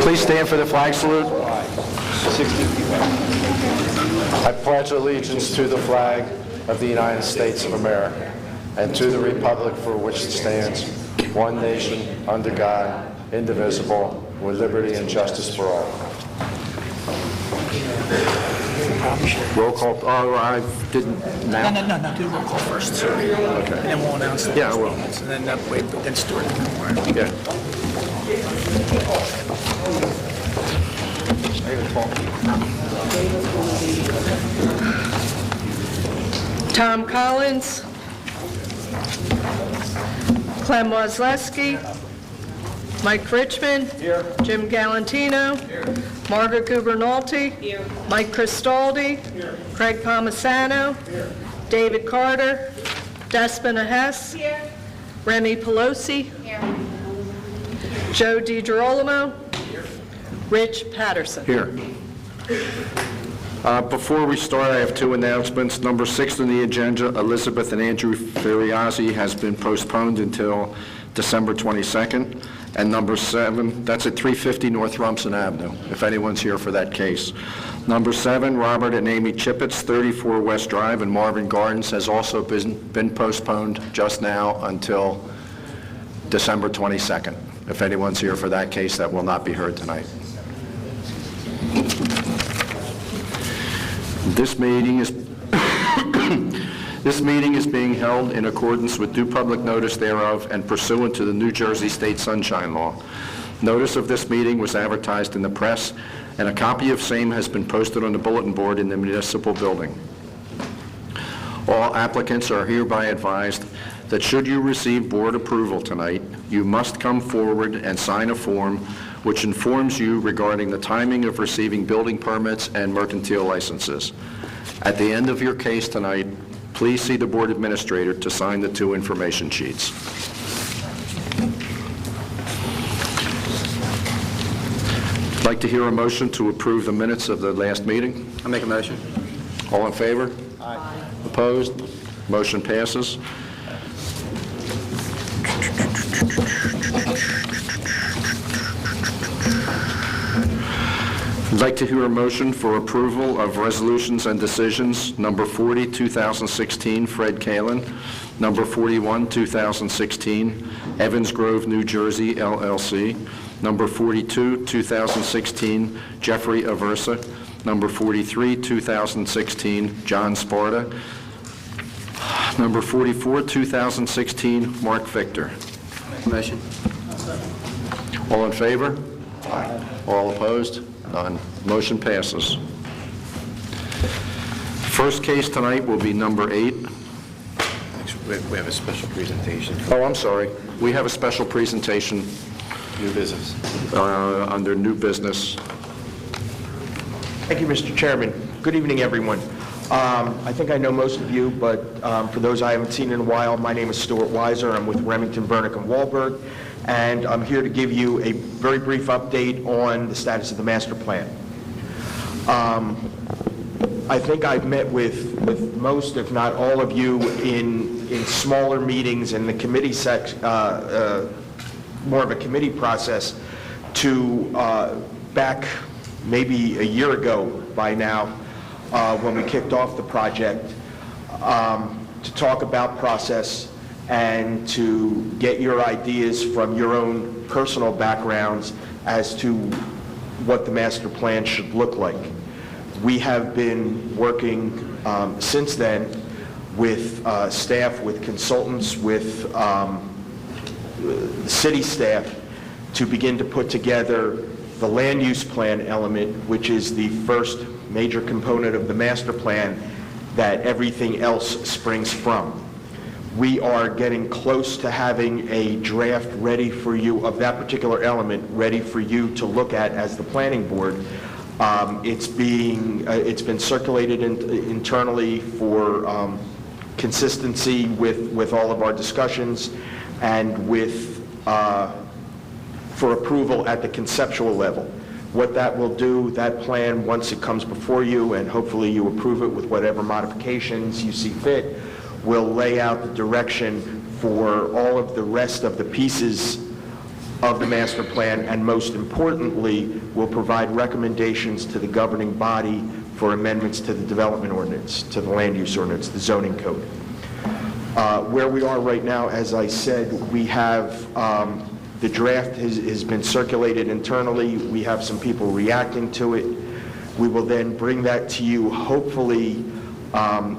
Please stand for the flag salute. I pledge allegiance to the flag of the United States of America and to the republic for which it stands, one nation, under God, indivisible, with liberty and justice for all. Roll call. Oh, I didn't now? No, do roll call first. Sorry. Okay. And then we'll announce the Yeah, I will. And then that way, then Stuart can come on. Yeah. Tom Collins, Clem Wozleski, Mike Richmond, Here. Jim Galantino, Margaret Gubernalti, Mike Cristaldi, Craig Palmisano, David Carter, Despina Hess, Remy Pelosi, Joe DiGirolamo, Rich Patterson. Here. Before we start, I have two announcements. Number 6 on the agenda, Elizabeth and Andrew Feriazzi, has been postponed until December 22nd. And number 7, that's at 350 North Rumson Avenue, if anyone's here for that case. Number 7, Robert and Amy Chippets, 34 West Drive in Marvin Gardens, has also been postponed just now until December 22nd. If anyone's here for that case, that will not be heard tonight. This meeting is being held in accordance with due public notice thereof and pursuant to the New Jersey State Sunshine Law. Notice of this meeting was advertised in the press, and a copy of same has been posted on the bulletin board in the municipal building. All applicants are hereby advised that should you receive board approval tonight, you must come forward and sign a form which informs you regarding the timing of receiving building permits and mercantile licenses. At the end of your case tonight, please see the board administrator to sign the 2 information sheets. I'd like to hear a motion to approve the minutes of the last meeting. I'll make a motion. All in favor? Aye. Opposed? Motion passes. I'd like to hear a motion for approval of resolutions and decisions. Number 40, 2016, Fred Kalin. Number 41, 2016, Evans Grove, New Jersey, LLC. Number 42, 2016, Jeffrey Aversa. Number 43, 2016, John Sparta. Number 44, 2016, Mark Victor. Motion. All in favor? Aye. All opposed? None. Motion passes. First case tonight will be number 8. We have a special presentation. Oh, I'm sorry. We have a special presentation New business. Under new business. Thank you, Mr. Chairman. Good evening, everyone. I think I know most of you, but for those I haven't seen in a while, my name is Stuart Weiser. I'm with Remington, Bernick, and Wahlberg, and I'm here to give you a very brief update on the status of the master plan. I think I've met with most, if not all of you, in smaller meetings in the committee more of a committee process to back maybe a year ago by now when we kicked off the project to talk about process and to get your ideas from your own personal backgrounds as to what the master plan should look like. We have been working since then with staff, with consultants, with city staff to begin to put together the land use plan element, which is the first major component of the master plan that everything else springs from. We are getting close to having a draft ready for you of that particular element, ready for you to look at as the planning board. It's been circulated internally for consistency with all of our discussions and for approval at the conceptual level. What that will do, that plan, once it comes before you, and hopefully you approve it with whatever modifications you see fit, will lay out the direction for all of the rest of the pieces of the master plan, and most importantly, will provide recommendations to the governing body for amendments to the development ordinance, to the land use ordinance, the zoning code. Where we are right now, as I said, we have the draft has been circulated internally. We have some people reacting to it. We will then bring that to you, hopefully,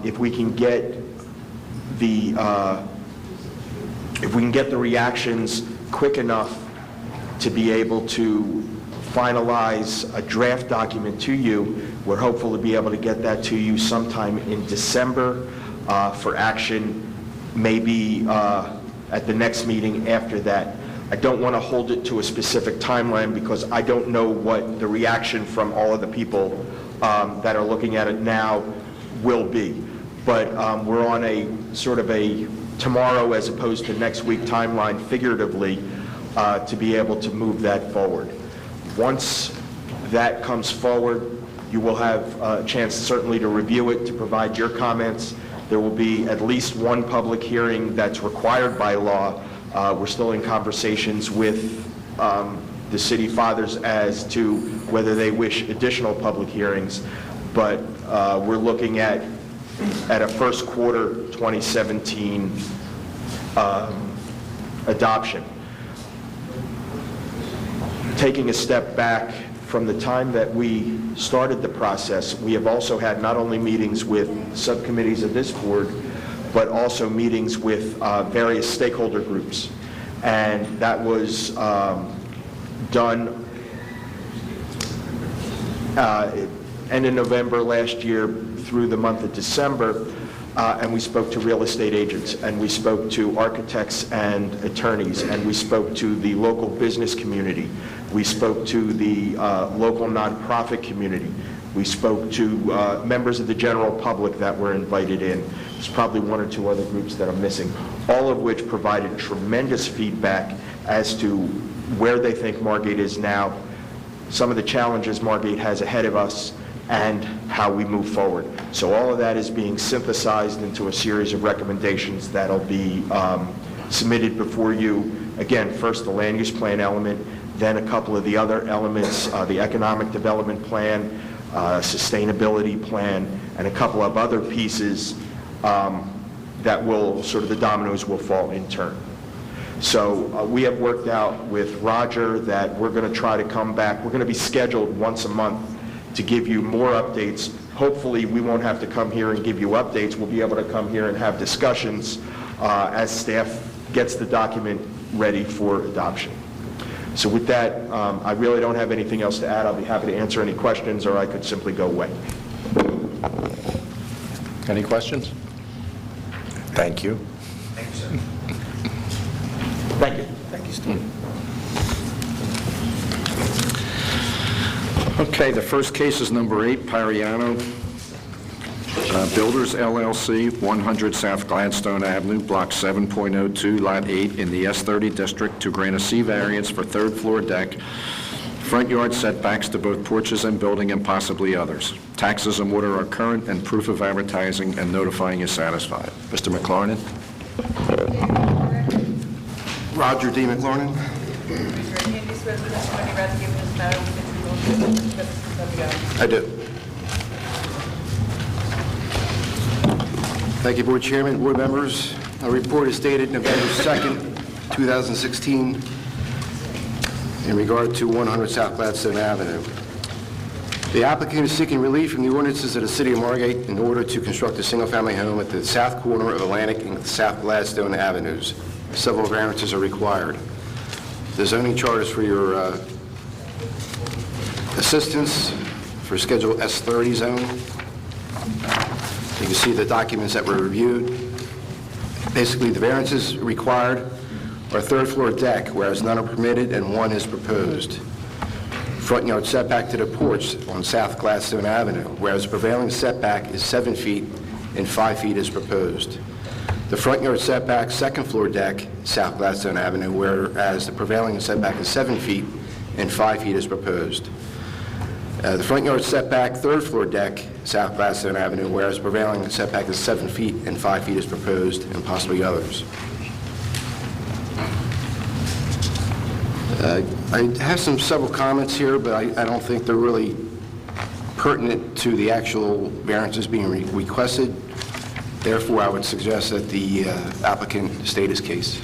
if we can get the reactions quick enough to be able to finalize a draft document to you. We're hopeful to be able to get that to you sometime in December for action, maybe at the next meeting after that. I don't want to hold it to a specific timeline because I don't know what the reaction from all of the people that are looking at it now will be. But we're on a sort of a tomorrow as opposed to next week timeline, figuratively, to be able to move that forward. Once that comes forward, you will have a chance certainly to review it, to provide your comments. There will be at least one public hearing that's required by law. We're still in conversations with the city fathers as to whether they wish additional public hearings, but we're looking at a first quarter 2017 adoption. Taking a step back from the time that we started the process, we have also had not only meetings with subcommittees of this board, but also meetings with various stakeholder groups. And that was done end of November last year through the month of December, and we spoke to real estate agents, and we spoke to architects and attorneys, and we spoke to the local business community. We spoke to the local nonprofit community. We spoke to members of the general public that were invited in. There's probably one or two other groups that I'm missing, all of which provided tremendous feedback as to where they think Margate is now, some of the challenges Margate has ahead of us, and how we move forward. So all of that is being synthesized into a series of recommendations that'll be submitted before you. Again, first the land use plan element, then a couple of the other elements, the economic development plan, sustainability plan, and a couple of other pieces that will, sort of the dominoes will fall in turn. So we have worked out with Roger that we're going to try to come back. We're going to be scheduled once a month to give you more updates. Hopefully we won't have to come here and give you updates. We'll be able to come here and have discussions as staff gets the document ready for adoption. So with that, I really don't have anything else to add. I'll be happy to answer any questions, or I could simply go away. Any questions? Thank you. Thank you, sir. Thank you. Thank you, Steve. Okay, the first case is number 8, Pariano Builders LLC, 100 South Gladstone Avenue, Block 7.02, Lot 8, in the S30 district, to grant a C variance for third floor deck, front yard setbacks to both porches and building, and possibly others. Taxes and water are current, and proof of advertising and notifying is satisfied. Mr. McLarnon? Roger D. McLarnon. I do. Thank you, Board Chairman, Board members. A report is dated November 2nd, 2016, in regard to 100 South Gladstone Avenue. The applicant is seeking relief from the ordinances of the City of Margate in order to construct a single-family home at the south corner of Atlantic and South Gladstone Avenues. Several variances are required. The zoning chart is for your assistance for Schedule S30 zone. You can see the documents that were reviewed. Basically, the variances required are third floor deck, whereas none are permitted and one is proposed. Front yard setback to the porch on South Gladstone Avenue, whereas the prevailing setback is 7 feet and 5 feet is proposed. The front yard setback, second floor deck, South Gladstone Avenue, whereas the prevailing setback is 7 feet and 5 feet is proposed. The front yard setback, third floor deck, South Gladstone Avenue, whereas prevailing setback is 7 feet and 5 feet is proposed, and possibly others. I have several comments here, but I don't think they're really pertinent to the actual variances being requested. Therefore, I would suggest that the applicant state his case.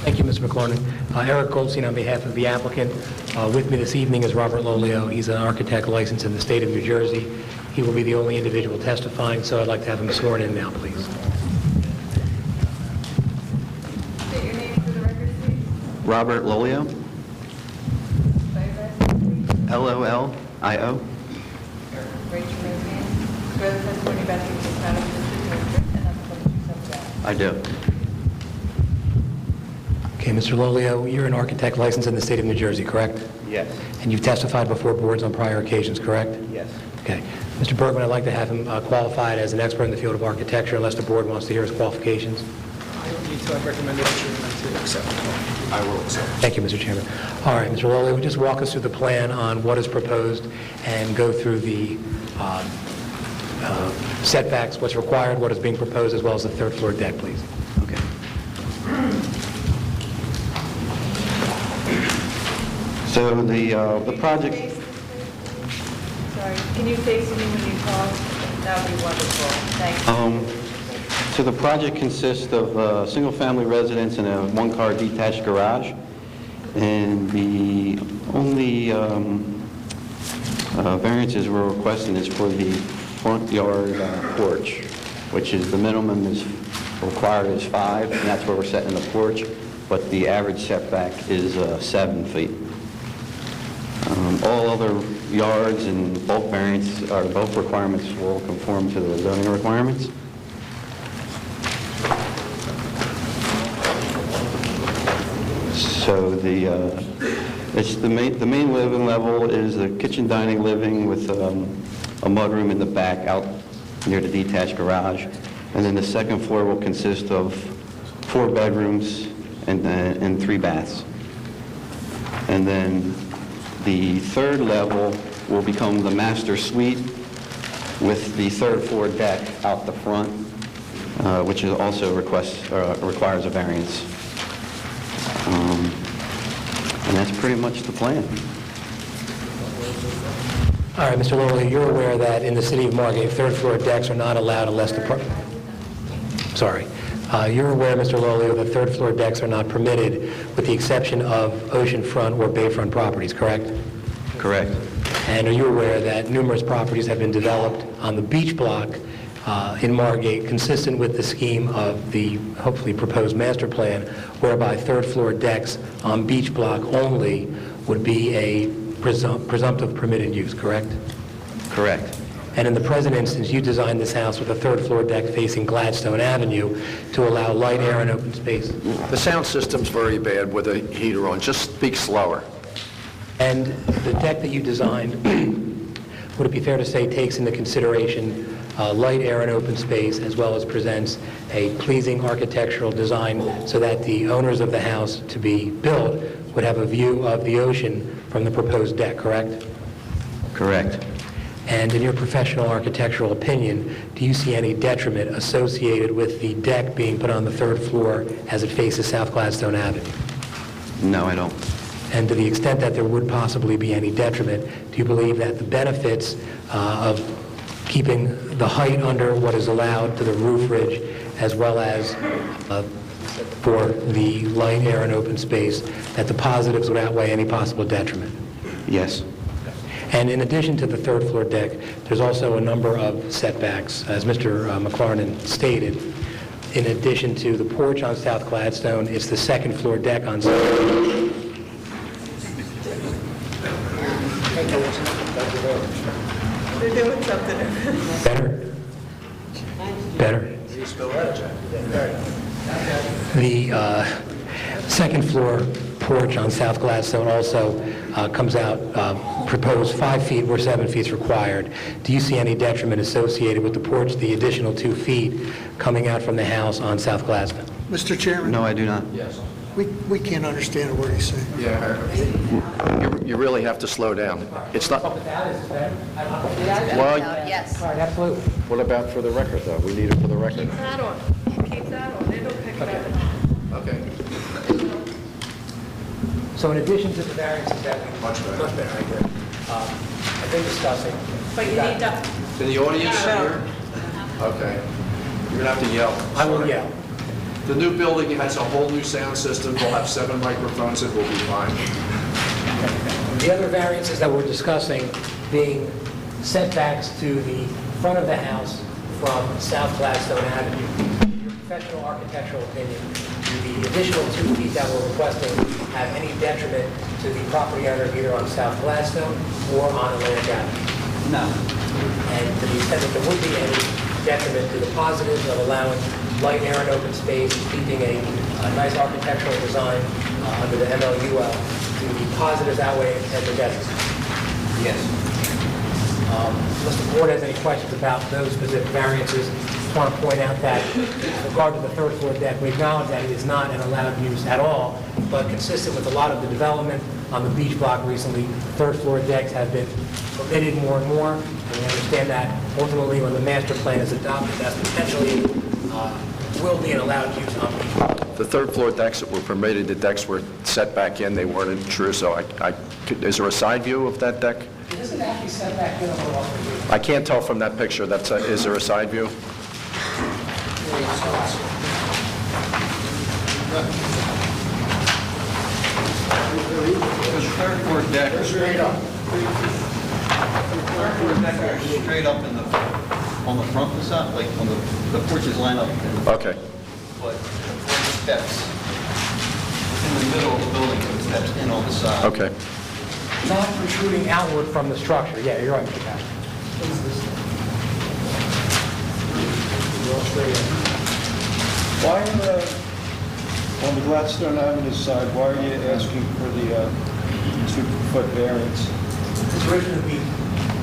Thank you, Mr. McLaurin. Eric Goldstein on behalf of the applicant. With me this evening is Robert Lolio. He's an architect licensed in the state of New Jersey. He will be the only individual testifying, so I'd like to have him sworn in now, please. State your name for the record, please. Robert Lolio, Spell your last name, please. L-O-L-I-O. Raise your right hand. Swear the testimony about to give is not of the truth and not the truth yourself. I do. Okay, Mr. Lolio, you're an architect licensed in the state of New Jersey, correct? Yes. And you've testified before boards on prior occasions, correct? Yes. Okay. Mr. Bergman, I'd like to have him qualified as an expert in the field of architecture unless the board wants to hear his qualifications. I don't need to. I recommend that to accept. I will accept. Thank you, Mr. Chairman. All right, Mr. Lolio, just walk us through the plan on what is proposed and go through the setbacks, what's required, what is being proposed, as well as the third floor deck, please. Okay. So the project, Sorry, can you face me when you talk? That would be wonderful. Thank you. so the project consists of a single-family residence and a one-car detached garage. And the only variances we're requesting is for the front yard porch, which is the minimum is required is 5, and that's where we're setting the porch, but the average setback is 7 feet. All other yards and bulk variants, or bulk requirements will conform to the zoning requirements. So the main living level is the kitchen dining living with a mudroom in the back out near the detached garage. And then the second floor will consist of 4 bedrooms and 3 baths. And then the third level will become the master suite with the third floor deck out the front, which is also requires a variance. And that's pretty much the plan. All right, Mr. Lolio, you're aware that in the city of Margate, third floor decks are not allowed unless the... Sorry. You're aware, Mr. Lolio, that third floor decks are not permitted with the exception of oceanfront or bayfront properties, correct? Correct. And are you aware that numerous properties have been developed on the beach block in Margate consistent with the scheme of the hopefully proposed master plan, whereby third floor decks on beach block only would be a presumptive permitted use, correct? Correct. And in the present instance, you designed this house with a third floor deck facing Gladstone Avenue to allow light, air, and open space. The sound system's very bad with a heater on. Just speak slower. And the deck that you designed, would it be fair to say, takes into consideration light, air, and open space, as well as presents a pleasing architectural design so that the owners of the house to be built would have a view of the ocean from the proposed deck, correct? Correct. And in your professional architectural opinion, do you see any detriment associated with the deck being put on the third floor as it faces South Gladstone Avenue? No, I don't. And to the extent that there would possibly be any detriment, do you believe that the benefits of keeping the height under what is allowed to the roof ridge, as well as for the light, air, and open space, that the positives would outweigh any possible detriment? Yes. And in addition to the third floor deck, there's also a number of setbacks, as Mr. McLaurin stated. In addition to the porch on South Gladstone, it's the second floor deck on South. They're doing something. Better? Better? The second floor porch on South Gladstone also comes out proposed 5 feet where 7 feet is required. Do you see any detriment associated with the porch, the additional 2 feet coming out from the house on South Gladstone? Mr. Chairman, No, I do not. we can't understand a word he's saying. You really have to slow down. It's not... Well, Yes. Absolutely. what about for the record, though? We need it for the record. Keep that on. Keep that on. They don't pick it up. Okay. So in addition to the variances that we... Much better. Much better, I agree. I've been discussing... But you need to, In the audience here? Okay. You're going to have to yell. I will Sorry. yell. The new building has a whole new sound system. We'll have 7 microphones. It will be fine. The other variances that we're discussing being setbacks to the front of the house from South Gladstone Avenue. In your professional architectural opinion, do the additional 2 feet that we're requesting have any detriment to the property owner either on South Gladstone or on Atlantic Avenue? No. And to the extent that there would be any detriment to the positives of allowing light, air, and open space, keeping a nice architectural design under the MLUL, do the positives outweigh the negatives? Yes. Unless the board has any questions about those specific variances, I just want to point out that with regard to the third floor deck, we acknowledge that it is not an allowed use at all, but consistent with a lot of the development on the beach block recently, third floor decks have been permitted more and more, and we understand that ultimately when the master plan is adopted, that potentially will be an allowed use on beach block. The third floor decks that were permitted, the decks were set back in. They weren't true, so is there a side view of that deck? It isn't actually set back in a little off the roof. I can't tell from that picture. Is there a side view? The third floor deck is straight up. Third floor deck is straight up in the, on the front facade, like on the porches line up. Okay. But the steps in the middle of the building, so it steps in on the side. Okay. Not protruding outward from the structure. Yeah, you're right, Mr. Patrick. Why on the Gladstone Avenue side, why are you asking for the 2-foot variance? This originally, we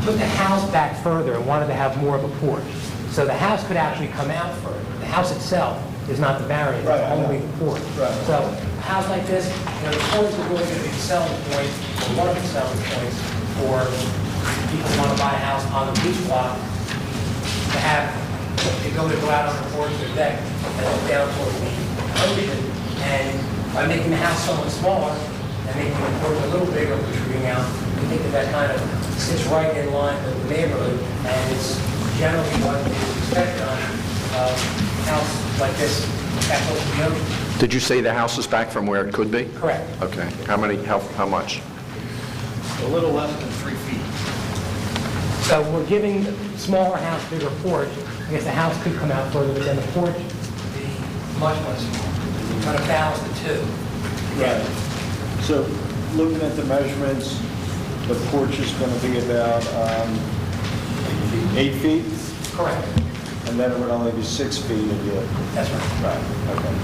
put the house back further and wanted to have more of a porch. So the house could actually come out further. The house itself is not the variance, Right, it's I know. only the porch. Right. So a house like this, the porch is really going to be the selling point, or one of the selling points for people who want to buy a house on the beach block to have, the ability to go out on the porch or deck and look down towards the ocean. And by making the house somewhat smaller and making the porch a little bigger, protruding out, we think that kind of sits right in line with the neighborhood, and it's generally what is expected on a house like this that close to the ocean. Did you say the house is back from where it could be? Correct. Okay. How much? A little less than 3 feet. So we're giving the smaller house bigger porch. I guess the house could come out further, but then the porch would be much, much smaller. We're trying to balance the two. Right. So looking at the measurements, the porch is going to be about 8 feet, Correct. and then it would only be 6 feet in the... That's right. Right, okay.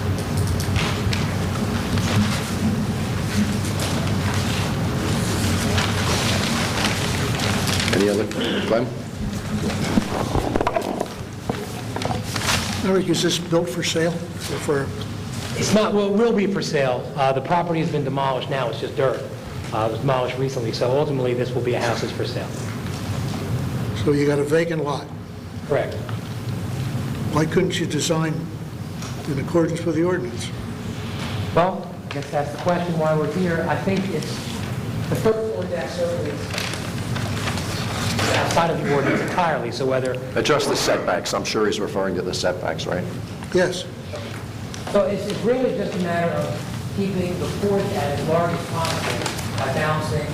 Any other? Glenn? Eric, is this built for sale or for, It's not, well, it will be for sale. The property has been demolished now, it's just dirt. It was demolished recently, so ultimately this will be a house that's for sale. so you got a vacant lot? Correct. Why couldn't you design in accordance with the ordinance? Well, I guess that's the question why we're here. I think it's, the third floor deck certainly is outside of the ordinance entirely, so whether, Adjust the setbacks. I'm sure he's referring to the setbacks, right? Yes. so it's really just a matter of keeping the porch as large as possible by balancing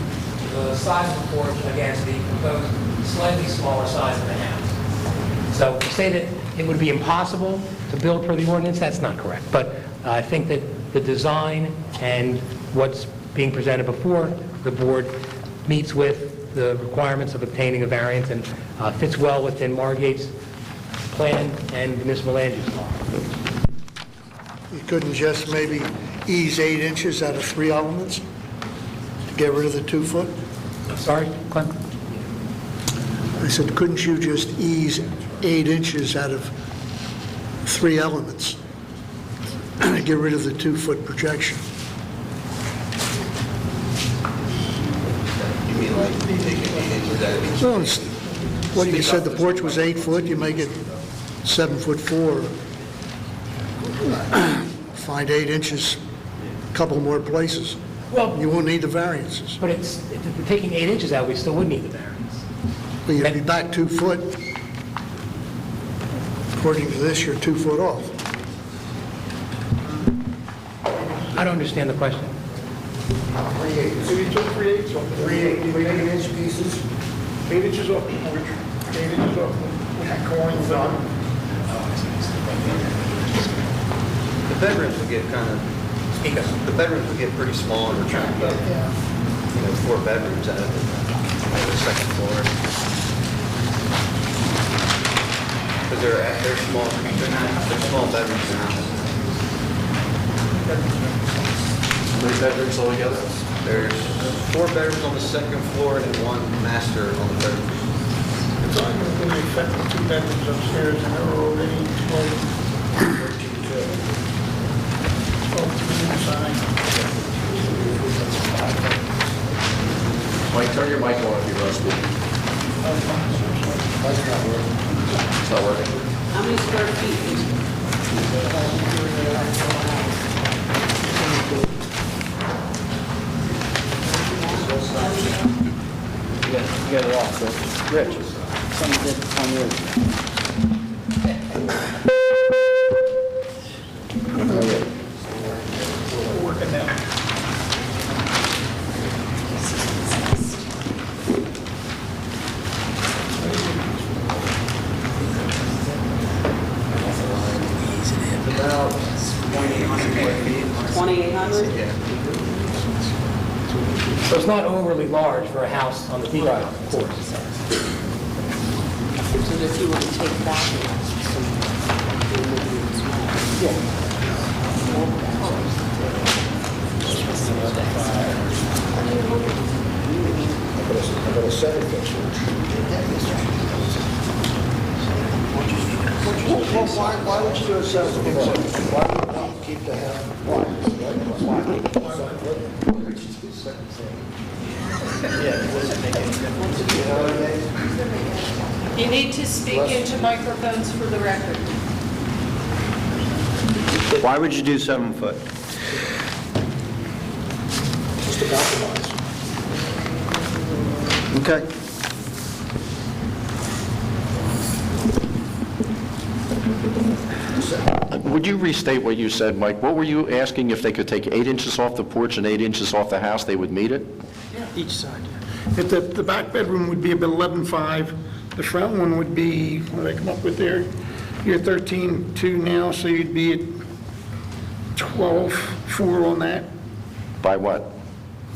the size of the porch against the proposed slightly smaller size of the house. So to say that it would be impossible to build per the ordinance, that's not correct. But I think that the design and what's being presented before the board meets with the requirements of obtaining a variance and fits well within Margate's plan and municipal land use law. You couldn't just maybe ease 8 inches out of 3 elements to get rid of the 2 foot? I'm sorry, Clem? I said, couldn't you just ease 8 inches out of 3 elements to get rid of the 2 foot projection? You mean like taking 8 inches out of each? Well, what you said, the porch was 8 foot, you make it 7'4". Find 8 inches, a couple more places. Well, You won't need the variances. but if we're taking 8 inches out, we still would need the variance. But you'd be back 2 foot. According to this, you're 2 foot off. I don't understand the question. 3/8. So you took 3/8 off? 3/8 pieces? 8 inches off the porch, 8 inches off the corners on. The bedrooms would get kind of, the bedrooms would get pretty small and we're trying to get, 4 bedrooms out of the second floor. Because they're small, they're small bedrooms now. How many bedrooms altogether? There's 4 bedrooms on the second floor and then 1 master on the third. It's only going to affect the 2 bedrooms upstairs, and they're already 13 Mike, turn your mic on if you're rusty. It's not working. How many square feet is You got it off, Rich. Someone did it on yours. Working now. About 2,800 square feet. 2,800? Yeah. So it's not overly large for a house on the beach, of course. So that if you were to take that some, it would be small. I got a 7 fixture. Why would you do a 7 fixture? Why would you not keep the house? You need to speak into microphones for the record. Why would you do 7 foot? Just a compromise. Okay. Would you restate what you said, Mike? What were you asking? If they could take 8 inches off the porch and 8 inches off the house, they would meet it? Each side. If the back bedroom would be about 11.5, the front one would be, what did I come up with there? You're 13.2 now, so you'd be at 12.4 on that, By what?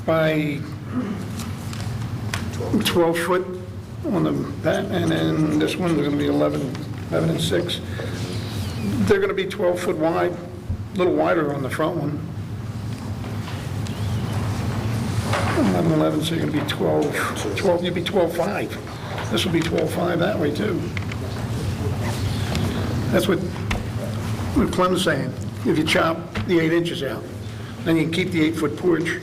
by 12 foot on that, and then this one's going to be 11 and 6. They're going to be 12 foot wide, a little wider on the front one. 11, so you're going to be 12, you'd be 12.5. This will be 12.5 that way, too. That's what Clem's saying. If you chop the 8 inches out, then you can keep the 8-foot porch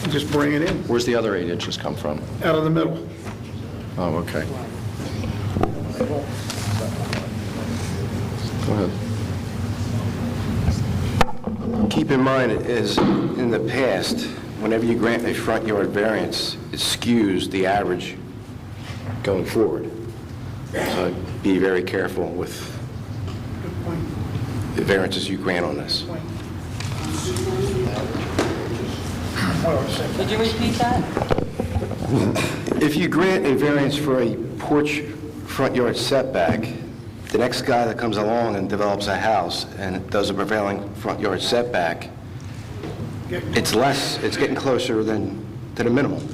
and just bring it in, Where's the other 8 inches come from? out of the middle. Oh, okay. Go ahead. Keep in mind, is in the past, whenever you grant a front yard variance, it skews the average going forward. So be very careful with the variances you grant on this. Could you repeat that? If you grant a variance for a porch front yard setback, the next guy that comes along and develops a house and does a prevailing front yard setback, it's less, it's getting closer than to the minimum.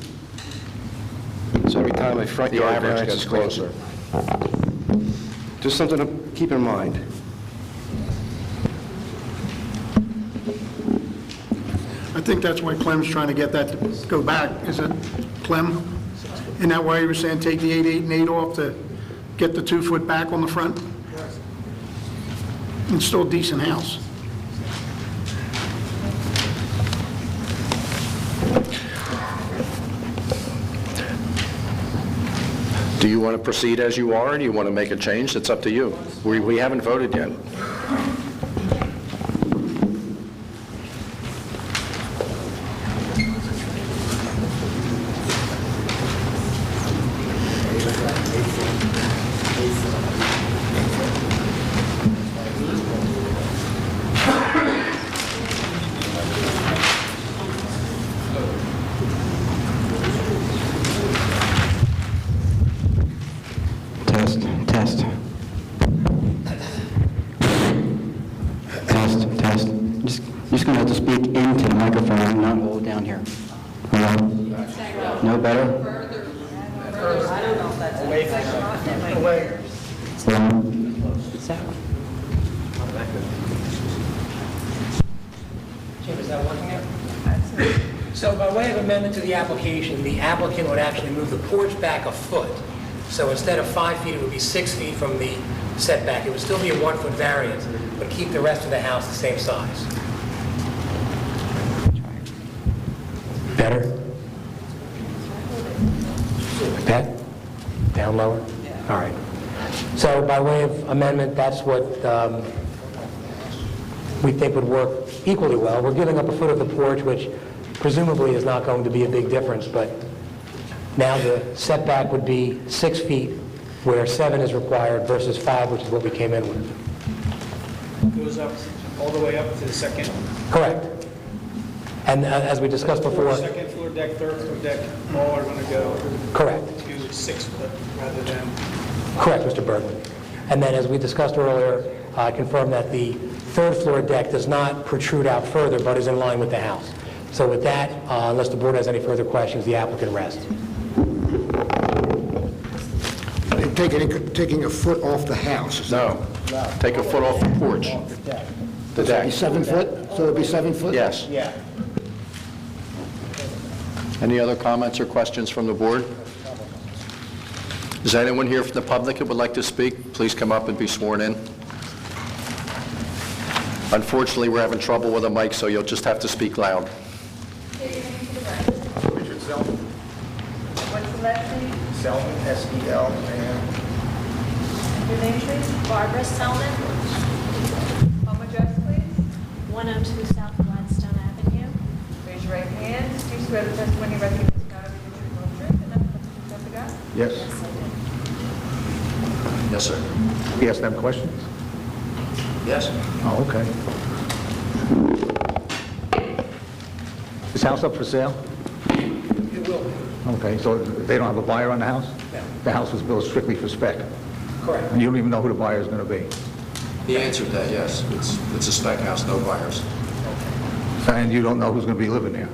So every time a front The yard average variance gets is granted. closer. Just something to keep in mind. I think that's why Clem's trying to get that to go back. Is it, Clem? Isn't that why you were saying take the 8, 8, and 8 off to get the 2 foot back on the front? It's still a decent house. Do you want to proceed as you are, or do you want to make a change? It's up to you. We haven't voted yet. You're just going to have to speak into the microphone, not hold down here. Hello? No better? I don't know if that's. Away. Jim, is that working out? So by way of amendment to the application, the applicant would actually move the porch back a foot. So instead of 5 feet, it would be 6 feet from the setback. It would still be a 1 foot variance, but keep the rest of the house the same size. Better? Like that? Down lower? All right. So by way of amendment, that's what we think would work equally well. We're giving up a foot of the porch, which presumably is not going to be a big difference, but now the setback would be 6 feet where 7 is required versus 5, which is what we came in with. Goes up, all the way up to the second, Correct. And as we discussed before, second floor deck, third floor deck, all are going to go correct. to 6 foot rather than... Correct, Mr. Bergman. And then, as we discussed earlier, I confirm that the third floor deck does not protrude out further, but is in line with the house. So with that, unless the board has any further questions, the applicant rests. Taking a foot off the house. No. Take a foot off the porch. The Be deck. 7 foot? So it'll be 7 foot? Yes. Yeah. Any other comments or questions from the board? Is there anyone here from the public that would like to speak? Please come up and be sworn in. Unfortunately, we're having trouble with a mic, so you'll just have to speak loud. Richard Selman. What's the last name? Selman, S-E-L-M-A-N. Your name, please? Barbara Selman, Home address, please? 102 South Gladstone Avenue. Raise your right hand. Do you swear the testimony you're about to give is not only the truth and the truth, and nothing but the truth, so help you God? Yes. Yes, I did. Yes, sir. We ask them questions? Yes. Oh, okay. Is house up for sale? It will be. Okay, so they don't have a buyer on the house? No. The house was built strictly for spec, Correct. and you don't even know who the buyer is going to be? The answer to that, yes. It's a spec house, no buyers. And you don't know who's going to be living there?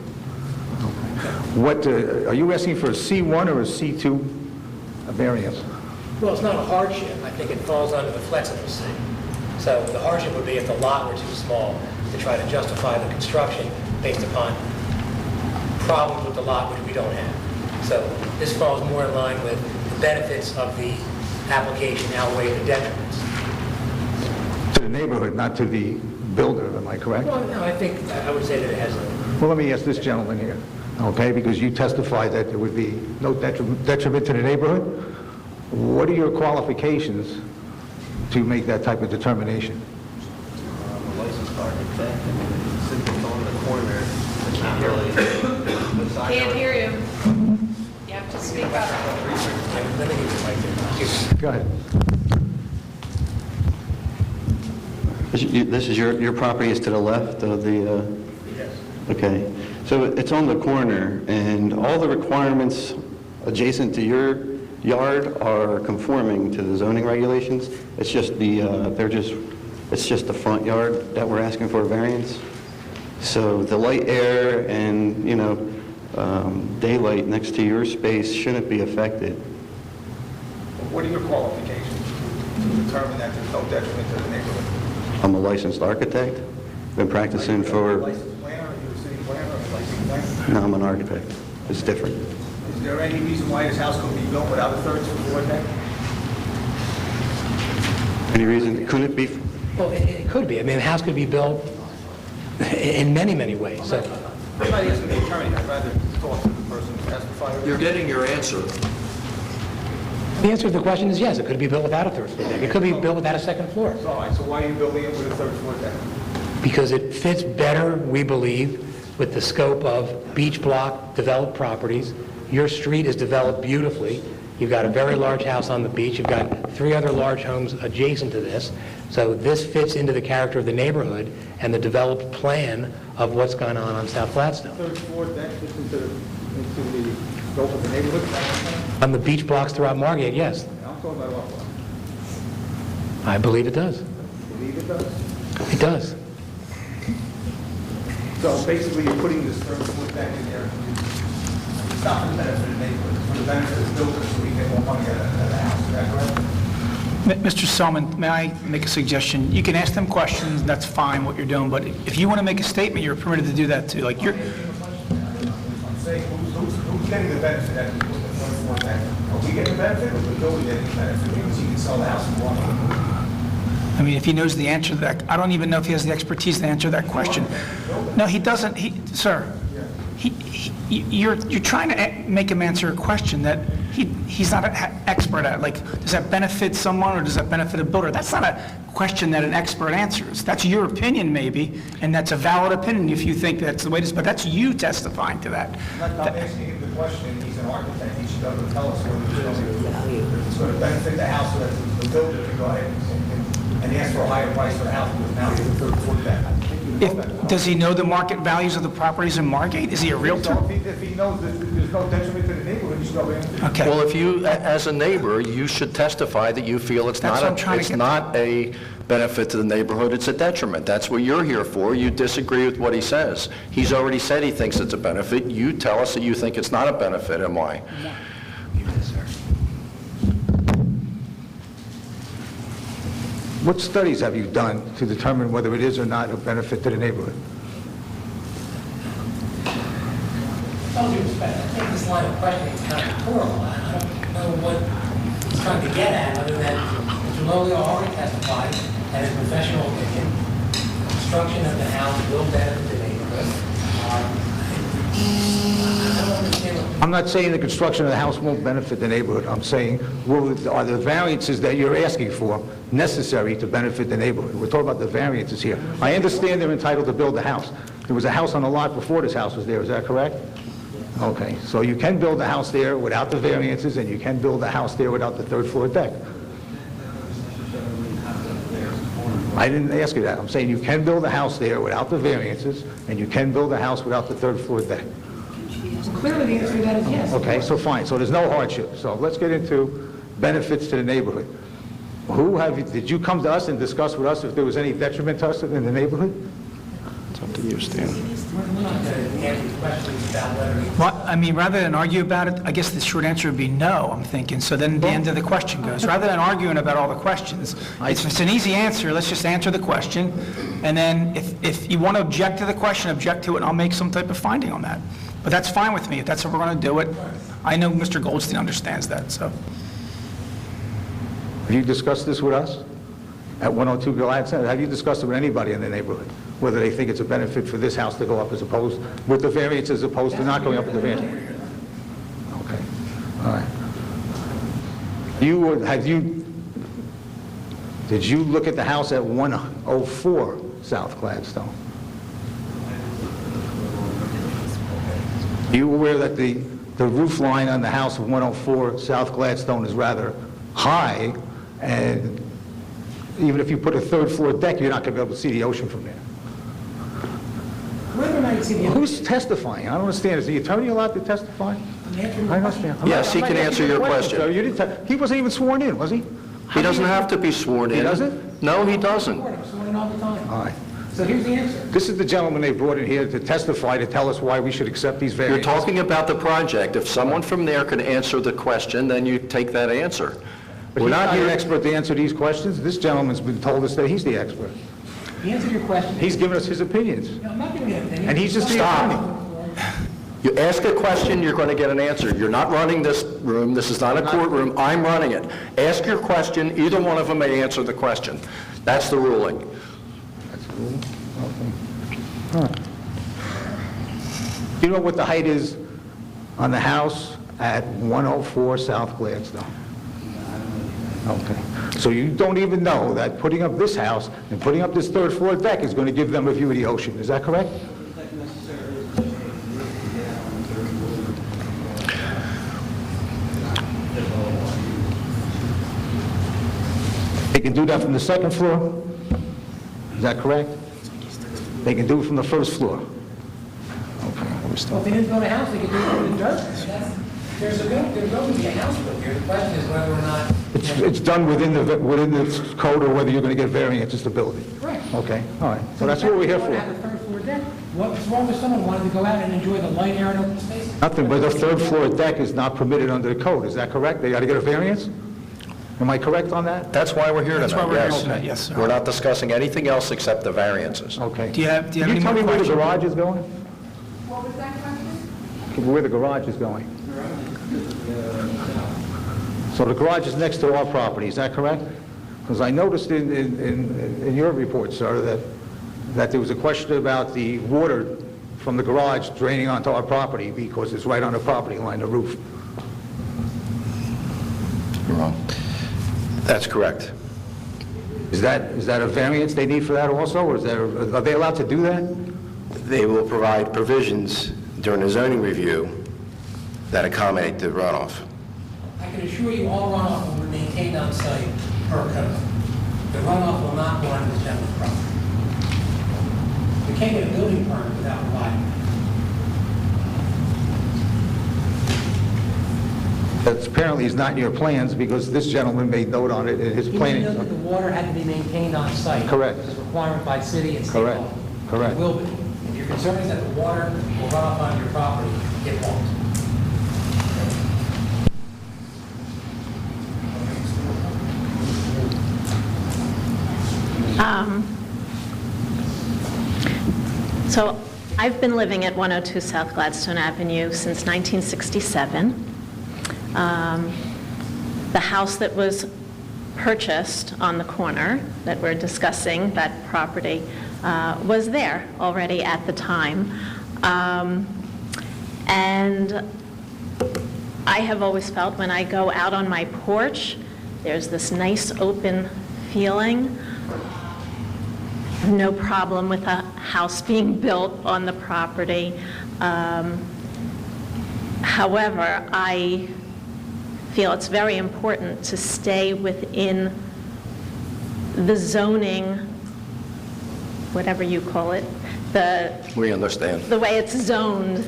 What, are you asking for a C1 or a C2 variance? Well, it's not a hardship. I think it falls under the flexible C. So the hardship would be if the lot were too small to try to justify the construction based upon problems with the lot which we don't have. So this falls more in line with the benefits of the application outweigh the detriments. To the neighborhood, not to the builder, am I correct? Well, no, I think I would say that it has a... Well, let me ask this gentleman here, okay, because you testified that there would be no detriment to the neighborhood. What are your qualifications to make that type of determination? I'm a licensed architect, and since it's on the corner, it's not really... Can't hear you. You have to speak up. Let me give you the mic there. Go ahead. This is your property is to the left of the... Yes. Okay. So it's on the corner, and all the requirements adjacent to your yard are conforming to the zoning regulations. It's just it's just the front yard that we're asking for a variance. So the light, air, and, daylight next to your space shouldn't be affected. What are your qualifications to determine that there's no detriment to the neighborhood? I'm a licensed architect. Been practicing for... Licensed planner, are you a city planner or a licensed planner? No, I'm an architect. It's different. Is there any reason why this house could be built without a third floor deck? Any reason? Couldn't it be? Well, it could be. I mean, the house could be built in many, many ways. So I'm not asking the attorney, I'd rather talk to the person who testified. You're getting your answer. the answer to the question is yes, it could be built without a third floor deck. It could be built without a second floor. All right, so why are you building it with a third floor deck? Because it fits better, we believe, with the scope of beach block developed properties. Your street is developed beautifully. You've got a very large house on the beach. You've got 3 other large homes adjacent to this. So this fits into the character of the neighborhood and the developed plan of what's gone on South Gladstone. Third floor deck fits into the scope of the neighborhood? On the beach blocks throughout Margate, yes. I'm talking about what one? I believe it does. Believe it does? It does. So basically, you're putting this third floor deck in there. It's not for the benefit of the neighborhood, it's for the benefit of the builder, so we get more money out of the house. Is that correct? Mr. Selman, may I make a suggestion? You can ask them questions, that's fine, what you're doing, but if you want to make a statement, you're permitted to do that, too. Like, you're, I'm saying, who's getting the benefit out of the third floor deck? Are we getting the benefit, or the builder getting the benefit, because he can sell the house and walk? I mean, if he knows the answer to that, I don't even know if he has the expertise to answer that question. No, he doesn't, sir. You're trying to make him answer a question that he's not an expert at. Like, does that benefit someone or does that benefit a builder? That's not a question that an expert answers. That's your opinion, maybe, and that's a valid opinion if you think that's the way it is, but that's you testifying to that. I'm not asking him the question, he's an architect, he should be able to tell us if it's going to benefit the house, so that the builder can go ahead and ask for a higher price for the house, because now he's a third floor deck. Does he know the market values of the properties in Margate? Is he a realtor? If he knows that there's no detriment to the neighborhood, he should go in. Okay. Well, if you, as a neighbor, you should testify that you feel it's That's not what I'm trying to it's get not a benefit to the neighborhood, it's a detriment. That's what you're here for. You disagree with what he says. He's already said he thinks it's a benefit. You tell us that you think it's not a benefit, and why. What studies have you done to determine whether it is or not a benefit to the neighborhood? All due respect, I think this line of questioning is kind of horrible. I don't know what he's trying to get at, other than Mr. Lowell already testified that his professional opinion, construction of the house will benefit the neighborhood. I don't understand what... I'm not saying the construction of the house won't benefit the neighborhood. I'm saying, are the variances that you're asking for necessary to benefit the neighborhood? We're talking about the variances here. I understand they're entitled to build a house. There was a house on the lot before this house was there, is that correct? Okay, so you can build a house there without the variances, and you can build a house there without the third floor deck. I didn't ask you that. I'm saying you can build a house there without the variances, and you can build a house without the third floor deck. Clearly, the answer to that is yes. Okay, so fine. So there's no hardship. So let's get into benefits to the neighborhood. Did you come to us and discuss with us if there was any detriment to us in the neighborhood? It's up to you, Stan. We're not going to answer questions about whether he... Well, I mean, rather than argue about it, I guess the short answer would be no, I'm thinking. So then the end of the question goes. Rather than arguing about all the questions, if it's an easy answer, let's just answer the question. And then if you want to object to the question, object to it, and I'll make some type of finding on that. But that's fine with me. If that's how we're going to do it, I know Mr. Goldstein understands that, so. Have you discussed this with us at 102 Gillette Center? Have you discussed it with anybody in the neighborhood, whether they think it's a benefit for this house to go up as opposed, with the variance as opposed to not going up with the variance? Okay, all right. Did you look at the house at 104 South Gladstone? Are you aware that the roof line on the house of 104 South Gladstone is rather high, and even if you put a third floor deck, you're not going to be able to see the ocean from there? Whether or not you see the... Who's testifying? I don't understand. Is the attorney allowed to testify? I understand. Yes, he can answer your question. So you didn't he wasn't even sworn in, was he? He doesn't have to be sworn in. He doesn't? No, he doesn't. I'm sworn in all the time. All right. So here's the answer. This is the gentleman they brought in here to testify, to tell us why we should accept these You're variances. talking about the project. If someone from there can answer the question, then you take that answer. But he's not an expert to answer these questions. This gentleman's been told us that he's the expert. He answered your question. He's given us his opinions. No, I'm not giving you an opinion. And he's just the attorney. You ask a question, you're going to get an answer. You're not running this room. This is not a courtroom. I'm running it. Ask your question. Either one of them may answer the question. That's the ruling. That's the rule? Okay. All right. Do you know what the height is on the house at 104 South Gladstone? Okay. So you don't even know that putting up this house and putting up this third floor deck is going to give them a view of the ocean. Is that correct? They can do that from the second floor? Is that correct? They can do it from the first floor? Okay. Well, if they didn't build a house, they could do it from the judgment. There's going to be a house built here. The question is whether or not... It's done within the code, or whether you're going to get variances to build it? Correct. Okay, all right. So that's what we're here If you want to have for. a third floor deck? What's wrong with someone wanting to go out and enjoy the light air and open space? Nothing, but a third-floor deck is not permitted under the code, is that correct? They got to get a variance? Am I correct on that? That's why we're here tonight, That's why we're here yes. tonight, yes, sir. We're not discussing anything else except the variances. Okay. Do you have Can any you tell more me where the questions? garage is going? What was that question? Where the garage is going? So the garage is next to our property, is that correct? Because I noticed in your report, sir, that there was a question about the water from the garage draining onto our property because it's right on the property line, the roof. You're wrong. That's correct. Is that a variance they need for that also, or are they allowed to do that? They will provide provisions during the zoning review that accommodate the runoff. I can assure you all runoff will be maintained on site per code. The runoff will not go onto the gentleman's property. We can't get a building permit without providing. That apparently is not in your plans because this gentleman made note on it in his You planning. know that the water had to be maintained on site. Correct. It's a requirement by city and state Correct. law. Correct. It will be. If your concern is that the water will run off on your property, it won't. So I've been living at 102 South Gladstone Avenue since 1967. The house that was purchased on the corner that we're discussing, that property, was there already at the time. And I have always felt when I go out on my porch, there's this nice open feeling. No problem with a house being built on the property. However, I feel it's very important to stay within the zoning, whatever you call it, We understand. the way it's zoned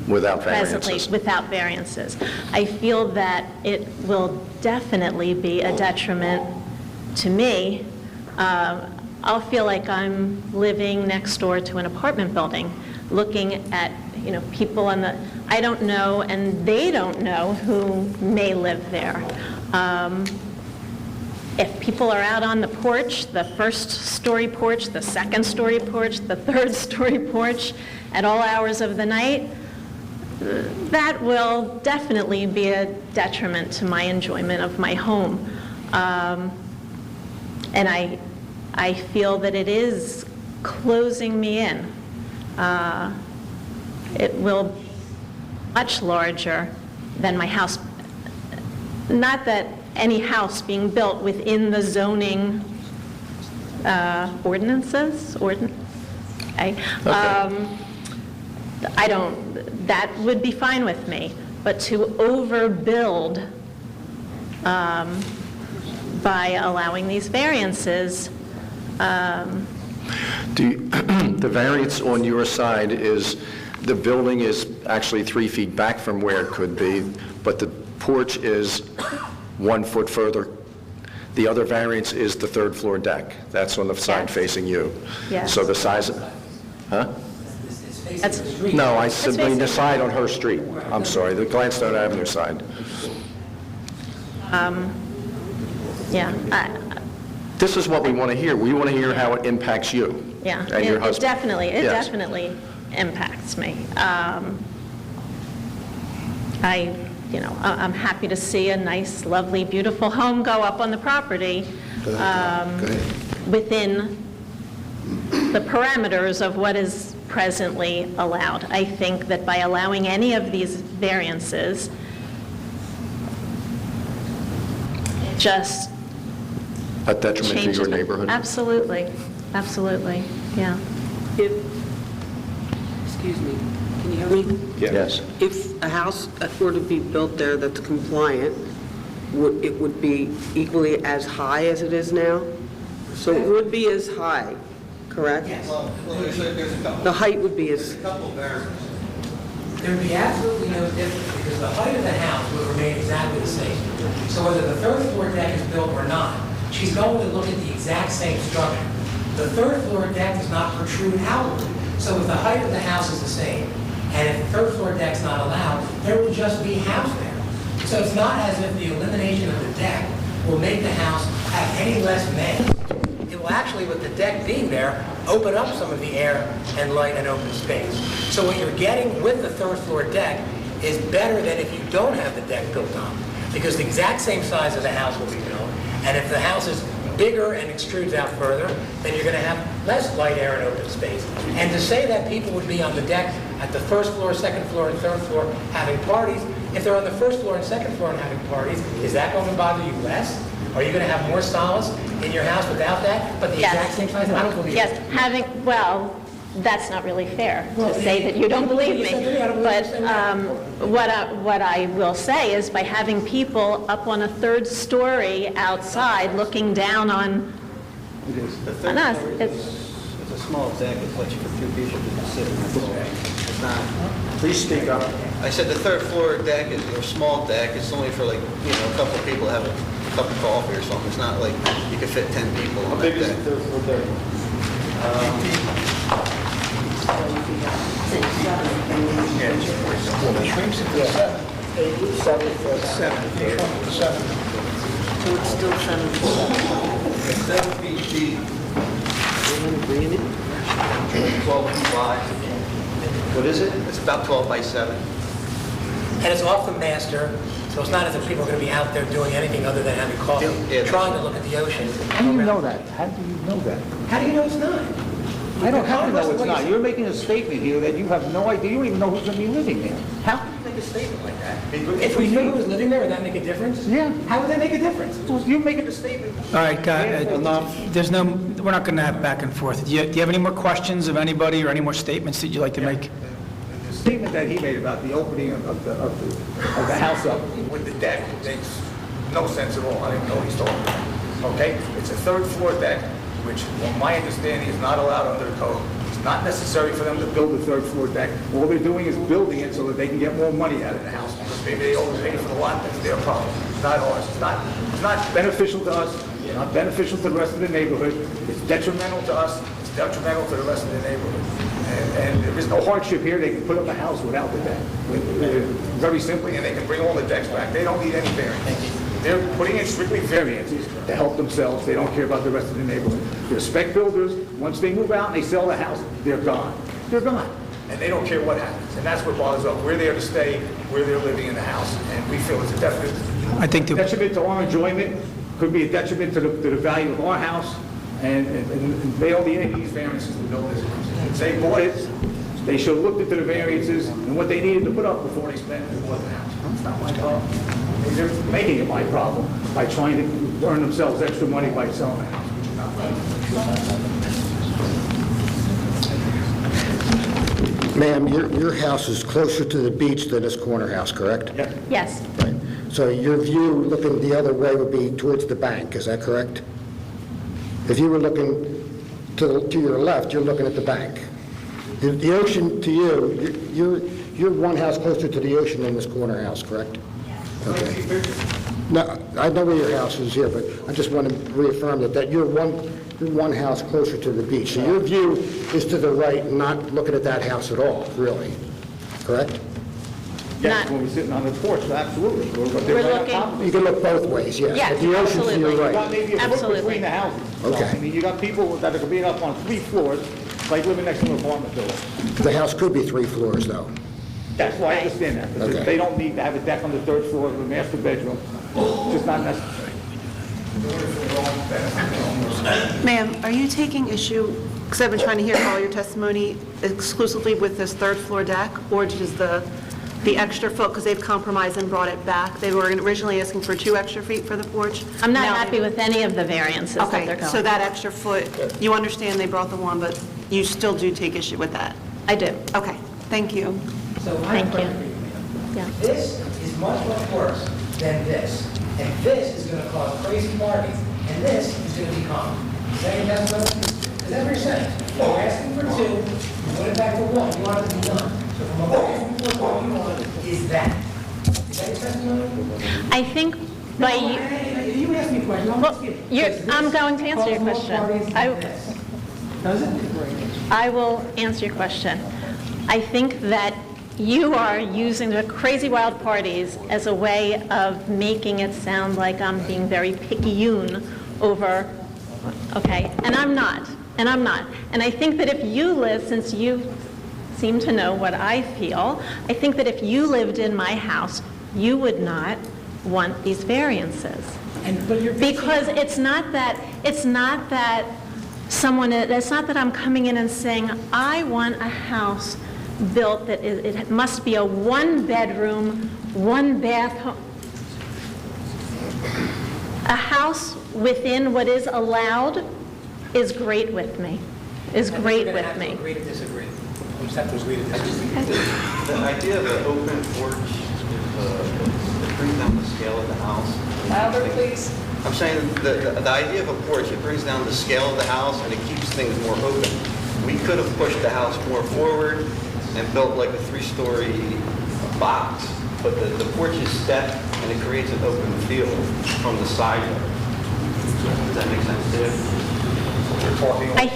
Without presently, variances. without variances. I feel that it will definitely be a detriment to me. I'll feel like I'm living next door to an apartment building, looking at, people on the, I don't know, and they don't know who may live there. If people are out on the porch, the first-story porch, the second-story porch, the third-story porch, at all hours of the night, that will definitely be a detriment to my enjoyment of my home. And I feel that it is closing me in. It will be much larger than my house. Not that any house being built within the zoning ordinances, okay. That would be fine with me, but to overbuild by allowing these variances, The variance on your side is, the building is actually 3 feet back from where it could be, but the porch is 1 foot further. The other variance is the third-floor deck. That's on the side Yes. facing you. Yes. So the size, huh? It's facing That's- the street. No, I said facing- the side on her street. I'm sorry, the Gladstone Avenue side. yeah, This is what we want to hear. We want to hear how it impacts you yeah. and your It husband. definitely Yes. impacts me. I'm happy to see a nice, lovely, beautiful home go up on the property within the parameters of what is presently allowed. I think that by allowing any of these variances, just A detriment to changes. your neighborhood. Absolutely, absolutely, yeah. Excuse me, can you hear me? Yes. If a house were to be built there that's compliant, it would be equally as high as it is now? So it would be as high, correct? Yes. The height would be as, There would be absolutely no difference, because the height of the house would remain exactly the same. So whether the third floor deck is built or not, she's going to look at the exact same structure. The third floor deck does not protrude outward. So if the height of the house is the same, and if the third floor deck's not allowed, there will just be house there. So it's not as if the elimination of the deck will make the house have any less mass. It will actually, with the deck being there, open up some of the air and light and open space. So what you're getting with the third floor deck is better than if you don't have the deck built on, because the exact same size of the house will be built, and if the house is bigger and extrudes out further, then you're going to have less light, air, and open space. And to say that people would be on the deck at the first floor, second floor, and third floor having parties, if they're on the first floor and second floor and having parties, is that going to bother you less? Are you going to have more solace in your house without that, but the exact same size? I don't believe it. Yes, well, that's not really fair to say that you don't believe me. But what I will say is by having people up on a third story outside looking down on us, It's a small deck, it lets you for two people to sit. It's not, Please speak up. I said the third floor deck is a small deck, it's only for like, a couple of people have a cup of coffee or something. It's not like you could fit 10 people on that deck. third floor deck? So it's still 7 feet. 7 feet deep. 12 feet wide. What is it? It's about 12 by 7. And it's off the master, so it's not as if people are going to be out there doing anything other than having coffee, Yeah. trying to look at the ocean. How do you know that? How do you know that? How do you know it's not? I don't have to know it's not. You're making a statement here that you have no idea, you don't even know who's going to be living there. How can you make a statement like that? If we knew who was living there, would that make a difference? Yeah. How would that make a difference? You're making a statement. All right, enough. We're not going to have back and forth. Do you have any more questions of anybody or any more statements that you'd like to make? The statement that he made about the opening of the house up with the deck makes no sense at all. I don't even know what he's talking about. Okay? It's a third floor deck, which, from my understanding, is not allowed under the code. It's not necessary for them to build a third floor deck. All they're doing is building it so that they can get more money out of the house. Because maybe they overpaid for the lot, that's their problem. It's not ours. It's not beneficial to us. It's not beneficial to the rest of the neighborhood. It's detrimental to us. It's detrimental to the rest of the neighborhood. And there is no hardship here. They can put up a house without the deck. Very simply, and they can bring all the decks back. They don't need any variance. They're putting in strictly variances to help themselves. They don't care about the rest of the neighborhood. They're spec builders. Once they move out and they sell the house, they're gone. They're gone. And they don't care what happens. And that's what bothers us. We're there to stay. We're there living in the house. And we feel it's a definite detriment to our enjoyment. Could be a detriment to the value of our house. And they don't need any of these variances to build this house. If they bought it, they should have looked into the variances and what they needed to put up before they spent and bought the house. It's not my problem. They're making it my problem by trying to earn themselves extra money by selling the house, which is not right. Ma'am, your house is closer to the beach than this corner house, correct? Yes. yes. Right. So your view looking the other way would be towards the bank, is that correct? If you were looking to your left, you're looking at the bank. The ocean to you, you're one house closer to the ocean than this corner house, correct? Okay. Now, I know where your house is here, but I just want to reaffirm that you're one house closer to the beach. So your view is to the right, not looking at that house at all, really, correct? Yes, when we're sitting on the porch, absolutely. We're looking. You can look both ways, yes. Yes, But the ocean's to absolutely. your You got right. maybe a foot Absolutely. between the houses. Okay. I mean, you got people that are being up on 3 floors, like living next to an apartment building. The house could be 3 floors, though. That's why I understand that. Because Okay. they don't need to have a deck on the 3rd floor of a master bedroom. It's just not necessary. Ma'am, are you taking issue, because I've been trying to hear all your testimony, exclusively with this 3rd floor deck, or does the extra foot, because they've compromised and brought it back? They were originally asking for 2 extra feet for the porch. I'm not Now happy with any of the variances that they're Okay, going. so that extra foot, you understand they brought the 1, but you still do take issue with that? I do. Okay, thank you. So Thank you. Yeah. This is much worse than this. And this is going to cause crazy parties. And this is going to be calm. Is that your testimony? Is that what you're saying? You're asking for 2, you put it back to 1, you want it to be done. So from a asking for what you want is that. Is that your testimony? I think by you... You asked me a question. Well, I'm going to answer your question. Does it? I will answer your question. I think that you are using the crazy wild parties as a way of making it sound like I'm being very picayune over, okay, and I'm not. And I think that if you live, since you seem to know what I feel, I think that if you lived in my house, you would not want these variances. Because it's not that I'm coming in and saying, I want a house built that it must be a one-bedroom, one-bath home. A house within what is allowed is great with me, Agree to disagree. We just have to agree to disagree. The idea of an open porch it brings down the scale of the house. Louder, please. I'm saying the idea of a porch, it brings down the scale of the house and it keeps things more open. We could have pushed the house more forward and built like a 3-story box, but the porch is stepped and it creates an open field from the side yard. Does that make sense to you? I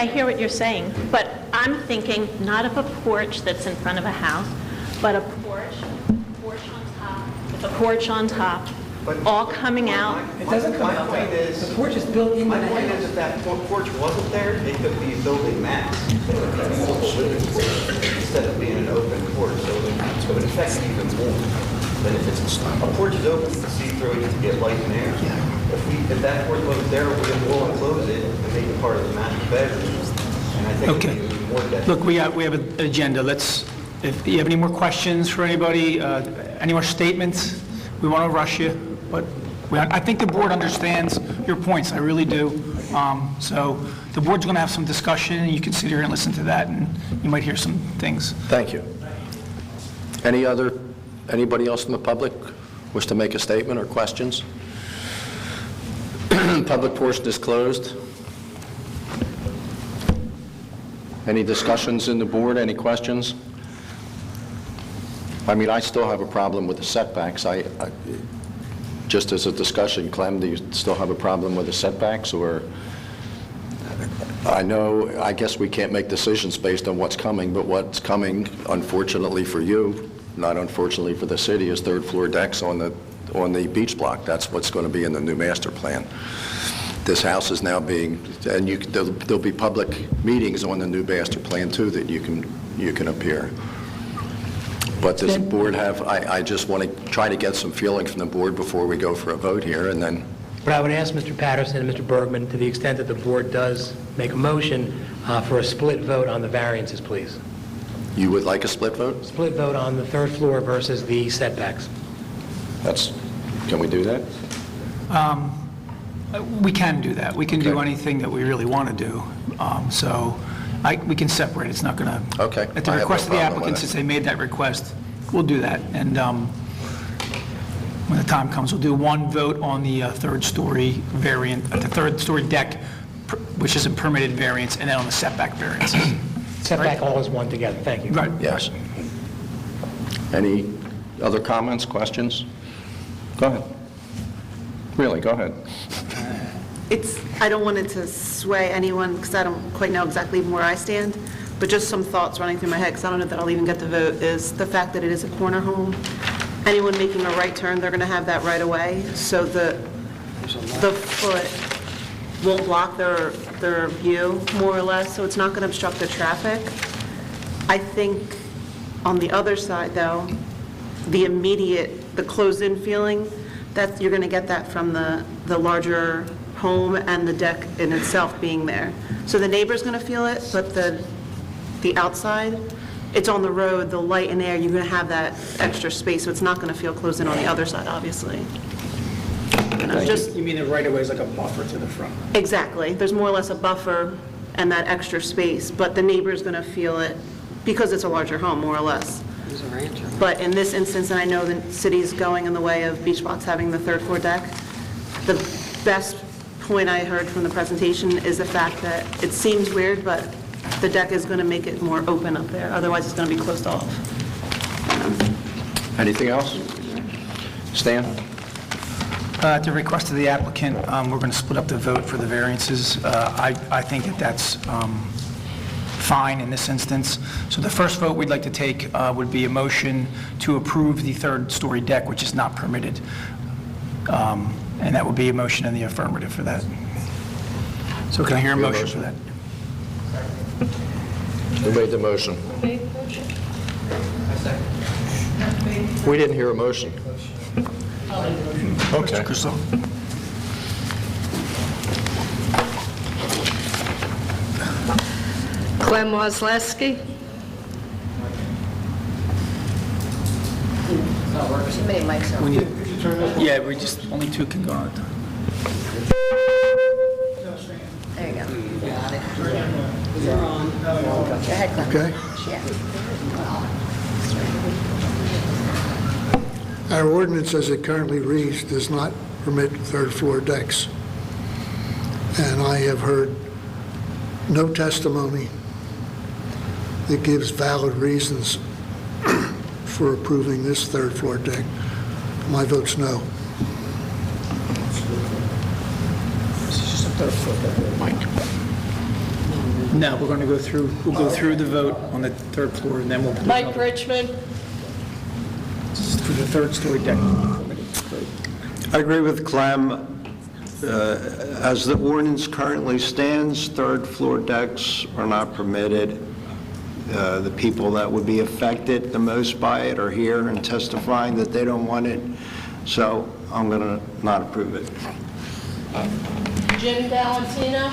hear what you're saying, but I'm thinking not of a porch that's in front of a house, but a porch on top, with a porch on top, all coming out. It doesn't come out. My point is, the porch is built into the house. My point is, if that porch wasn't there, it could be building mats. Instead of being an open porch, so it would affect even more. But if it's, a porch is open to see through it to get light and air. If that porch wasn't there, we'll enclose it and make it part of the master bedroom. And I think Okay. it would be more detrimental. Look, we have an agenda. If you have any more questions for anybody, any more statements, we want to rush you, but I think the board understands your points, I really do. So the board's going to have some discussion, and you can sit here and listen to that, and you might hear some things. Thank you. Anybody else in the public wish to make a statement or questions? Public portion is closed. Any discussions in the board? Any questions? I mean, I still have a problem with the setbacks. Just as a discussion, Clem, do you still have a problem with the setbacks, or? I guess we can't make decisions based on what's coming, but what's coming, unfortunately for you, not unfortunately for the city, is third-floor decks on the beach block. That's what's going to be in the new master plan. This house is now being, and there'll be public meetings on the new master plan too that you can appear. But does the board have, I just want to try to get some feeling from the board before we go for a vote here, and then... But I would ask Mr. Patterson and Mr. Bergman, to the extent that the board does make a motion for a split vote on the variances, please. You would like a split vote? Split vote on the third floor versus the setbacks. Can we do that? We can do that. We can do anything that we really want to do. We can separate. It's not going to... Okay. At the request of the applicant, since they made that request, we'll do that. And when the time comes, we'll do one vote on the third-story variant, the third-story deck, which is a permitted variance, and then on the setback variance. Setback all is one together. Thank you. Right. Yes. Any other comments, questions? Go ahead. Really, go ahead. I don't want it to sway anyone, because I don't quite know exactly where I stand, but just some thoughts running through my head, because I don't know that I'll even get to vote, is the fact that it is a corner home. Anyone making a right turn, they're going to have that right away, so the foot won't block their view, more or less, so it's not going to obstruct the traffic. I think on the other side, though, the closed-in feeling, that you're going to get that from the larger home and the deck in itself being there. So the neighbor's going to feel it, but the outside, it's on the road, the light and air, you're going to have that extra space, so it's not going to feel closed in on the other side, obviously. You mean the right-of-way is like a buffer to the front? Exactly. There's more or less a buffer and that extra space, but the neighbor's going to feel it because it's a larger home, more or less. But in this instance, and I know the city's going in the way of Beach Box having the third-floor deck, the best point I heard from the presentation is the fact that it seems weird, but the deck is going to make it more open up there. Otherwise, it's going to be closed off. Anything else? Stan? At the request of the applicant, we're going to split up the vote for the variances. I think that's fine in this instance. So the first vote we'd like to take would be a motion to approve the third-story deck, which is not permitted. And that would be a motion in the affirmative for that. So can I hear a motion for that? Who made the motion? We didn't hear a motion. Okay. Clem Wozleski. Too many mics on. Yeah, we just, only two can go on at a time. There you go. Got it. You're on. Go ahead, Clem. Okay. Yeah. Our ordinance, as it currently reads, does not permit third-floor decks. And I have heard no testimony that gives valid reasons for approving this third-floor deck. My vote's no. No, we'll go through the vote on the third floor, and then we'll... Mike Richmond. For the third-story deck. I agree with Clem. As the ordinance currently stands, third-floor decks are not permitted. The people that would be affected the most by it are here and testifying that they don't want it, so I'm going to not approve it. Jim Valentino.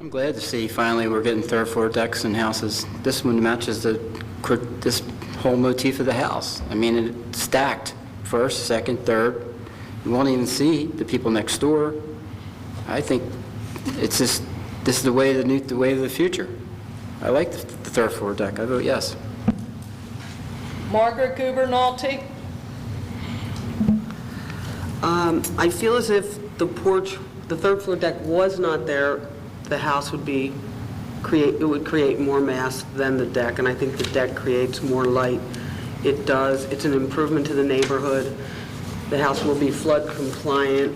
I'm glad to see finally we're getting third floor decks in houses. This one matches this whole motif of the house. I mean, it's stacked, first, second, third. You won't even see the people next door. I think it's just, this is the way of the future. I like the third floor deck. I vote yes. Margaret Gubernalty. I feel as if the porch, the third floor deck was not there, the house would create more mass than the deck, and I think the deck creates more light. It does. It's an improvement to the neighborhood. The house will be flood compliant.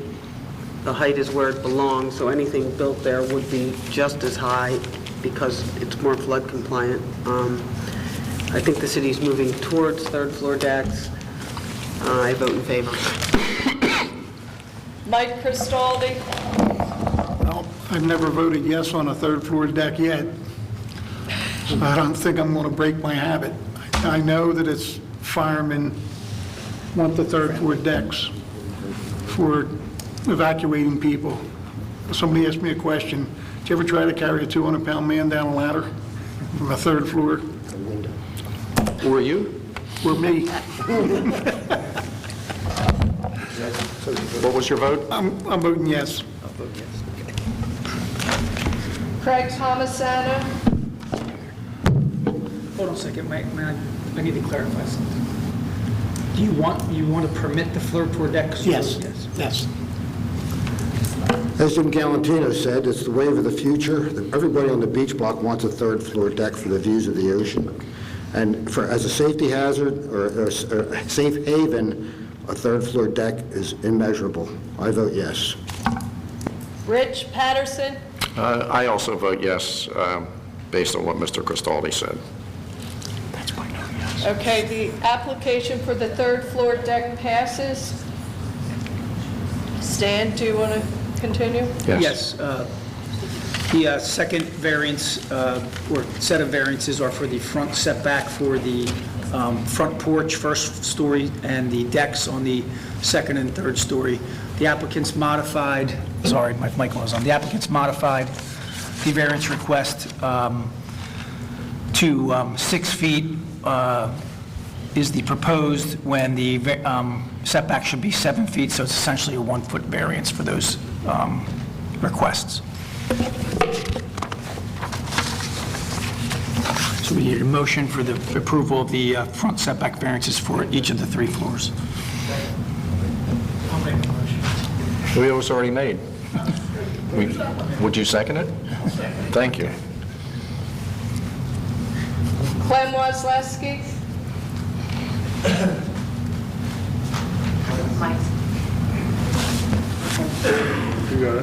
The height is where it belongs, so anything built there would be just as high because it's more flood compliant. I think the city's moving towards third floor decks. I vote in favor. Mike Cristaldi. Well, I've never voted yes on a third-floor deck yet. So I don't think I'm going to break my habit. I know that it's firemen want the third-floor decks for evacuating people. Somebody asked me a question. Did you ever try to carry a 200-pound man down a ladder from a third floor? Were you? Or me. What was your vote? I'm voting yes. Craig Tomasano. Hold on a second, I need to clarify something. Do you want to permit the third floor deck? Yes. Yes. As Jim Galantino said, it's the wave of the future. Everybody on the beach block wants a third-floor deck for the views of the ocean. And as a safety hazard or a safe haven, a third-floor deck is immeasurable. I vote yes. Rich Patterson. I also vote yes, based on what Mr. Cristaldi said. Okay, the application for the third floor deck passes. Stan, do you want to continue? Yes. The second variance, or set of variances are for the front setback for the front porch, first story, and the decks on the second and third story. The applicant's modified, sorry, my mic was on. The applicant's modified the variance request to 6 feet is the proposed when the setback should be 7 feet, so it's essentially a 1-foot variance for those requests. So we need a motion for the approval of the front setback variances for each of the 3 floors. It was already made. Would you second it? Thank you. Clem Wozleski. You got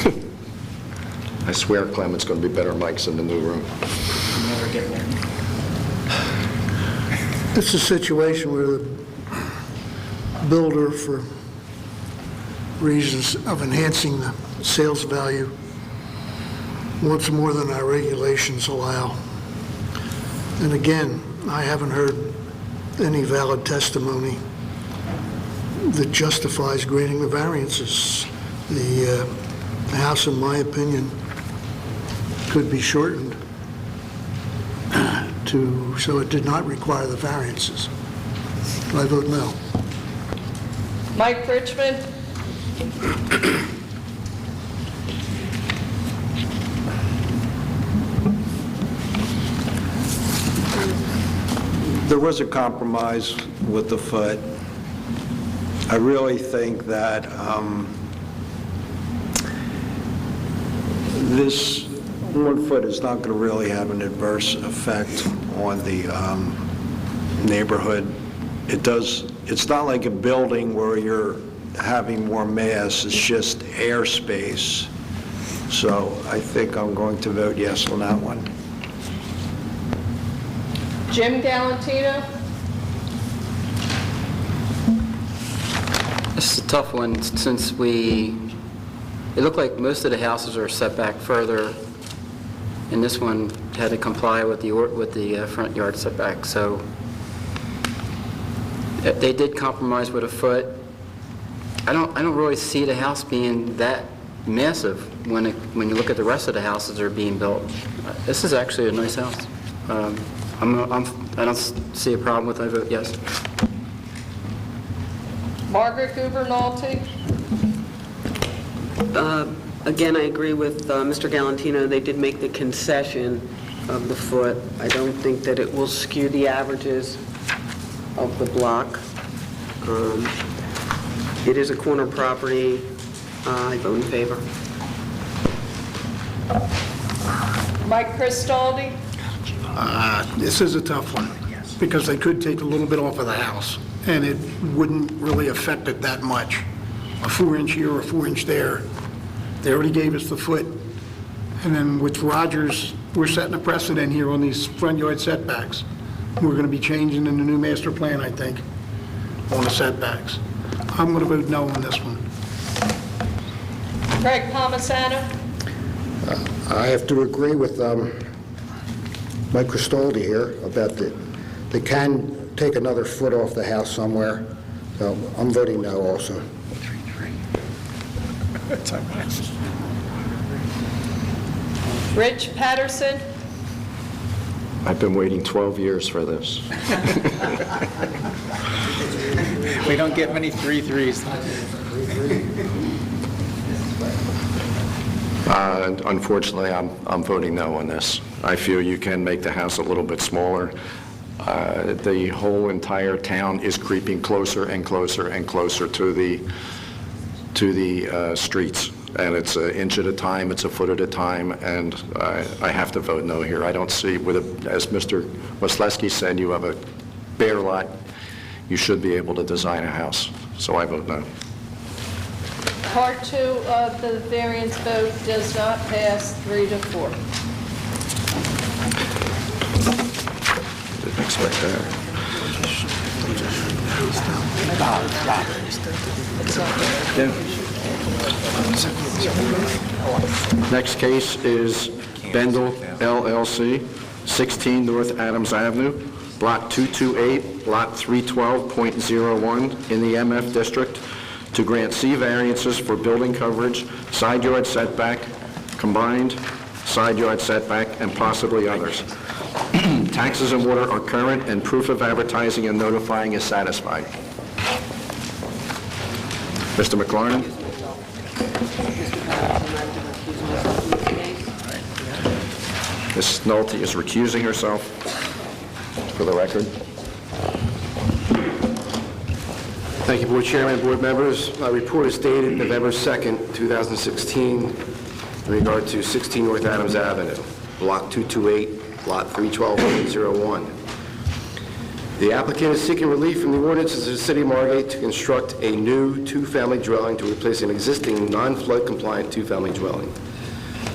it. I swear, Clem, it's going to be better mics in the new room. It's a situation where the builder, for reasons of enhancing the sales value, wants more than our regulations allow. And again, I haven't heard any valid testimony that justifies granting the variances. The house, in my opinion, could be shortened so it did not require the variances. I vote no. Mike Richmond? There was a compromise with the foot. I really think that this 1 foot is not going to really have an adverse effect on the neighborhood. It's not like a building where you're having more mass, it's just airspace. So I think I'm going to vote yes on that one. Jim Galantino? This is a tough one, since it looked like most of the houses are set back further, and this one had to comply with the front yard setback. So they did compromise with a foot. I don't really see the house being that massive when you look at the rest of the houses that are being built. This is actually a nice house. I don't see a problem with it. I vote yes. Margaret Gubernati? Again, I agree with Mr. Galantino. They did make the concession of the foot. I don't think that it will skew the averages of the block. It is a corner property. I vote in favor. Mike Cristaldi? This is a tough one, because they could take a little bit off of the house, and it wouldn't really affect it that much. A 4-inch here or a 4-inch there. They already gave us the foot. And then with Rogers, we're setting a precedent here on these front yard setbacks. We're going to be changing in the new master plan, I think, on the setbacks. I'm going to vote no on this one. Craig Palmisano? I have to agree with Mike Cristaldi here about they can take another foot off the house somewhere. So I'm voting no also. Rich Patterson? I've been waiting 12 years for this. We don't get many 3-3s. Unfortunately, I'm voting no on this. I feel you can make the house a little bit smaller. The whole entire town is creeping closer and closer and closer to the streets, and it's an inch at a time, it's a foot at a time, and I have to vote no here. I don't see, as Mr. Wesleski said, you have a bare lot, you should be able to design a house, so I vote no. Part 2 of the variance vote does not pass 3-4. Didn't expect that. Next case is Bendel LLC, 16 North Adams Avenue, Block 228, Lot 312.01 in the MF District, to grant C variances for building coverage, side yard setback, combined side yard setback, and possibly others. Taxes and water are current, and proof of advertising and notifying is satisfied. Mr. McLaren? Ms. Nolte is recusing herself, for the record. Thank you, Board Chairman and board members. My report is dated November 2nd, 2016, in regard to 16 North Adams Avenue, Block 228, Lot 312.01. The applicant is seeking relief from the ordinances of the City of Margate to construct a new two-family dwelling to replace an existing non-flood compliant two-family dwelling.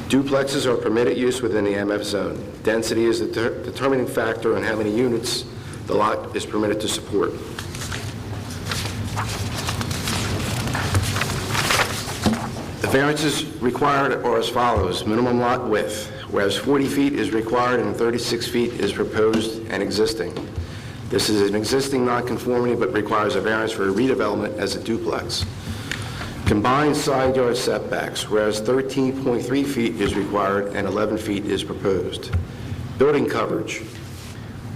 Duplexes are permitted use within the MF zone. Density is the determining factor on how many units the lot is permitted to support. The variances required are as follows. Minimum lot width, whereas 40 feet is required and 36 feet is proposed and existing. This is an existing nonconformity but requires a variance for a redevelopment as a duplex. Combined side yard setbacks, whereas 13.3 feet is required and 11 feet is proposed. Building coverage,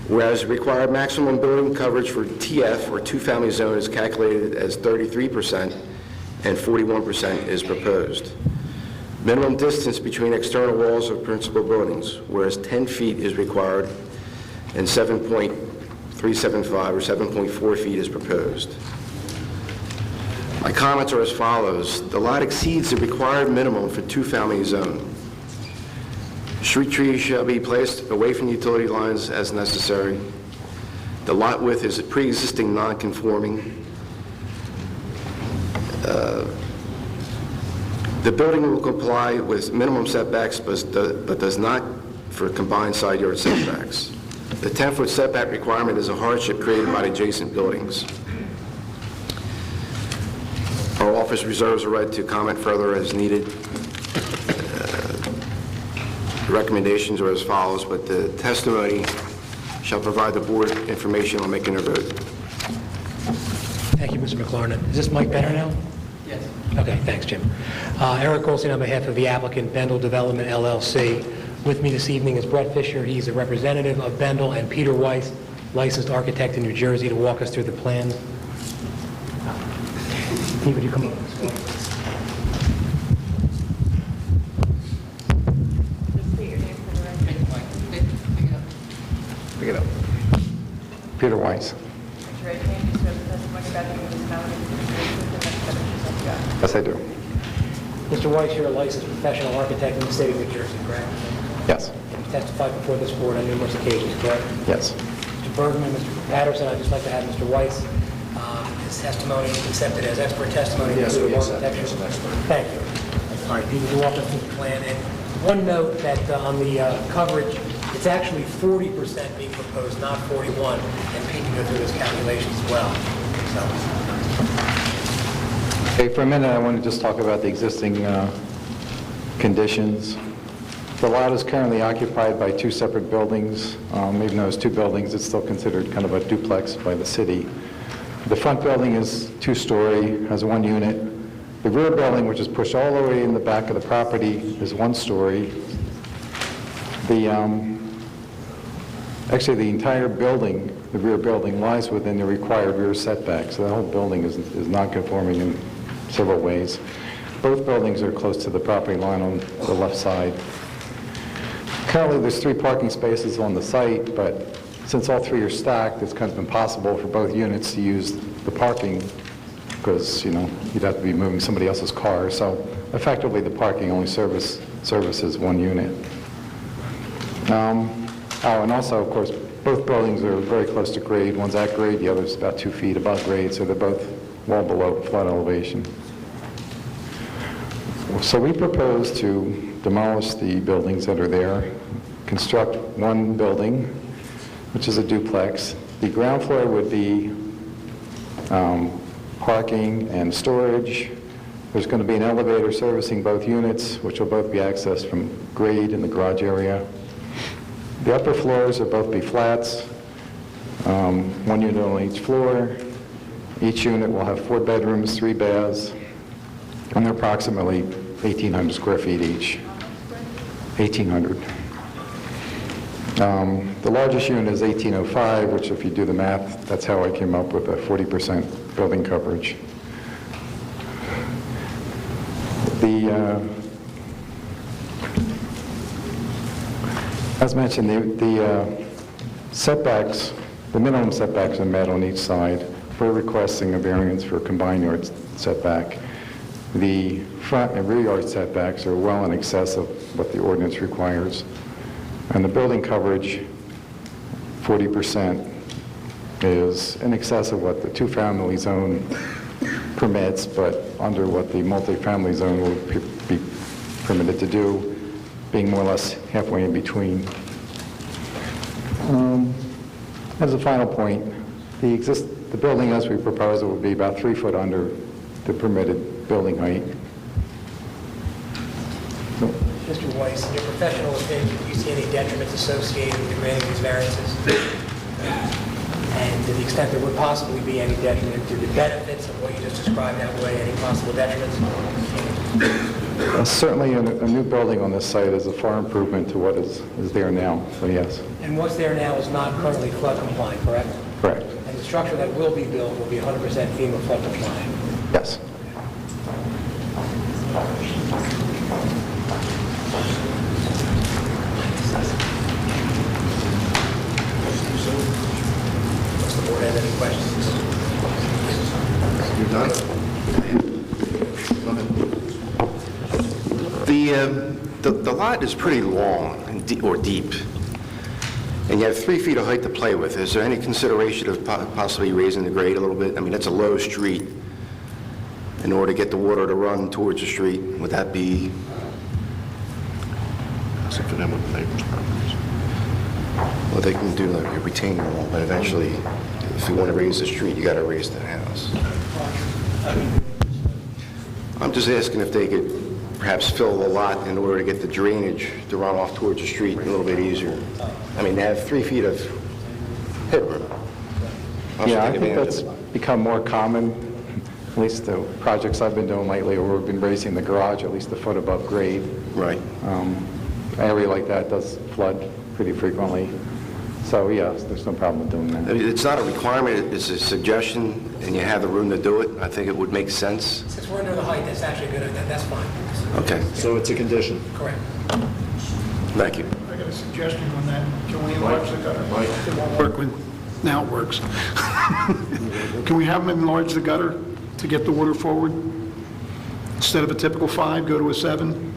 whereas required maximum building coverage for TF or two-family zone is calculated as 33% and 41% is proposed. Minimum distance between external walls of principal buildings, whereas 10 feet is required and 7.375 or 7.4 feet is proposed. My comments are as follows. The lot exceeds the required minimum for two-family zone. Street trees shall be placed away from utility lines as necessary. The lot width is pre-existing non-conforming. The building will comply with minimum setbacks but does not for combined side yard setbacks. The 10-foot setback requirement is a hardship created by the adjacent buildings. Our office reserves a right to comment further as needed. The recommendations are as follows, but the testimony shall provide the board information on making a vote. Thank you, Mr. McLaren. Is this mic better now? Yes. Okay, thanks, Jim. Eric Goldstein on behalf of the applicant, Bendel Development, LLC. With me this evening is Brett Fisher. He's a representative of Bendel, and Peter Weiss, licensed architect in New Jersey, to walk us through the plans. Pete, would you come up? Pick it up. Peter Weiss. Raise your hand. You swear the testimony about the municipality is the truth and nothing but the truth, so help you God. Yes, I do. Mr. Weiss, you're a licensed professional architect in the state of New Jersey, correct? Yes. You've testified before this board on numerous occasions, correct? Yes. Mr. Bergman, Mr. Patterson, I'd just like to have Mr. Weiss, his testimony accepted as expert testimony. Yes, including we accept architecture. as an expert. Thank you. All right, Pete, would you walk us through the plan? And one note that on the coverage, it's actually 40% being proposed, not 41, and Pete can go through his calculations as well. Okay, for a minute, I want to just talk about the existing conditions. The lot is currently occupied by two separate buildings. Even though it's two buildings, it's still considered kind of a duplex by the city. The front building is two-story, has one unit. The rear building, which is pushed all the way in the back of the property, is one-story. Actually, the entire building, the rear building, lies within the required rear setback, so the whole building is non-conforming in several ways. Both buildings are close to the property line on the left side. Currently, there's 3 parking spaces on the site, but since all 3 are stacked, it's kind of impossible for both units to use the parking because, you know, you'd have to be moving somebody else's car. So effectively, the parking only services one unit. And also, of course, both buildings are very close to grade. One's at grade, the other's about 2 feet above grade, so they're both well below flood elevation. So we propose to demolish the buildings that are there, construct one building, which is a duplex. The ground floor would be parking and storage. There's going to be an elevator servicing both units, which will both be accessed from grade in the garage area. The upper floors will both be flats, one unit on each floor. Each unit will have 4 bedrooms, 3 baths, and they're approximately 1,800 square feet each. 1,800. The largest unit is 1,805, which if you do the math, that's how I came up with a 40% building coverage. As mentioned, the setbacks, the minimum setbacks are met on each side. We're requesting a variance for a combined yard setback. The front and rear yard setbacks are well in excess of what the ordinance requires. And the building coverage, 40%, is in excess of what the two-family zone permits, but under what the multifamily zone will be permitted to do. being more or less halfway in between. As a final point, the building as we propose it would be about 3 foot under the permitted building height. Mr. Weiss, in your professional opinion, do you see any detriments associated with the granting these variances? And to the extent there would possibly be any detriment to the benefits of what you just described, outweigh any possible detriments? Certainly a new building on this site is a far improvement to what is there now, so yes. And what's there now is not currently flood compliant, correct? Correct. And the structure that will be built will be 100% FEMA flood compliant? Yes. Does the board have any questions? You're done? The lot is pretty long and or deep, and you have 3 feet of height to play with. Is there any consideration of possibly raising the grade a little bit? I mean, that's a low street. In order to get the water to run towards the street, would that be... Except for them with the neighbors' properties. Well, they can do like a retaining wall, but eventually, if you want to raise the street, you got to raise the house. I'm just asking if they could perhaps fill the lot in order to get the drainage to run off towards the street a little bit easier. I mean, they have 3 feet of headroom. Yeah, I think that's become more common, at least the projects I've been doing lately, where we've been raising the garage at least a foot above grade. Right. An area like that does flood pretty frequently. So, yes, there's no problem with doing that. I mean, it's not a requirement, it's a suggestion, and you have the room to do it. I think it would make sense. Since we're under the height, that's actually good. That's fine. Okay. So it's a condition? Correct. Thank you. I got a suggestion on that. Can we enlarge the gutter? It won't work when, now it works. Can we have them enlarge the gutter to get the water forward? Instead of a typical 5, go to a 7?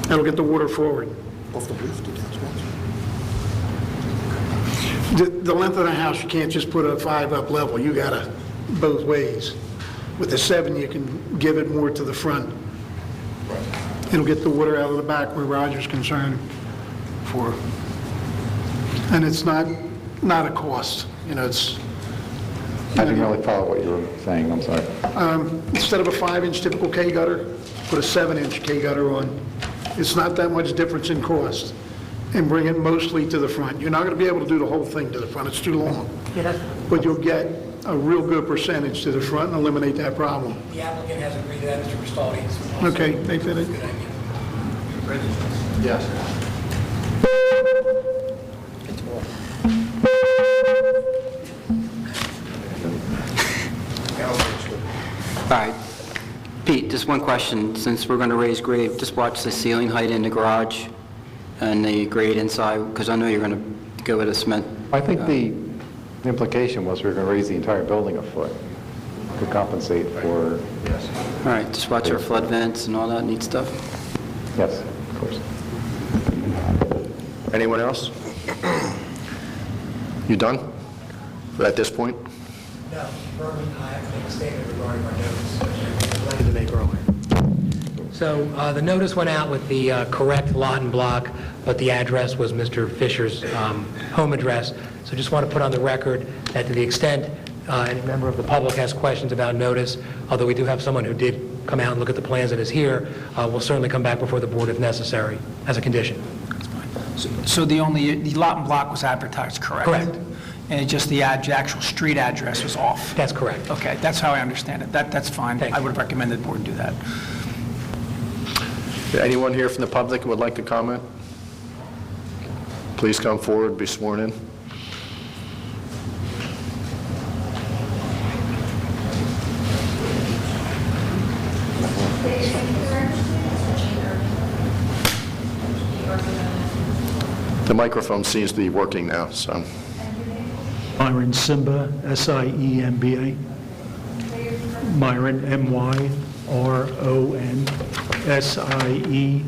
That'll get the water forward. Off the roof to downstairs. The length of the house, you can't just put a 5 up level. You gotta both ways. With a 7, you can give it more to the front. It'll get the water out of the back where Roger's concerned for. And it's not a cost, you know, it's... I didn't really follow what you were saying, I'm sorry. Instead of a 5-inch typical K gutter, put a 7-inch K gutter on. It's not that much difference in cost. And bring it mostly to the front. You're not going to be able to do the whole thing to the front, it's too long. But you'll get a real good percentage to the front and eliminate that problem. The applicant has agreed to that, Mr. Cristaldi. Okay, they did it. Yes. All right. Pete, just one question. Since we're going to raise grade, just watch the ceiling height in the garage and the grade inside, because I know you're going to go with a cement. I think the implication was we were going to raise the entire building a foot to compensate for... Yes. All right, just watch our flood vents and all that neat stuff. Yes, of course. Anyone else? You done at this point? No, Berman, I have to make a statement regarding our notice, which I wanted to make earlier. So the notice went out with the correct lot and block, but the address was Mr. Fisher's home address. So just want to put on the record that to the extent any member of the public has questions about notice, although we do have someone who did come out and look at the plans and is here, we'll certainly come back before the board if necessary, as a condition. So the lot and block was advertised, correct? Correct. And just the actual street address was off? That's correct. Okay, that's how I understand it. That's fine. I would have recommended the board do that. Anyone here from the public who would like to comment? Please come forward, be sworn in. The microphone seems to be working now, so. Myron Simba, S-I-E-M-B-A. Myron, M-Y-R-O-N, S-I-E-M-B-A.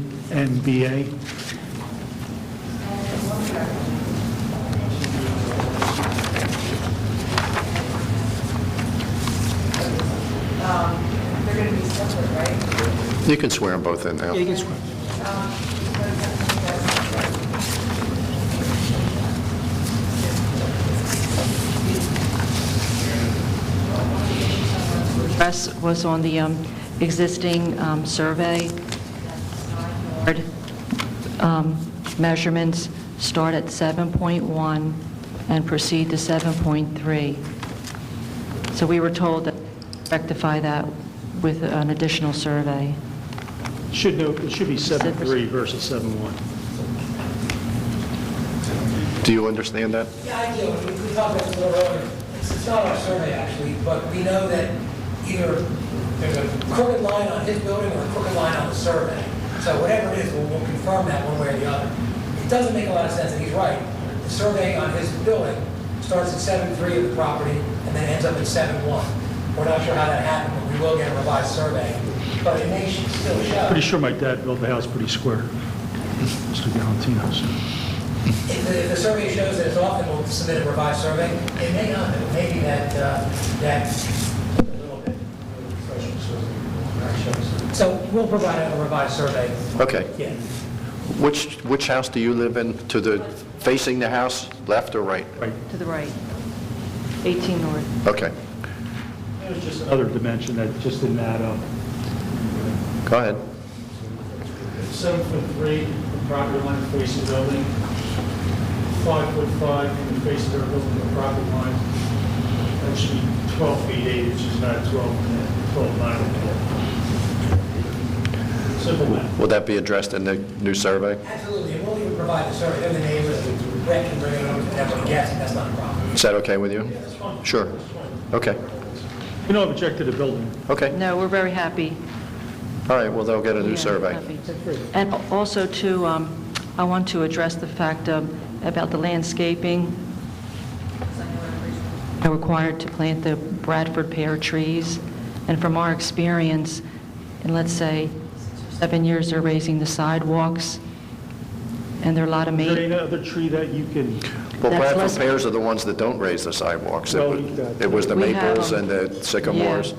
They're going to be separate, right? You can swear them both in now. Yeah, you can swear. Address was on the existing survey. Measurements start at 7.1 and proceed to 7.3. So we were told to rectify that with an additional survey. It should be 7.3 versus 7.1. Do you understand that? Yeah, I do. We talked about this a little earlier. It's not our survey, actually, but we know that either there's a crooked line on his building or a crooked line on the survey. So whatever it is, we'll confirm that one way or the other. It doesn't make a lot of sense, and he's right. The survey on his building starts at 7.3 of the property and then ends up at 7.1. We're not sure how that happened, but we will get a revised survey. But it may still show. Pretty sure my dad built the house pretty square, Mr. Galantino. So. If the survey shows that it's off, then we'll submit a revised survey. It may not. It may be that that's a little bit. So we'll provide a revised survey. Okay. Yeah. Which house do you live in? Facing the house, left or right? Right. To the right, 18 north. Okay. There's just another dimension that just didn't add up. Go ahead. 7'3" the property line facing the building, 5'5" from the face of the building to the property line. That should be 12 feet 8 inches, not 12'9". Simple math. Will that be addressed in the new survey? Absolutely. And we'll even provide the survey. They're the neighbors. Brett can bring it over to them and guess. That's not a problem. Is that okay with you? Sure. Okay. You don't object to the building. Okay. No, we're very happy. All right, well, they'll get a new Yeah, survey. happy. And also, too, I want to address the fact about the landscaping. They're required to plant the Bradford pear trees, and from our experience, in let's say 7 years, they're raising the sidewalks, and there are a lot of Is there any other tree that you can... Well, That's Bradford less- pears are the ones that don't raise the sidewalks. Well, It was the We have maples them. and the sycamores.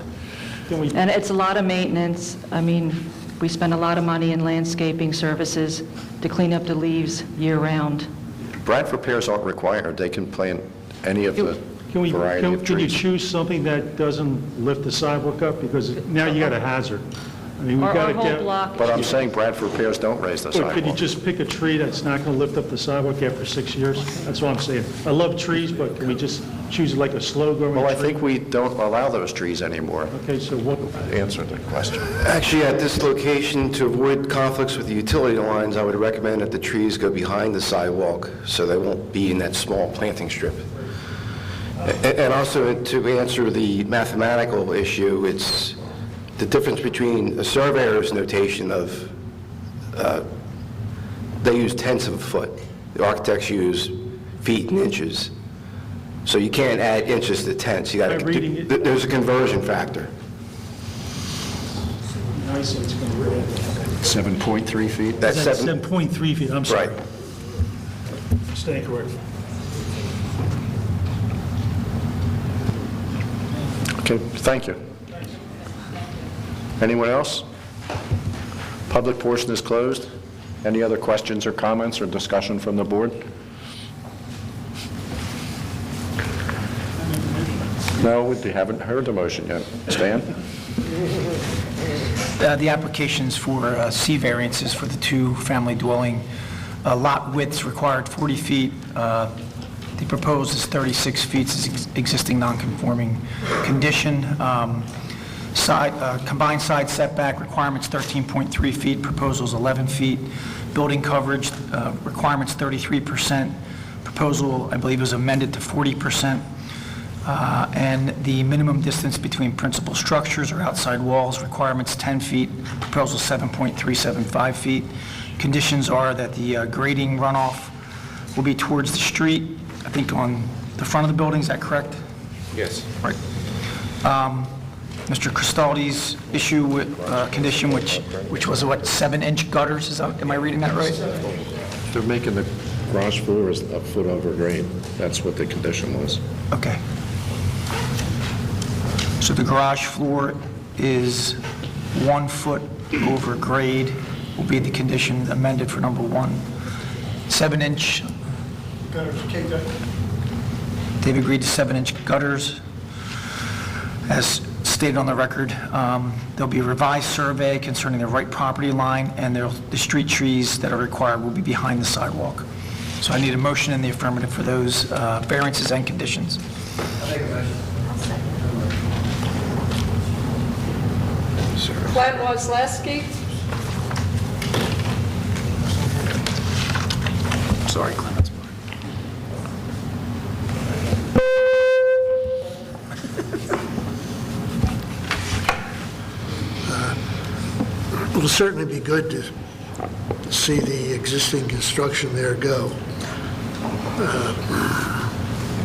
Can we... And it's a lot of maintenance. I mean, we spend a lot of money in landscaping services to clean up the leaves year-round. Bradford pears aren't required. They can plant any of the Can variety of you trees. choose something that doesn't lift the sidewalk up? Because now you got a hazard. I mean, we've got to get... But I'm saying Bradford pears don't raise the But could you sidewalk. just pick a tree that's not going to lift up the sidewalk after 6 years? That's what I'm saying. I love trees, but can we just choose like a slow-growing tree? Well, I think we don't allow those trees anymore. Okay, so what... Answer the question. Actually, at this location, to avoid conflicts with the utility lines, I would recommend that the trees go behind the sidewalk so they won't be in that small planting strip. And also, to answer the mathematical issue, it's the difference between a surveyor's notation of, they use tenths of a foot. The architects use feet and inches. So you can't add inches to tenths. You got Am I reading to, it? there's a conversion factor. Nice, it's going to really... 7.3 feet? That's That's 7, 7.3 feet, I'm sorry. right. Staying correct. Okay, thank you. Anyone else? Public portion is closed. Any other questions or comments or discussion from the board? No, we haven't heard the motion yet. Stan? The applications for C variances for the two-family dwelling, lot widths required 40 feet. The proposed is 36 feet, is existing non-conforming condition. Combined side setback requirements 13.3 feet, proposal is 11 feet. Building coverage requirements 33%. Proposal, I believe, was amended to 40%. And the minimum distance between principal structures or outside walls requirements 10 feet, proposal 7.375 feet. Conditions are that the grading runoff will be towards the street, I think on the front of the building, is that correct? Yes. Right. Mr. Cristaldi's issue with condition, which was what, 7-inch gutters, is that, am I reading that right? They're making the garage floor is a foot over grade. That's what the condition was. Okay. So the garage floor is 1 foot over grade, will be the condition amended for number 1. 7-inch, they've agreed to 7-inch gutters. As stated on the record, there'll be a revised survey concerning the right property line, and the street trees that are required will be behind the sidewalk. So I need a motion in the affirmative for those variances and conditions. Clem Wozleski. Sorry, Clem. It'll certainly be good to see the existing construction there go.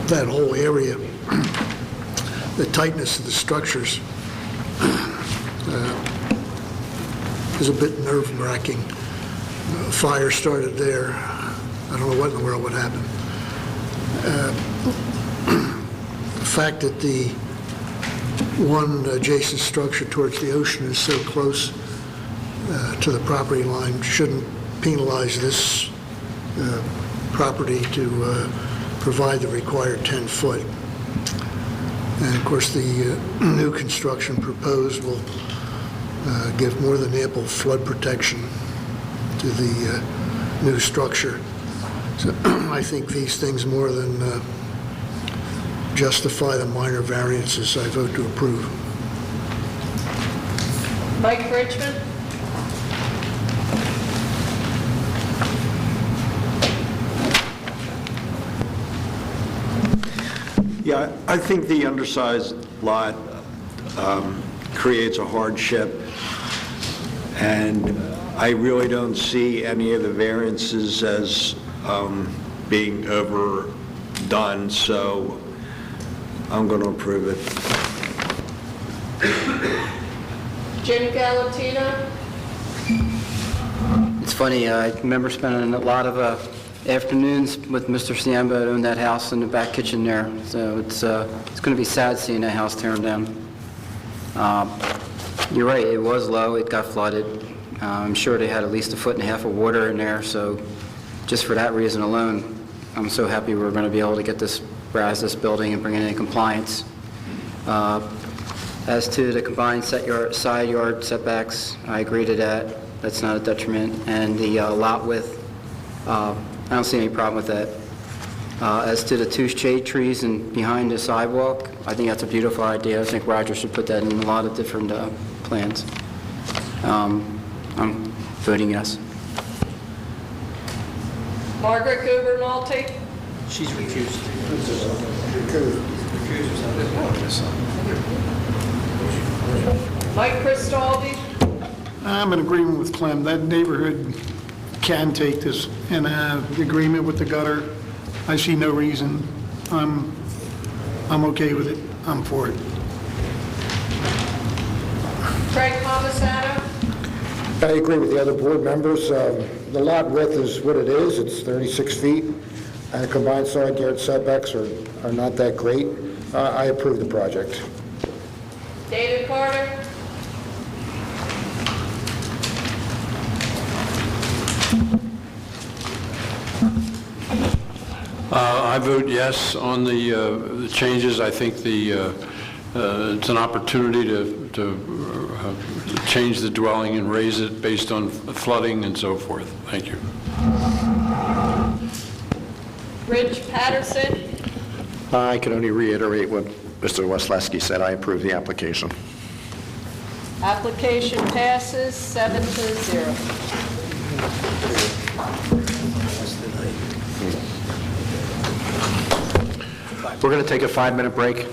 That whole area, the tightness of the structures is a bit nerve-wracking. Fire started there. I don't know what in the world would happen. The fact that the one adjacent structure towards the ocean is so close to the property line shouldn't penalize this property to provide the required 10-foot. And of course, the new construction proposed will give more than ample flood protection to the new structure. So I think these things more than justify the minor variances. I vote to approve. Mike Richmond. Yeah, I think the undersized lot creates a hardship, and I really don't see any of the variances as being overdone, so I'm going to approve it. Jim Galatino. It's funny, I remember spending a lot of afternoons with Mr. Siamba that owned that house in the back kitchen there. So it's going to be sad seeing that house tearing down. You're right, it was low, it got flooded. I'm sure they had at least 1.5 feet of water in there, so just for that reason alone, I'm so happy we're going to be able to get this, razz this building and bring it in compliance. As to the combined side yard setbacks, I agree to that. That's not a detriment. And the lot width, I don't see any problem with that. As to the 2 shade trees and behind the sidewalk, I think that's a beautiful idea. I think Roger should put that in a lot of different plans. I'm voting yes. Margaret Gubernalty. She's recused. Mike Cristaldi. I'm in agreement with Clem. That neighborhood can take this in agreement with the gutter. I see no reason. I'm okay with it. I'm for it. Craig Palmisano. I agree with the other board members. The lot width is what it is. It's 36 feet, and combined side yard setbacks are not that great. I approve the project. David Carter. I vote yes on the changes. I think it's an opportunity to change the dwelling and raise it based on flooding and so forth. Thank you. Rich Patterson. I can only reiterate what Mr. Wesleski said. I approve the application. Application passes 7-0. We're going to take a 5-minute break.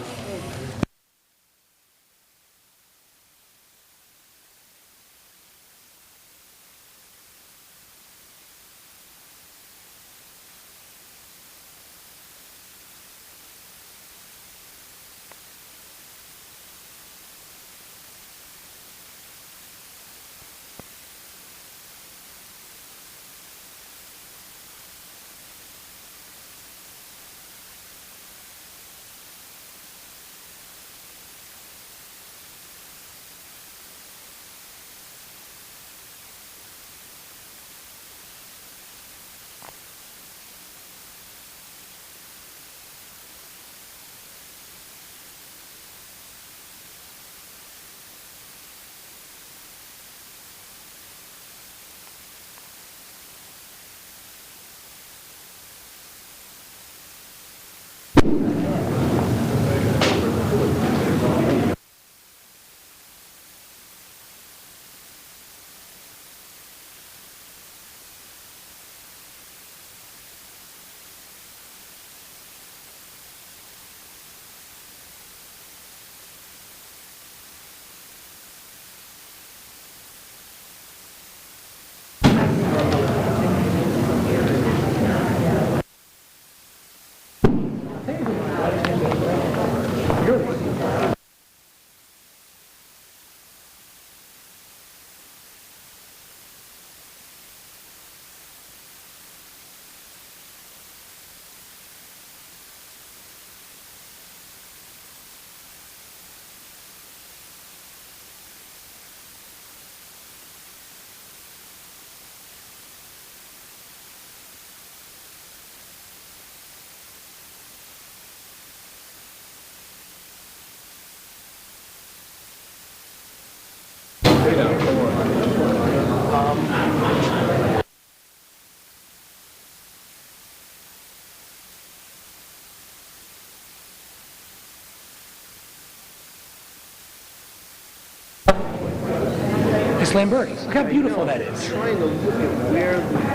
It's Lamberti's. Look how beautiful that is. Trying to look at where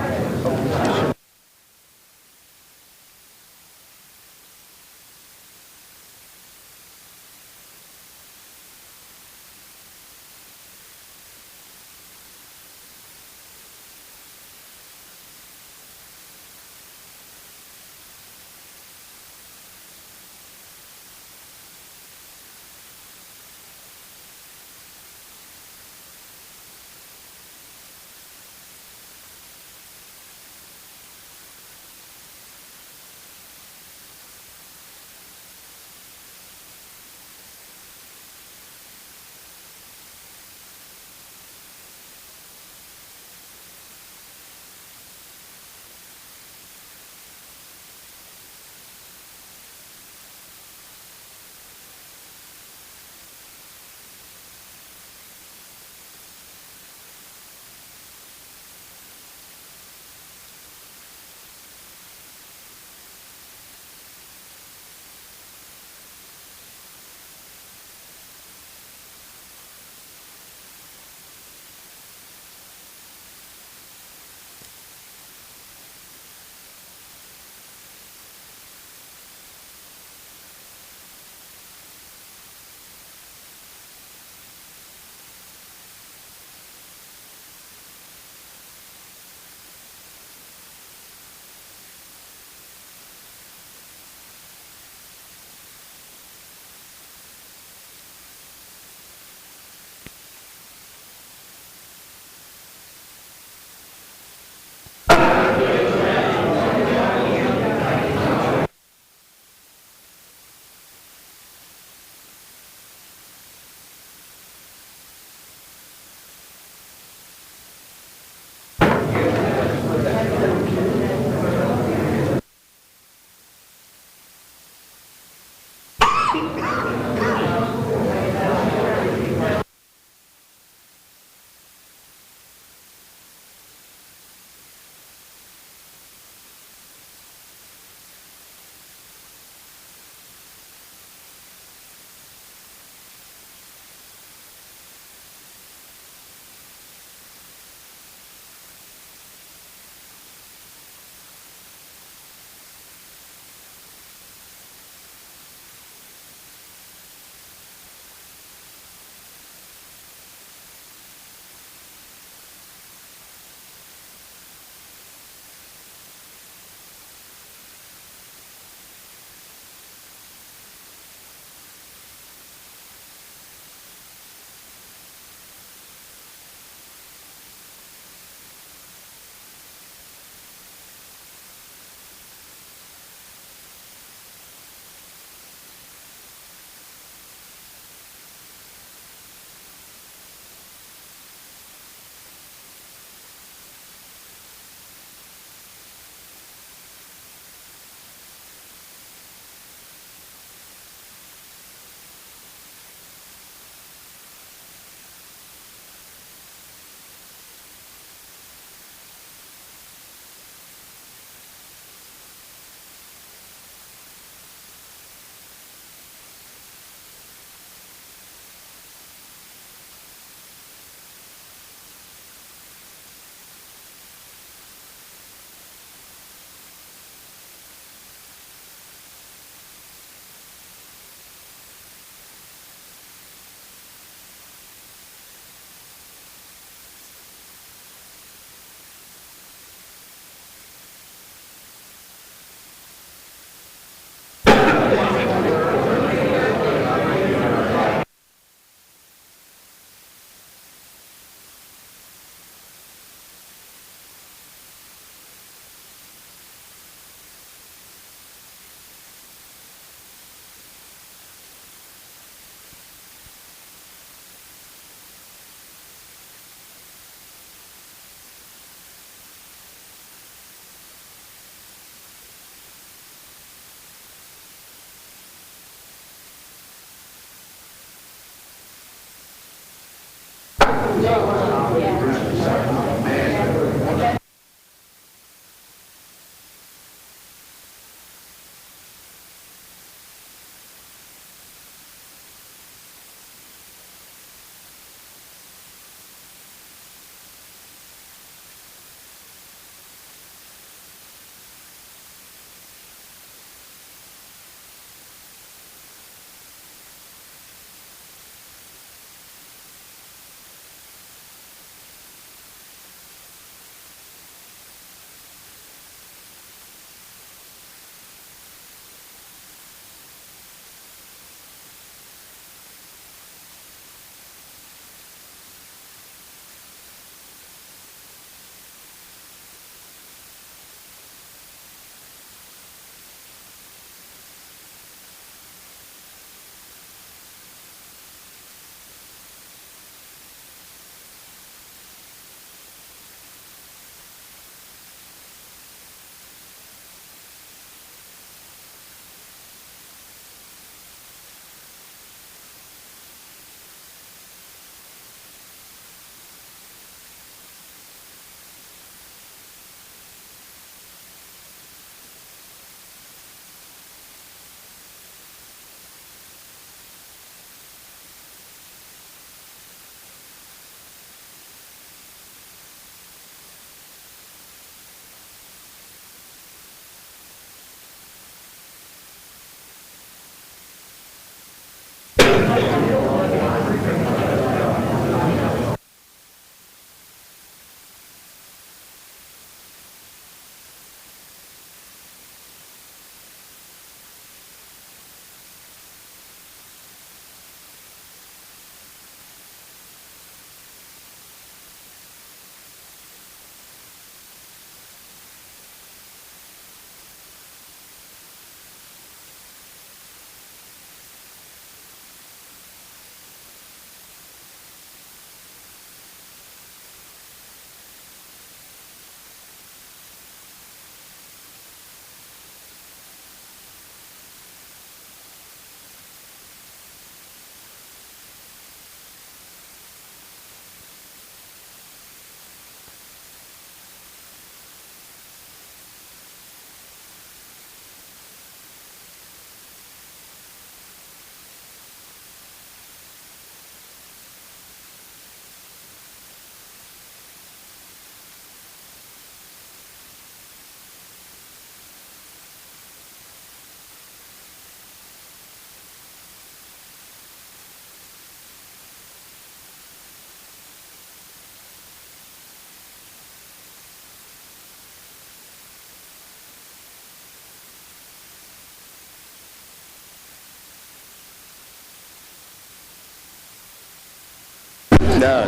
No,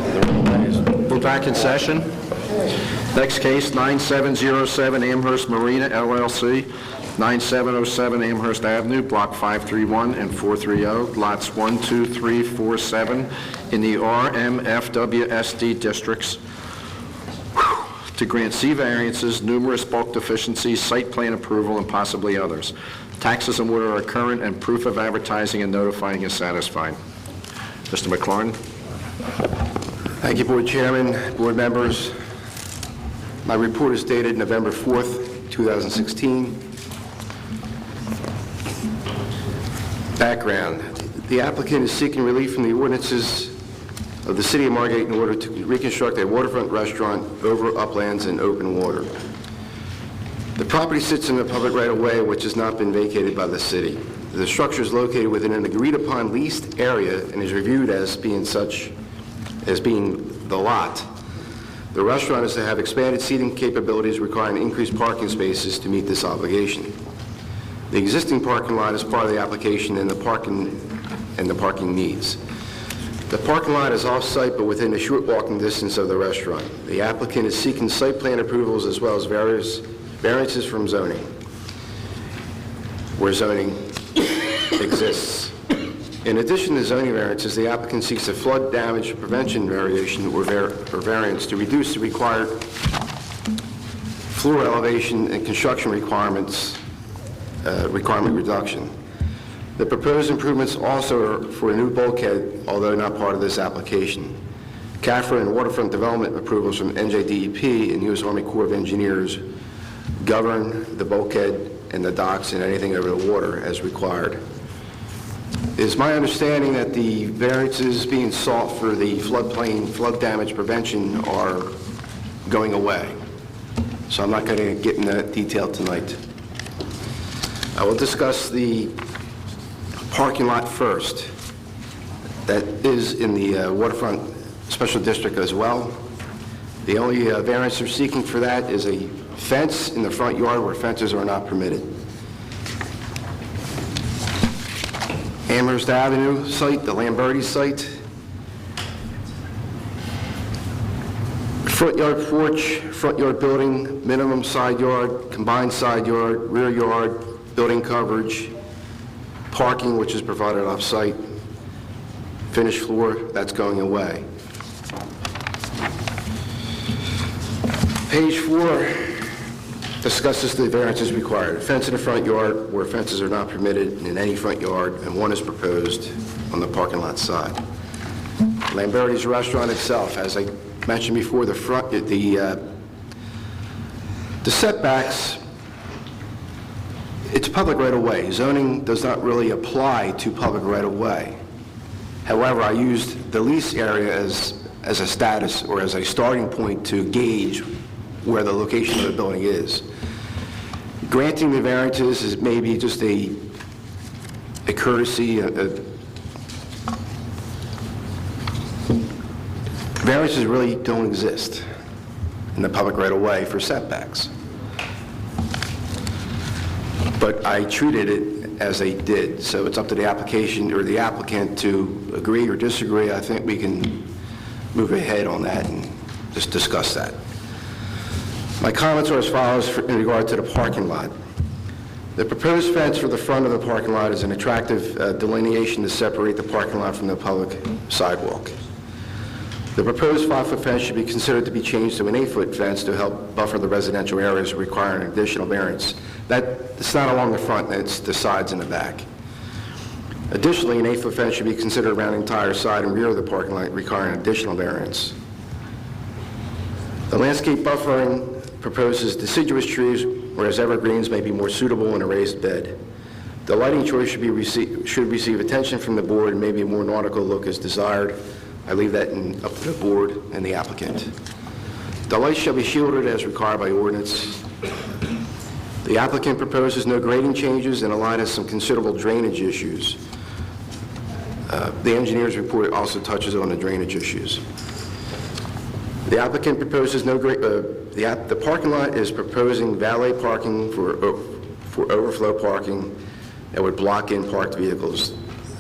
We're back in session. Next case, 9707 Amherst Marina LLC, 9707 Amherst Avenue, Block 531 and 430, lots 1, 2, 3, 4, 7, in the RMFWSD districts, to grant C variances, numerous bulk deficiencies, site plan approval, and possibly others. Taxes and water are current, and proof of advertising and notifying is satisfied. Mr. McLaurin? Thank you, Board Chairman, Board members. My report is dated November 4th, 2016. Background. The applicant is seeking relief from the ordinances of the City of Margate in order to reconstruct a waterfront restaurant over uplands and open water. The property sits in the public right-of-way, which has not been vacated by the city. The structure is located within an agreed-upon leased area and is reviewed as being the lot. The restaurant is to have expanded seating capabilities requiring increased parking spaces to meet this obligation. The existing parking lot is part of the application and the parking needs. The parking lot is off-site but within a short walking distance of the restaurant. The applicant is seeking site plan approvals as well as variances from zoning, where zoning exists. In addition to zoning variances, the applicant seeks a flood damage prevention variation or variance to reduce the required floor elevation and construction requirement reduction. The proposed improvements also are for a new bulkhead, although not part of this application. CAFRA and waterfront development approvals from NJDEP and U.S. Army Corps of Engineers govern the bulkhead and the docks and anything over the water as required. It is my understanding that the variances being sought for the floodplain flood damage prevention are going away. So I'm not going to get into that detail tonight. I will discuss the parking lot first. That is in the waterfront special district as well. The only variance they're seeking for that is a fence in the front yard where fences are not permitted. Amherst Avenue site, the Lamberti site. Front yard porch, front yard building, minimum side yard, combined side yard, rear yard, building coverage, parking, which is provided off-site, finished floor, that's going away. Page 4 discusses the variances required. Fence in the front yard where fences are not permitted in any front yard, and one is proposed on the parking lot side. Lamberti's restaurant itself, as I mentioned before, the setbacks, it's public right-of-way. Zoning does not really apply to public right-of-way. However, I used the lease area as a status or as a starting point to gauge where the location of the building is. Granting the variances is maybe just a courtesy. Variances really don't exist in the public right-of-way for setbacks. But I treated it as they did, so it's up to the application or the applicant to agree or disagree. I think we can move ahead on that and just discuss that. My comments are as follows in regard to the parking lot. The proposed fence for the front of the parking lot is an attractive delineation to separate the parking lot from the public sidewalk. The proposed 5-foot fence should be considered to be changed to an 8-foot fence to help buffer the residential areas requiring additional variance. It's not along the front, it's the sides and the back. Additionally, an 8-foot fence should be considered around the entire side and rear of the parking lot requiring additional variance. The landscape buffering proposes deciduous trees, whereas evergreens may be more suitable in a raised bed. The lighting choice should receive attention from the board and maybe a more nautical look is desired. I leave that up to the board and the applicant. The lights shall be shielded as required by ordinance. The applicant proposes no grading changes, and the lot has some considerable drainage issues. The engineer's report also touches on the drainage issues. The applicant proposes no the parking lot is proposing valet parking for overflow parking that would block in parked vehicles.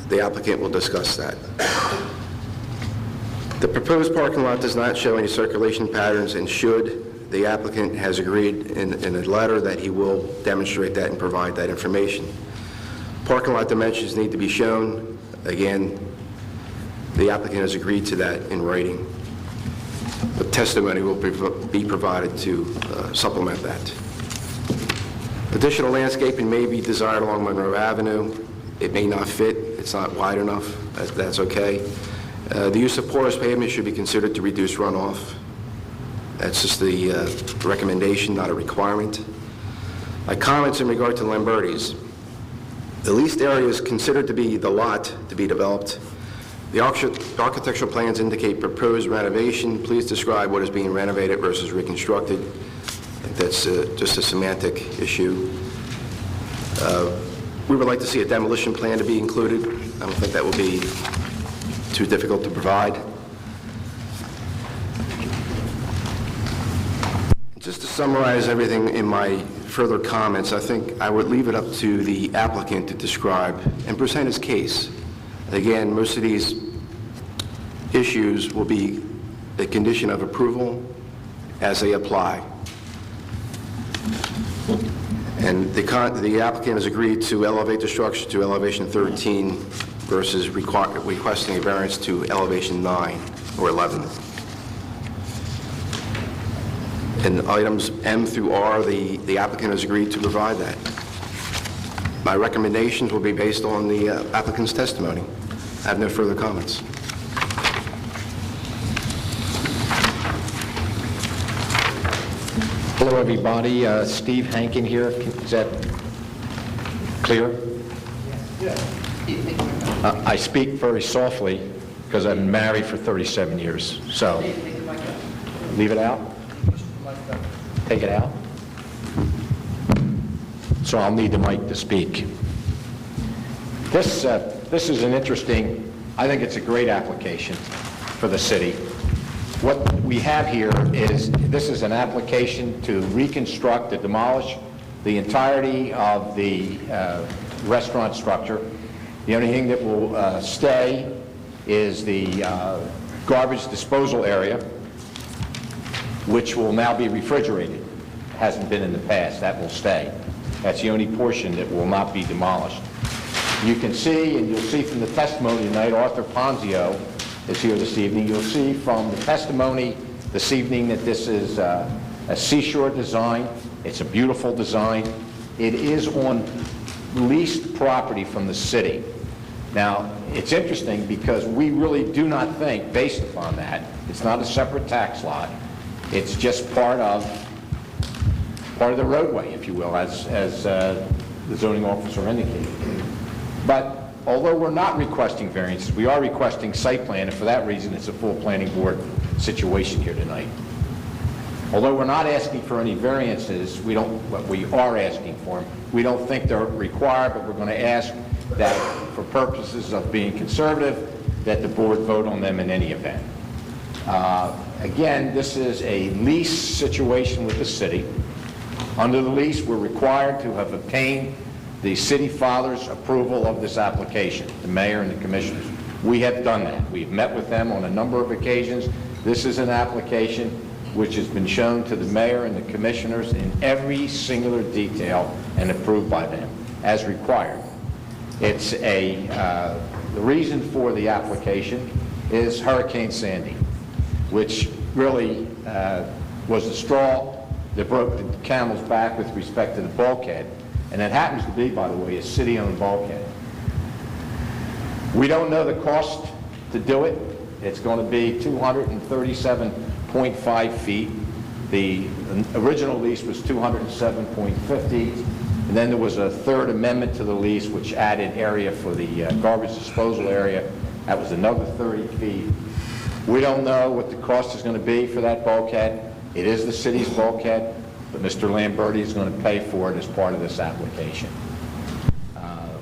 The applicant will discuss that. The proposed parking lot does not show any circulation patterns, and should, the applicant has agreed in a letter that he will demonstrate that and provide that information. Parking lot dimensions need to be shown. Again, the applicant has agreed to that in writing. The testimony will be provided to supplement that. Additional landscaping may be desired along Monroe Avenue. It may not fit. It's not wide enough. That's okay. The use of porous pavement should be considered to reduce runoff. That's just the recommendation, not a requirement. My comments in regard to Lamberti's. The leased area is considered to be the lot to be developed. The architectural plans indicate proposed renovation. Please describe what is being renovated versus reconstructed. I think that's just a semantic issue. We would like to see a demolition plan to be included. I don't think that will be too difficult to provide. Just to summarize everything in my further comments, I think I would leave it up to the applicant to describe and present his case. Again, most of these issues will be a condition of approval as they apply. And the applicant has agreed to elevate the structure to elevation 13 versus requesting a variance to elevation 9 or 11. And items M through R, the applicant has agreed to provide that. My recommendations will be based on the applicant's testimony. I have no further comments. Hello, everybody. Steve Hankin here. Is that clear? I speak very softly because I've been married for 37 years. So, leave it out? Take it out? So I'll need the mic to speak. This is an interesting, I think it's a great application for the city. What we have here is, this is an application to reconstruct, to demolish the entirety of the restaurant structure. The only thing that will stay is the garbage disposal area, which will now be refrigerated. It hasn't been in the past. That will stay. That's the only portion that will not be demolished. You can see, and you'll see from the testimony tonight, Arthur Ponzio is here this evening. You'll see from the testimony this evening that this is a seashore design. It's a beautiful design. It is on leased property from the city. Now, it's interesting because we really do not think, based upon that, it's not a separate tax lot. It's just part of the roadway, if you will, as the zoning officer indicated. But although we're not requesting variances, we are requesting site plan, and for that reason, it's a full planning board situation here tonight. Although we're not asking for any variances, what we are asking for them. We don't think they're required, but we're going to ask that for purposes of being conservative, that the board vote on them in any event. Again, this is a lease situation with the city. Under the lease, we're required to have obtained the city father's approval of this application, the mayor and the commissioners. We have done that. We've met with them on a number of occasions. This is an application which has been shown to the mayor and the commissioners in every singular detail and approved by them as required. It's the reason for the application is Hurricane Sandy, which really was the straw that broke the camel's back with respect to the bulkhead. And it happens to be, by the way, a city-owned bulkhead. We don't know the cost to do it. It's going to be 237.5 feet. The original lease was 207.50, and then there was a third amendment to the lease which added area for the garbage disposal area. That was another 30 feet. We don't know what the cost is going to be for that bulkhead. It is the city's bulkhead, but Mr. Lamberti is going to pay for it as part of this application,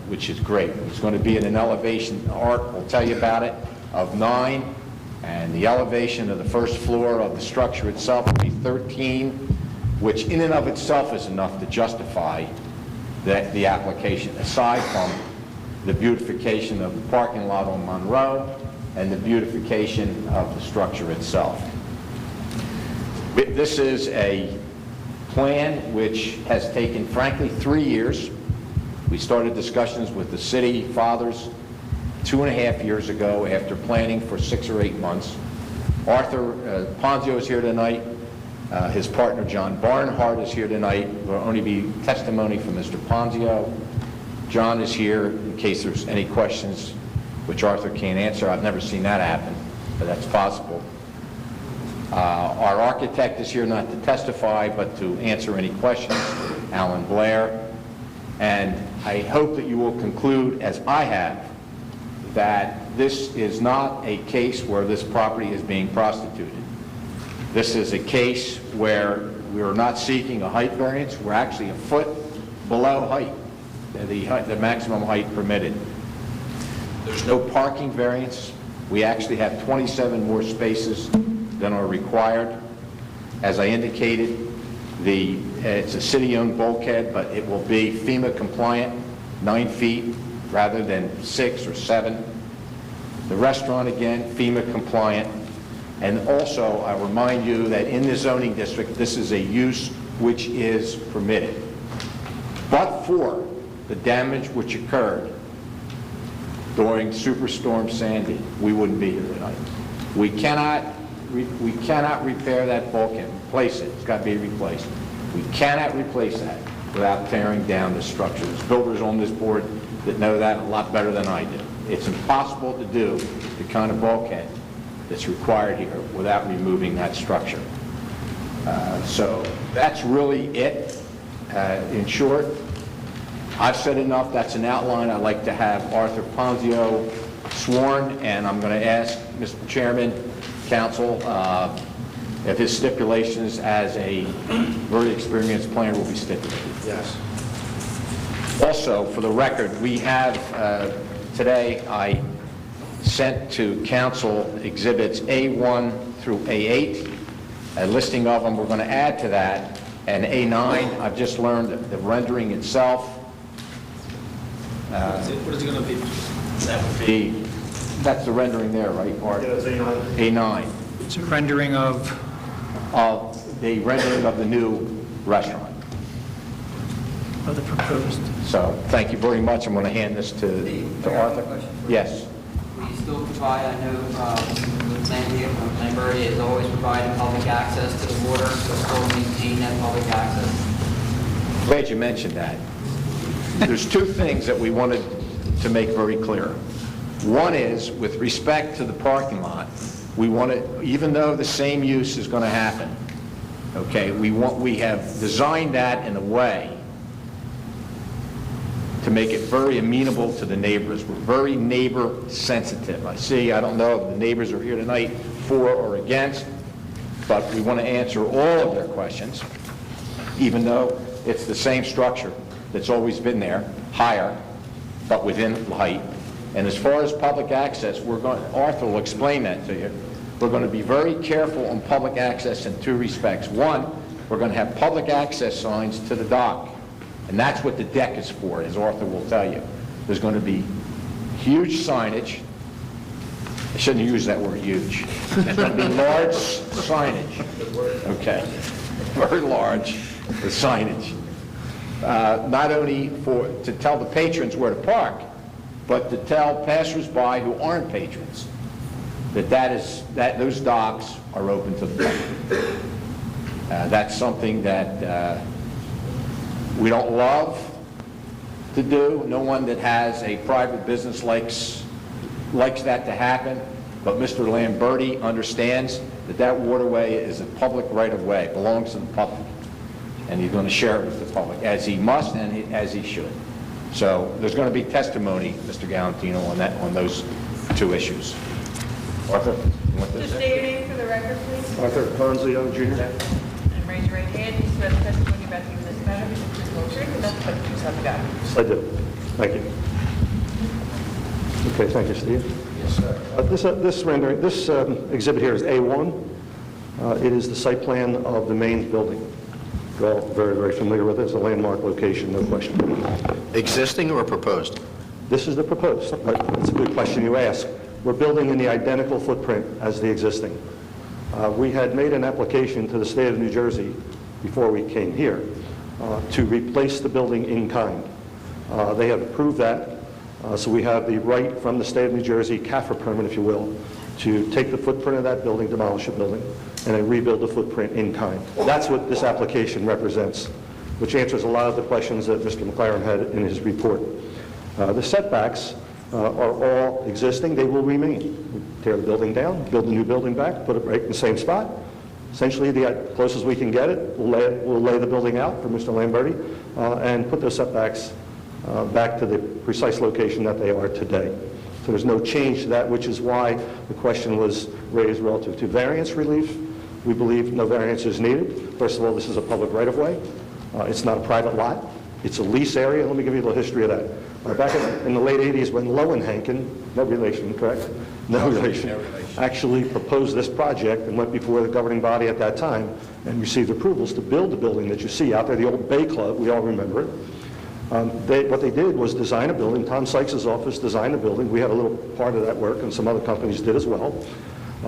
which is great. It's going to be at an elevation, Art will tell you about it, of 9, and the elevation of the first floor of the structure itself will be 13, which in and of itself is enough to justify the application, aside from the beautification of the parking lot on Monroe and the beautification of the structure itself. This is a plan which has taken, frankly, 3 years. We started discussions with the city fathers 2.5 years ago after planning for 6 or 8 months. Arthur Ponzio is here tonight. His partner, John Barnhart, is here tonight. There will only be testimony from Mr. Ponzio. John is here in case there's any questions which Arthur can't answer. I've never seen that happen, but that's possible. Our architect is here not to testify, but to answer any questions, Alan Blair. And I hope that you will conclude, as I have, that this is not a case where this property is being prostituted. This is a case where we are not seeking a height variance. We're actually a foot below height, the maximum height permitted. There's no parking variance. We actually have 27 more spaces than are required. As I indicated, it's a city-owned bulkhead, but it will be FEMA compliant, 9 feet rather than 6 or 7. The restaurant, again, FEMA compliant. And also, I remind you that in the zoning district, this is a use which is permitted. But for the damage which occurred during Superstorm Sandy, we wouldn't be here tonight. We cannot repair that bulkhead, replace it. It's got to be replaced. We cannot replace that without tearing down the structure. There's builders on this board that know that a lot better than I do. It's impossible to do the kind of bulkhead that's required here without removing that structure. So that's really it. In short, I've said enough. That's an outline. I'd like to have Arthur Ponzio sworn, and I'm going to ask Mr. Chairman, Council, if his stipulations as a very experienced planner will be stipulated. Yes. Also, for the record, we have today, I sent to Council exhibits A1 through A8, a listing of them. We're going to add to that, and A9, I've just learned that the rendering itself. What is it going to be? That would be, that's the rendering there, right, Art? Yeah, it's A9. A9. It's a rendering of the rendering of the new restaurant. the proposed. So, thank you very much. I'm going to hand this to Arthur. Yes. We still provide, I know, Margate has always provided public access to the water, so still maintain that public access. Glad you mentioned that. There's two things that we wanted to make very clear. One is, with respect to the parking lot, we want to, even though the same use is going to happen, okay, we have designed that in a way to make it very amenable to the neighbors. We're very neighbor sensitive. I don't know if the neighbors are here tonight for or against, but we want to answer all of their questions, even though it's the same structure that's always been there, higher, but within height. And as far as public access, Arthur will explain that to you. We're going to be very careful on public access in two respects. One, we're going to have public access signs to the dock. And that's what the deck is for, as Arthur will tell you. There's going to be huge signage. I shouldn't use that word, huge. There's going to be large signage. Okay. Very large signage. Not only to tell the patrons where to park, but to tell passersby who aren't patrons that those docks are open to the public. That's something that we don't love to do. No one that has a private business likes that to happen, but Mr. Lamberti understands that waterway is a public right-of-way, belongs to the public, and he's going to share it with the public, as he must and as he should. So there's going to be testimony, Mr. Galantino, on those two issues. Arthur, you want this? Just state your name for the record, please. Arthur Ponzio, Jr. And raise your right hand. You swear the testimony you're about to give in this matter is the truth, whole truth, and nothing but the truth, so help you God. I do. Thank you. Okay, thank you, Steve. Yes, sir. This rendering, this exhibit here is A1. It is the site plan of the main building. You're all very, very familiar with it. It's a landmark location, no question. Existing or proposed? This is the proposed. That's a good question you ask. we're building in the identical footprint as the existing. We had made an application to the state of New Jersey before we came here to replace the building in kind. They have approved that, so we have the right from the state of New Jersey, CAFR permit, if you will, to take the footprint of that building, demolish the building, and then rebuild the footprint in kind. That's what this application represents, which answers a lot of the questions that Mr. McLaren had in his report. The setbacks are all existing. They will remain. We tear the building down, build a new building back, put it right in the same spot. Essentially, the closest we can get it, we'll lay the building out for Mr. Lamberti and put those setbacks back to the precise location that they are today. So there's no change to that, which is why the question was raised relative to variance relief. We believe no variance is needed. First of all, this is a public right-of-way. It's not a private lot. It's a lease area. Let me give you a little history of that. Back in the late 80s, when Lowenhanken, no relation, correct? No relation, actually proposed this project and went before the governing body at that time and received approvals to build the building that you see out there, the old Bay Club, we all remember it. What they did was design a building. Tom Sykes' office designed a building. We had a little part of that work, and some other companies did as well.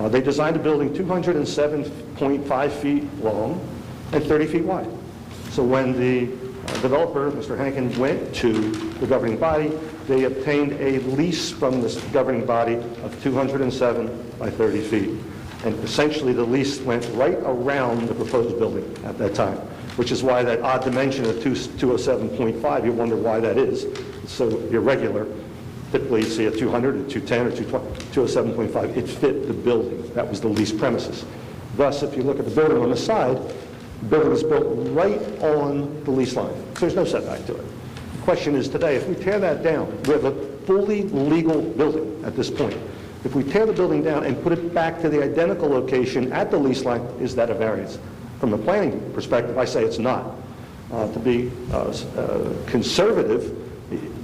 They designed a building 207.5 feet long and 30 feet wide. So when the developer, Mr. Hankin, went to the governing body, they obtained a lease from this governing body of 207 by 30 feet. And essentially the lease went right around the proposed building at that time, which is why that odd dimension of 207.5, you wonder why that is. It's so irregular. Typically you see a 200, a 210, or 207.5. It fit the building. That was the lease premises. Thus, if you look at the building on the side, the building was built right on the lease line. So there's no setback to it. The question is today, if we tear that down, we have a fully legal building at this point. If we tear the building down and put it back to the identical location at the lease line, is that a variance? From a planning perspective, I say it's not. To be conservative,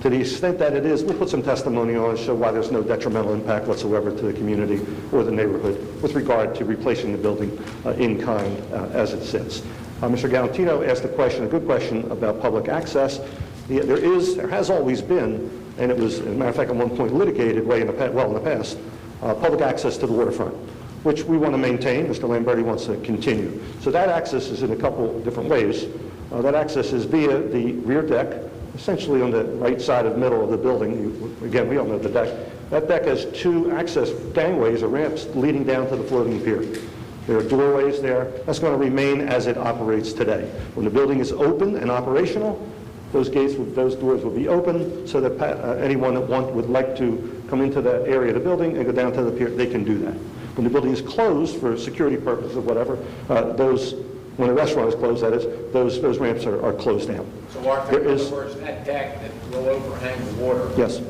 to the extent that it is, we'll put some testimony on and show why there's no detrimental impact whatsoever to the community or the neighborhood with regard to replacing the building in kind as it sits. Mr. Galantino asked a good question about public access. There has always been, and it was, as a matter of fact, at one point litigated in the past, public access to the waterfront, which we want to maintain. Mr. Lamberti wants to continue. So that access is in a couple different ways. That access is via the rear deck, essentially on the right side of the middle of the building. Again, we don't know the deck. That deck has two access gangways or ramps leading down to the floating pier. There are doorways there. That's going to remain as it operates today. When the building is open and operational, those doors will be open so that anyone that would like to come into that area of the building and go down to the pier, they can do that. When the building is closed for security purposes or whatever, when the restaurant is closed, that is, those ramps are closed down. So Arthur, in other words, that deck that will overhang the water, Yes.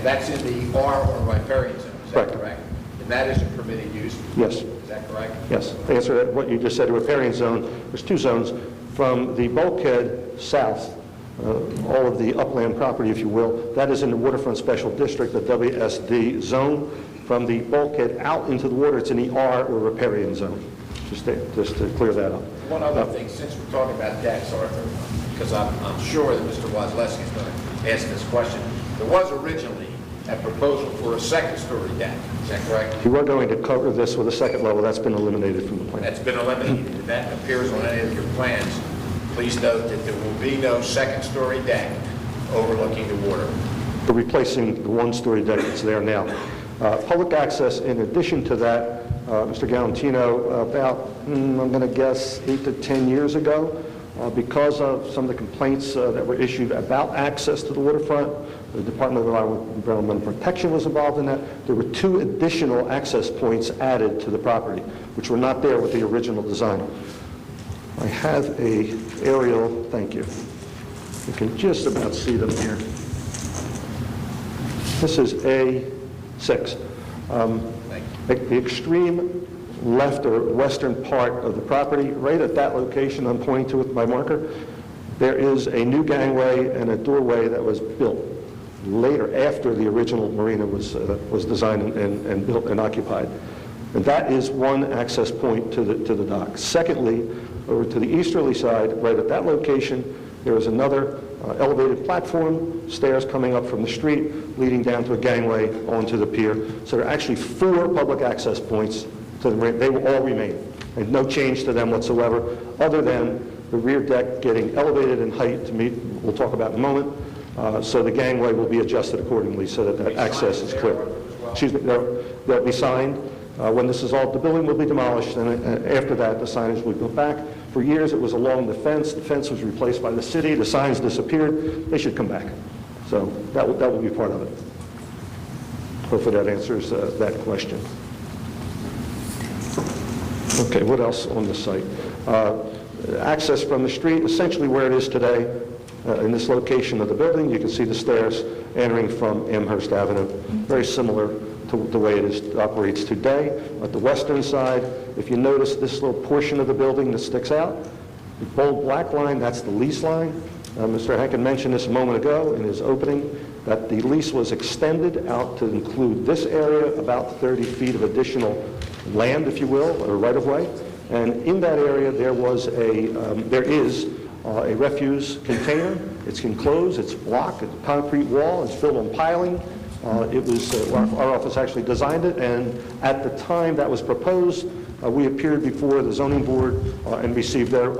That's in the R or riparian zone, is that correct? And that is a permitted use? Yes. Is that correct? Yes. To answer what you just said, a riparian zone, there's two zones. From the bulkhead south, all of the upland property, if you will, that is in the waterfront special district, the WSD zone. From the bulkhead out into the water, it's in the R or riparian zone, just to clear that up. One other thing, since we're talking about decks, Arthur, because I'm sure that Mr. Wozleski is going to ask this question. There was originally a proposal for a second-story deck, is that correct? If you were going to cover this with a second level, that's been eliminated from the plan. That's been eliminated. If that appears on any of your plans, please note that there will be no second-story deck overlooking the water. We're replacing the one-story deck that's there now. Public access, in addition to that, Mr. Galantino, about, I'm going to guess, 8 to 10 years ago, because of some of the complaints that were issued about access to the waterfront, the Department of Environmental Protection was involved in that. There were 2 additional access points added to the property, which were not there with the original design. I have a aerial, thank you. You can just about see them here. This is A6. The extreme left or western part of the property, right at that location I'm pointing to with my marker, there is a new gangway and a doorway that was built later, after the original marina was designed and built and occupied. And that is one access point to the dock. Secondly, over to the easterly side, right at that location, there is another elevated platform, stairs coming up from the street, leading down to a gangway onto the pier. So there are actually 4 public access points to the they will all remain, and no change to them whatsoever, other than the rear deck getting elevated in height to meet, we'll talk about in a moment, so the gangway will be adjusted accordingly so that that access is clear. Excuse me, they'll be signed. When this is all, the building will be demolished, and after that, the signage will go back. For years, it was along the fence. The fence was replaced by the city. The signs disappeared. They should come back. So that will be part of it. Hopefully that answers that question. Okay, what else on the site? Access from the street, essentially where it is today, in this location of the building, you can see the stairs entering from Amherst Avenue. Very similar to the way it operates today. At the western side, if you notice this little portion of the building that sticks out, the bold black line, that's the lease line. Mr. Henkin mentioned this a moment ago in his opening, that the lease was extended out to include this area, about 30 feet of additional land, if you will, or right-of-way. And in that area, there is a refuse container. It's enclosed, it's blocked, it's a concrete wall, it's built on piling. Our office actually designed it, and at the time that was proposed, we appeared before the zoning board and received their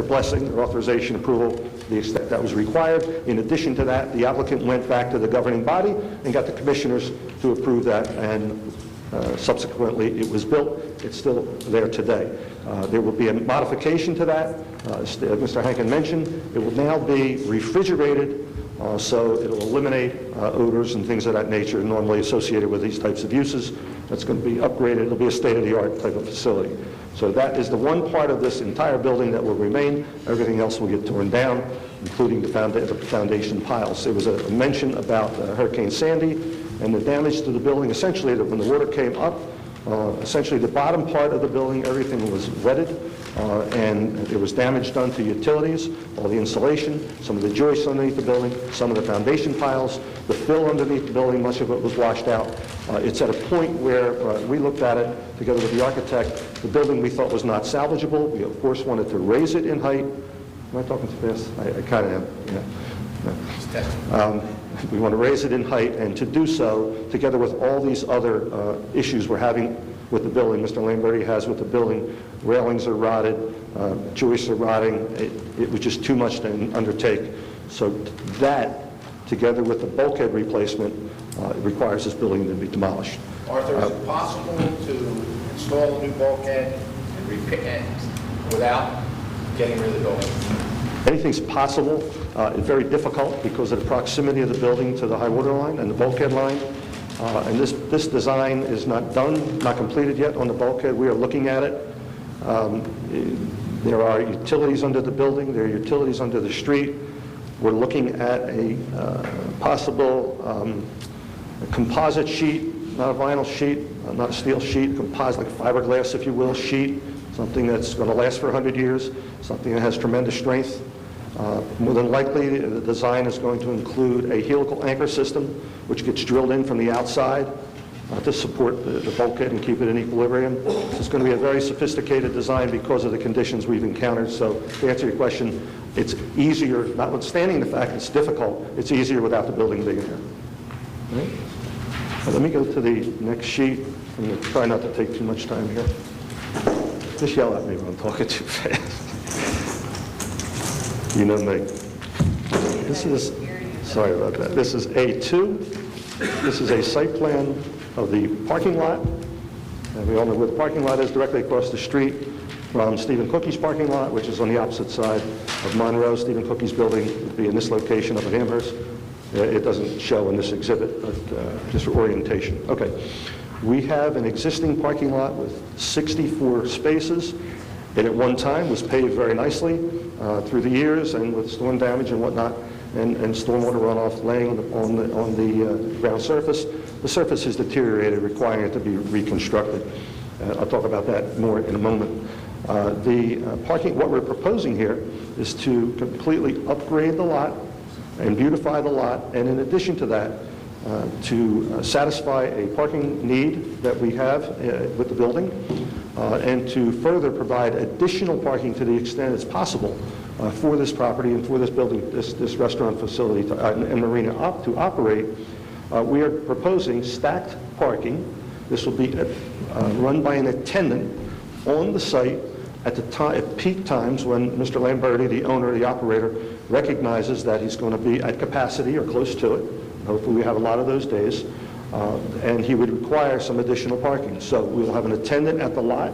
blessing, their authorization, approval, to the extent that was required. In addition to that, the applicant went back to the governing body and got the commissioners to approve that, and subsequently it was built. It's still there today. There will be a modification to that. As Mr. Henkin mentioned, it will now be refrigerated, so it'll eliminate odors and things of that nature normally associated with these types of uses. That's going to be upgraded. It'll be a state-of-the-art type of facility. So that is the one part of this entire building that will remain. Everything else will get torn down, including the foundation piles. There was a mention about Hurricane Sandy and the damage to the building. Essentially, when the water came up, essentially the bottom part of the building, everything was wetted, and there was damage done to utilities, all the insulation, some of the joists underneath the building, some of the foundation piles, the fill underneath the building, much of it was washed out. It's at a point where we looked at it together with the architect. The building we thought was not salvageable. We, of course, wanted to raise it in height. Am I talking too fast? I kind of am. Yeah. We want to raise it in height, and to do so, together with all these other issues we're having with the building, Mr. Lamberti has with the building, railings are rotted, joists are rotting. It was just too much to undertake. So that, together with the bulkhead replacement, requires this building to be demolished. Arthur, is it possible to install a new bulkhead and repair without getting rid of the building? Anything's possible. It's very difficult because of the proximity of the building to the high water line and the bulkhead line. And this design is not done, not completed yet on the bulkhead. We are looking at it. There are utilities under the building. There are utilities under the street. We're looking at a possible composite sheet, not a vinyl sheet, not a steel sheet, composite, like fiberglass, if you will, sheet, something that's going to last for 100 years, something that has tremendous strength. More than likely, the design is going to include a helical anchor system, which gets drilled in from the outside to support the bulkhead and keep it in equilibrium. So it's going to be a very sophisticated design because of the conditions we've encountered. So to answer your question, it's easier, notwithstanding the fact it's difficult, it's easier without the building being there. All right? Let me go to the next sheet. I'm going to try not to take too much time here. Just yell at me when I'm talking too fast. You know me. This is, sorry about that. This is A2. This is a site plan of the parking lot. And we all know where the parking lot is, directly across the street from Stephen Cookie's parking lot, which is on the opposite side of Monroe. Stephen Cookie's building would be in this location up at Amherst. It doesn't show in this exhibit, but just for orientation. Okay. We have an existing parking lot with 64 spaces. It at one time was paved very nicely through the years, and with storm damage and whatnot, and stormwater runoff laying on the ground surface. The surface has deteriorated, requiring it to be reconstructed. I'll talk about that more in a moment. What we're proposing here is to completely upgrade the lot and beautify the lot, and in addition to that, to satisfy a parking need that we have with the building, and to further provide additional parking to the extent it's possible for this property and for this building, this restaurant facility and marina to operate, we are proposing stacked parking. This will be run by an attendant on the site at peak times when Mr. Lamberti, the owner, the operator, recognizes that he's going to be at capacity or close to it. Hopefully we have a lot of those days. And he would require some additional parking. So we will have an attendant at the lot.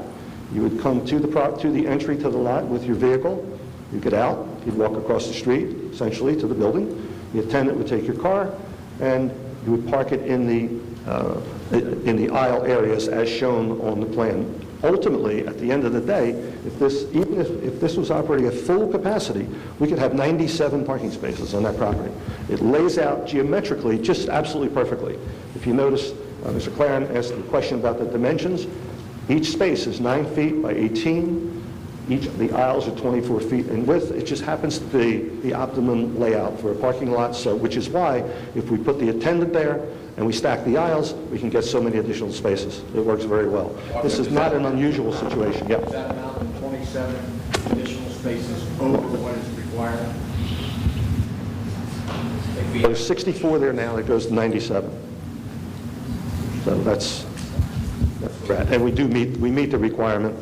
You would come to the entry to the lot with your vehicle. You get out. You'd walk across the street, essentially, to the building. The attendant would take your car, and you would park it in the aisle areas as shown on the plan. Ultimately, at the end of the day, even if this was operating at full capacity, we could have 97 parking spaces on that property. It lays out geometrically just absolutely perfectly. If you notice, Mr. Claren asked the question about the dimensions. Each space is 9 feet by 18. The aisles are 24 feet in width. It just happens to be the optimum layout for a parking lot, which is why if we put the attendant there and we stack the aisles, we can get so many additional spaces. It works very well. This is not an unusual situation. Yep. Is that amount of 27 additional spaces over what is required? There's 64 there now. It goes to 97. So that's correct. And we meet the requirement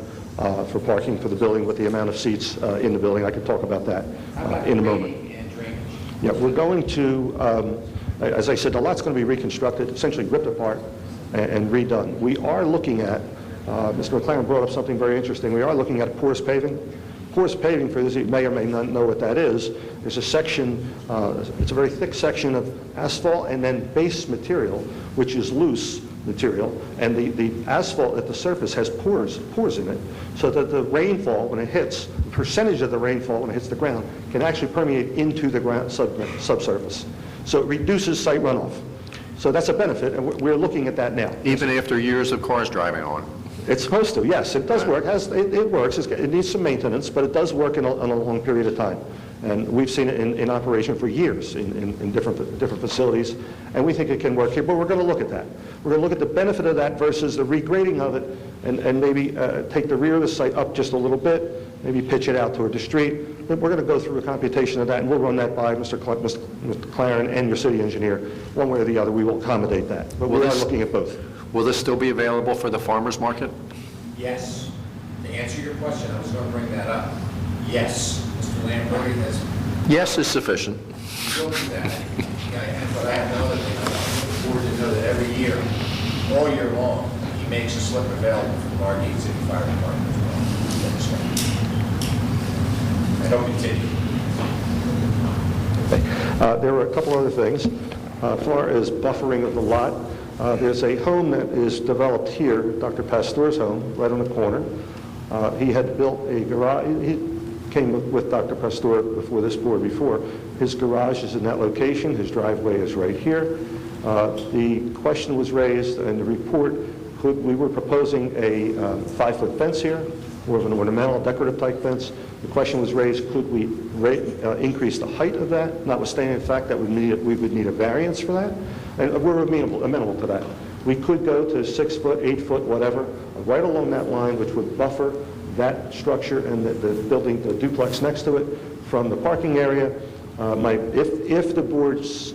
for parking for the building with the amount of seats in the building. I can talk about that in a moment. Yeah, we're going to, as I said, the lot's going to be reconstructed, essentially ripped apart and redone. We are looking at, Mr. McLaren brought up something very interesting. We are looking at porous paving. Porous paving, for those of you who may or may not know what that is a section, it's a very thick section of asphalt and then base material, which is loose material, and the asphalt at the surface has pores in it, so that the rainfall, when it hits, the percentage of the rainfall when it hits the ground can actually permeate into the ground subsurface. So it reduces site runoff. So that's a benefit, and we're looking at that now. Even after years of cars driving on it? It's supposed to, yes. It does work. It works. It needs some maintenance, but it does work in a long period of time. And we've seen it in operation for years in different facilities, and we think it can work here, but we're going to look at that. We're going to look at the benefit of that versus the regrading of it, and maybe take the rear of the site up just a little bit, maybe pitch it out toward the street. But we're going to go through a computation of that, and we'll run that by Mr. Claren and your city engineer. One way or the other, we will accommodate that. But we are looking at both. Will this still be available for the farmers market? Yes. To answer your question, I was going to bring that up. Yes. Mr. Lamberti has... Yes is sufficient. Will do that. But I have another thing. I want the board to know that every year, all year long, he makes a slip available for the Margate City Fire Department as well. And he'll continue. Okay. There were a couple other things. As far as buffering of the lot, there's a home that is developed here, Dr. Pasteur's home, right on the corner. He had built a garage. He came with Dr. Pasteur before this board before. His garage is in that location. His driveway is right here. The question was raised in the report, we were proposing a 5-foot fence here, more of an ornamental, decorative type fence. The question was raised, could we increase the height of that, notwithstanding the fact that we would need a variance for that? And we're amenable to that. We could go to 6 foot, 8 foot, whatever, right along that line, which would buffer that structure and the building, the duplex next to it, from the parking area. If the boards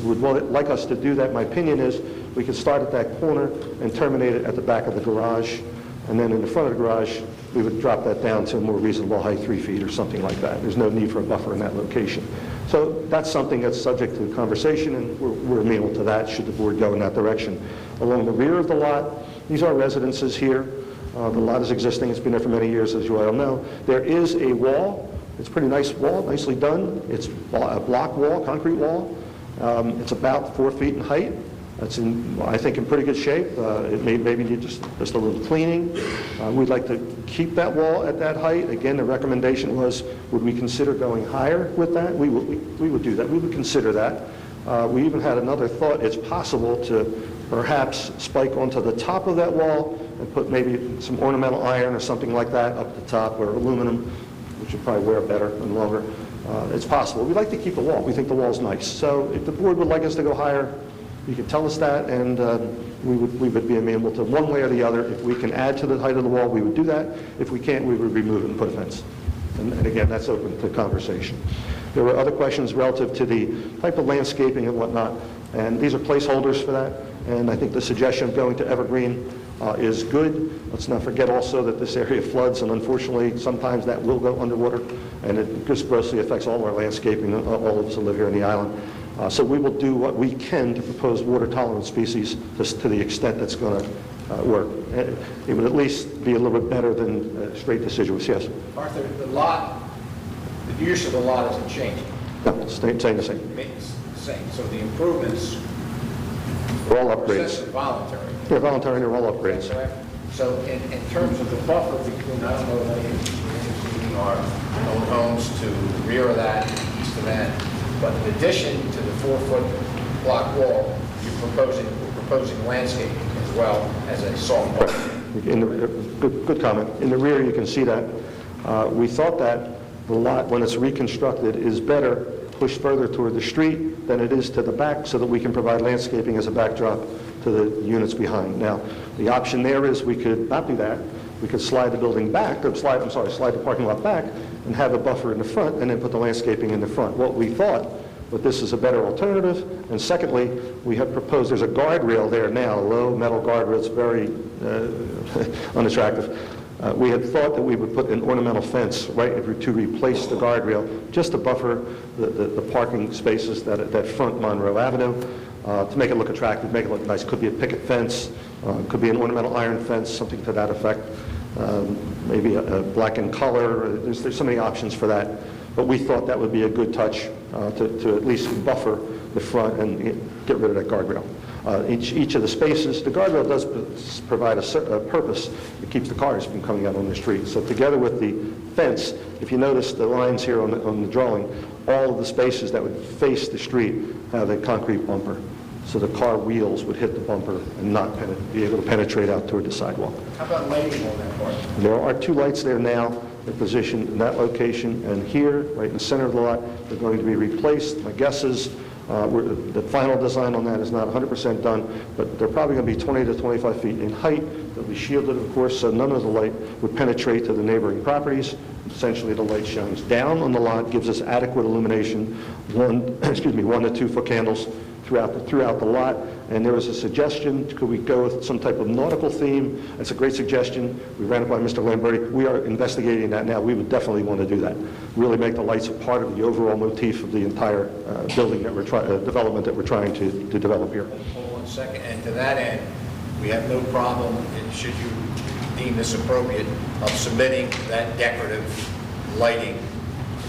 would like us to do that, my opinion is we could start at that corner and terminate it at the back of the garage, and then in the front of the garage, we would drop that down to a more reasonable height, 3 feet or something like that. There's no need for a buffer in that location. So that's something that's subject to conversation, and we're amenable to that should the board go in that direction. Along the rear of the lot, these are residences here. The lot is existing. It's been there for many years, as you all know. There is a wall. It's a pretty nice wall, nicely done. It's a block wall, concrete wall. It's about 4 feet in height. That's, I think, in pretty good shape. It maybe need just a little cleaning. We'd like to keep that wall at that height. Again, the recommendation was, would we consider going higher with that? We would do that. We would consider that. We even had another thought. It's possible to perhaps spike onto the top of that wall and put maybe some ornamental iron or something like that up the top, or aluminum, which would probably wear better and longer. It's possible. We'd like to keep the wall. We think the wall's nice. So if the board would like us to go higher, you can tell us that, and we would be amenable to one way or the other. If we can add to the height of the wall, we would do that. If we can't, we would remove it and put a fence. And again, that's open to conversation. There were other questions relative to the type of landscaping and whatnot, and these are placeholders for that. And I think the suggestion of going to evergreen is good. Let's not forget also that this area floods, and unfortunately, sometimes that will go underwater, and it just grossly affects all our landscaping, all of us who live here on the island. So we will do what we can to propose water-tolerant species just to the extent that's going to work. It would at least be a little bit better than straight deciduous, yes. Arthur, the lot, the use of the lot isn't changing. No, it's staying the same. It's the same. So the improvements They're all are upgrades. essentially voluntary. They're voluntary, they're all upgrades. So in terms of the buffer between, I don't know whether you're speaking our own homes to the rear of that, east of that, but in addition to the 4-foot block wall, we're proposing landscaping as well as a soft buffer. Good comment. In the rear, you can see that. We thought that the lot, when it's reconstructed, is better pushed further toward the street than it is to the back, so that we can provide landscaping as a backdrop to the units behind. Now, the option there is we could not do that. We could slide the building back, or slide the parking lot back, and have a buffer in the front, and then put the landscaping in the front. What we thought, but this is a better alternative. And secondly, we have proposed, there's a guardrail there now, a low metal guardrail. It's very unattractive. We had thought that we would put an ornamental fence right to replace the guardrail, just to buffer the parking spaces that front Monroe Avenue, to make it look attractive, make it look nice. Could be a picket fence, could be an ornamental iron fence, something to that effect. Maybe a black in color. There's so many options for that. But we thought that would be a good touch to at least buffer the front and get rid of that guardrail. Each of the spaces, the guardrail does provide a purpose. It keeps the cars from coming out on the street. So together with the fence, if you notice the lines here on the drawing, all of the spaces that would face the street have a concrete bumper. So the car wheels would hit the bumper and not be able to penetrate out toward the sidewalk. How about lighting on that part? There are 2 lights there now. They're positioned in that location and here, right in the center of the lot. They're going to be replaced. My guess is the final design on that is not 100% done, but they're probably going to be 20 to 25 feet in height. They'll be shielded, of course, so none of the light would penetrate to the neighboring properties. Essentially, the light shines down on the lot, gives us adequate illumination, 1 to 2 foot candles throughout the lot. And there was a suggestion, could we go with some type of nautical theme? That's a great suggestion. We ran it by Mr. Lamberti. We are investigating that now. We would definitely want to do that. Really make the lights a part of the overall motif of the entire building that development that we're trying to develop here. Hold 1 second. And to that end, we have no problem, should you deem this appropriate, of submitting that decorative lighting,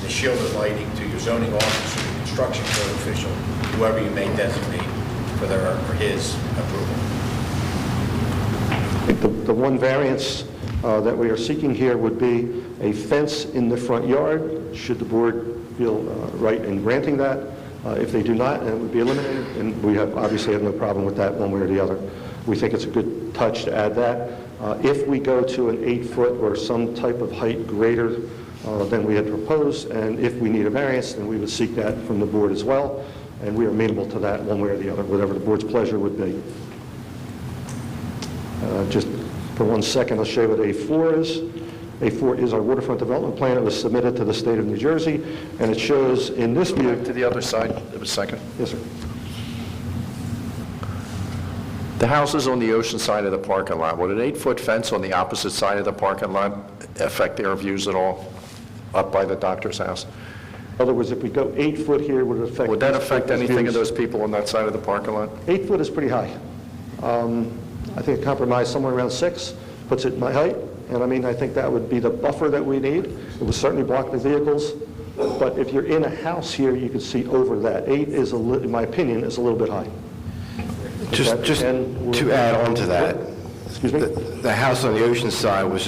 the shielded lighting, to your zoning officer, the construction code official, whoever you may designate for his approval. I think the one variance that we are seeking here would be a fence in the front yard, should the board feel right in granting that. If they do not, and it would be eliminated, and we obviously have no problem with that one way or the other. We think it's a good touch to add that. If we go to an 8-foot or some type of height greater than we had proposed, and if we need a variance, then we would seek that from the board as well, and we are amenable to that one way or the other, whatever the board's pleasure would be. Just for 1 second, I'll show you what A4 is. A4 is our waterfront development plan. It was submitted to the state of New Jersey, and it shows in this view... To the other side, a second. Yes, sir. The house is on the ocean side of the parking lot. Would an 8-foot fence on the opposite side of the parking lot affect their views at all, up by the doctor's house? In other words, if we go 8 foot here, would that affect anything of those people on that side of the parking lot? 8 foot is pretty high. I think a compromise somewhere around 6 puts it in my height, and I think that would be the buffer that we need. It would certainly block the vehicles, but if you're in a house here, you can see over that. 8 is, in my opinion, is a little bit high. Just to add on to that, excuse me? The house on the ocean side was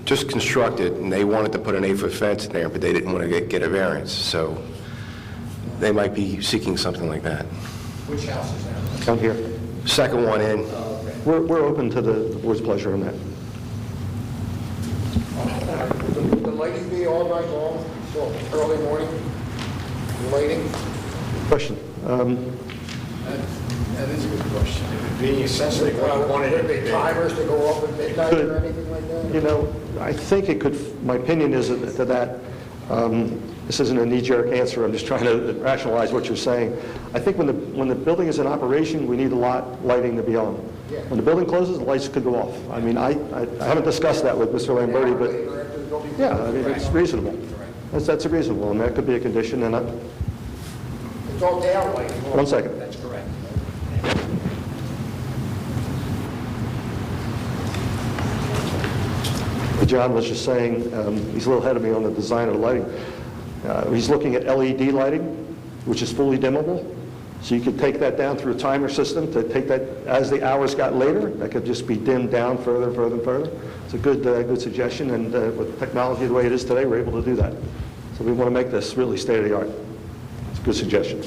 just constructed, and they wanted to put an 8-foot fence in there, but they didn't want to get a variance, so they might be seeking something like that. Which house is that? Down here. Second one in. We're open to the board's pleasure on that. Would the lighting be all night long, till early morning? The lighting? Question. That is a good question. It would be essentially what you wanted it to be. Timers to go off at midnight or anything like that? I think it could, my opinion is that This isn't a knee-jerk answer, I'm just trying to rationalize what you're saying. I think when the building is in operation, we need the lighting to be on. When the building closes, the lights could go off. I mean, I haven't discussed that with Mr. Lamberti, but yeah, I mean, it's reasonable. That's reasonable, and that could be a condition, and It's all downlight. One second. That's correct. John was just saying, he's a little ahead of me on the design of the lighting. He's looking at LED lighting, which is fully dimmable. So you could take that down through a timer system to take that, as the hours got later, that could just be dimmed down further and further and further. It's a good suggestion, and with technology the way it is today, we're able to do that. So we want to make this really state-of-the-art. It's a good suggestion.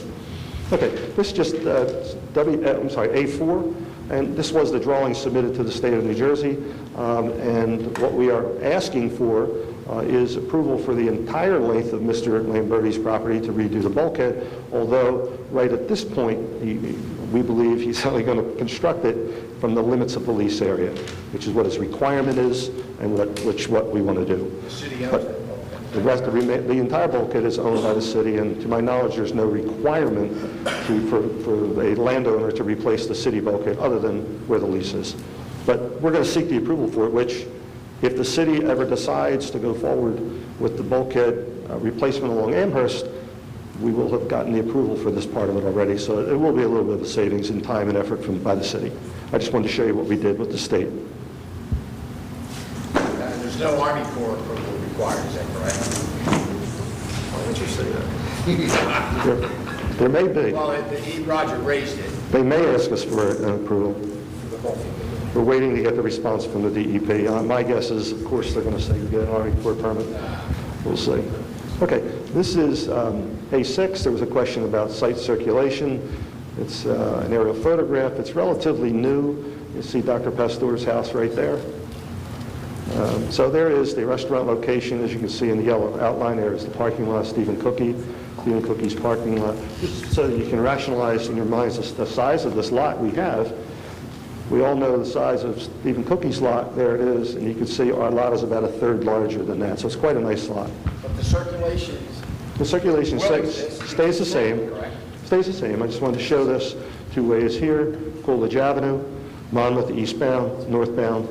Okay, this is just A4, and this was the drawing submitted to the state of New Jersey, and what we are asking for is approval for the entire length of Mr. Lamberti's property to redo the bulkhead, although right at this point, we believe he's only going to construct it from the limits of the lease area, which is what his requirement is and what we want to do. The city owns that. The rest, the entire bulkhead is owned by the city, and to my knowledge, there's no requirement for a landowner to replace the city bulkhead other than where the lease is. But we're going to seek the approval for it, which, if the city ever decides to go forward with the bulkhead replacement along Amherst, we will have gotten the approval for this part of it already, so it will be a little bit of a savings in time and effort by the city. I just wanted to show you what we did with the state. There's no Army Corps approval required, is that correct? Why would you say that? There may be. Well, Roger raised it. They may ask us for an approval. We're waiting to get the response from the DEP. My guess is, of course, they're going to say you get an Army Corps permit. We'll see. Okay, this is A6. There was a question about site circulation. It's an aerial photograph. It's relatively new. You see Dr. Pastor's house right there. So there is the restaurant location. As you can see in the yellow outline, there is the parking lot, Stephen Cookie's parking lot. Just so you can rationalize in your minds the size of this lot we have. We all know the size of Stephen Cookie's lot. There it is, and you can see our lot is about a third larger than that. So it's quite a nice lot. But the circulation stays the same. Stays the same. I just wanted to show this two ways here. Coolidge Avenue, Monmouth eastbound, northbound,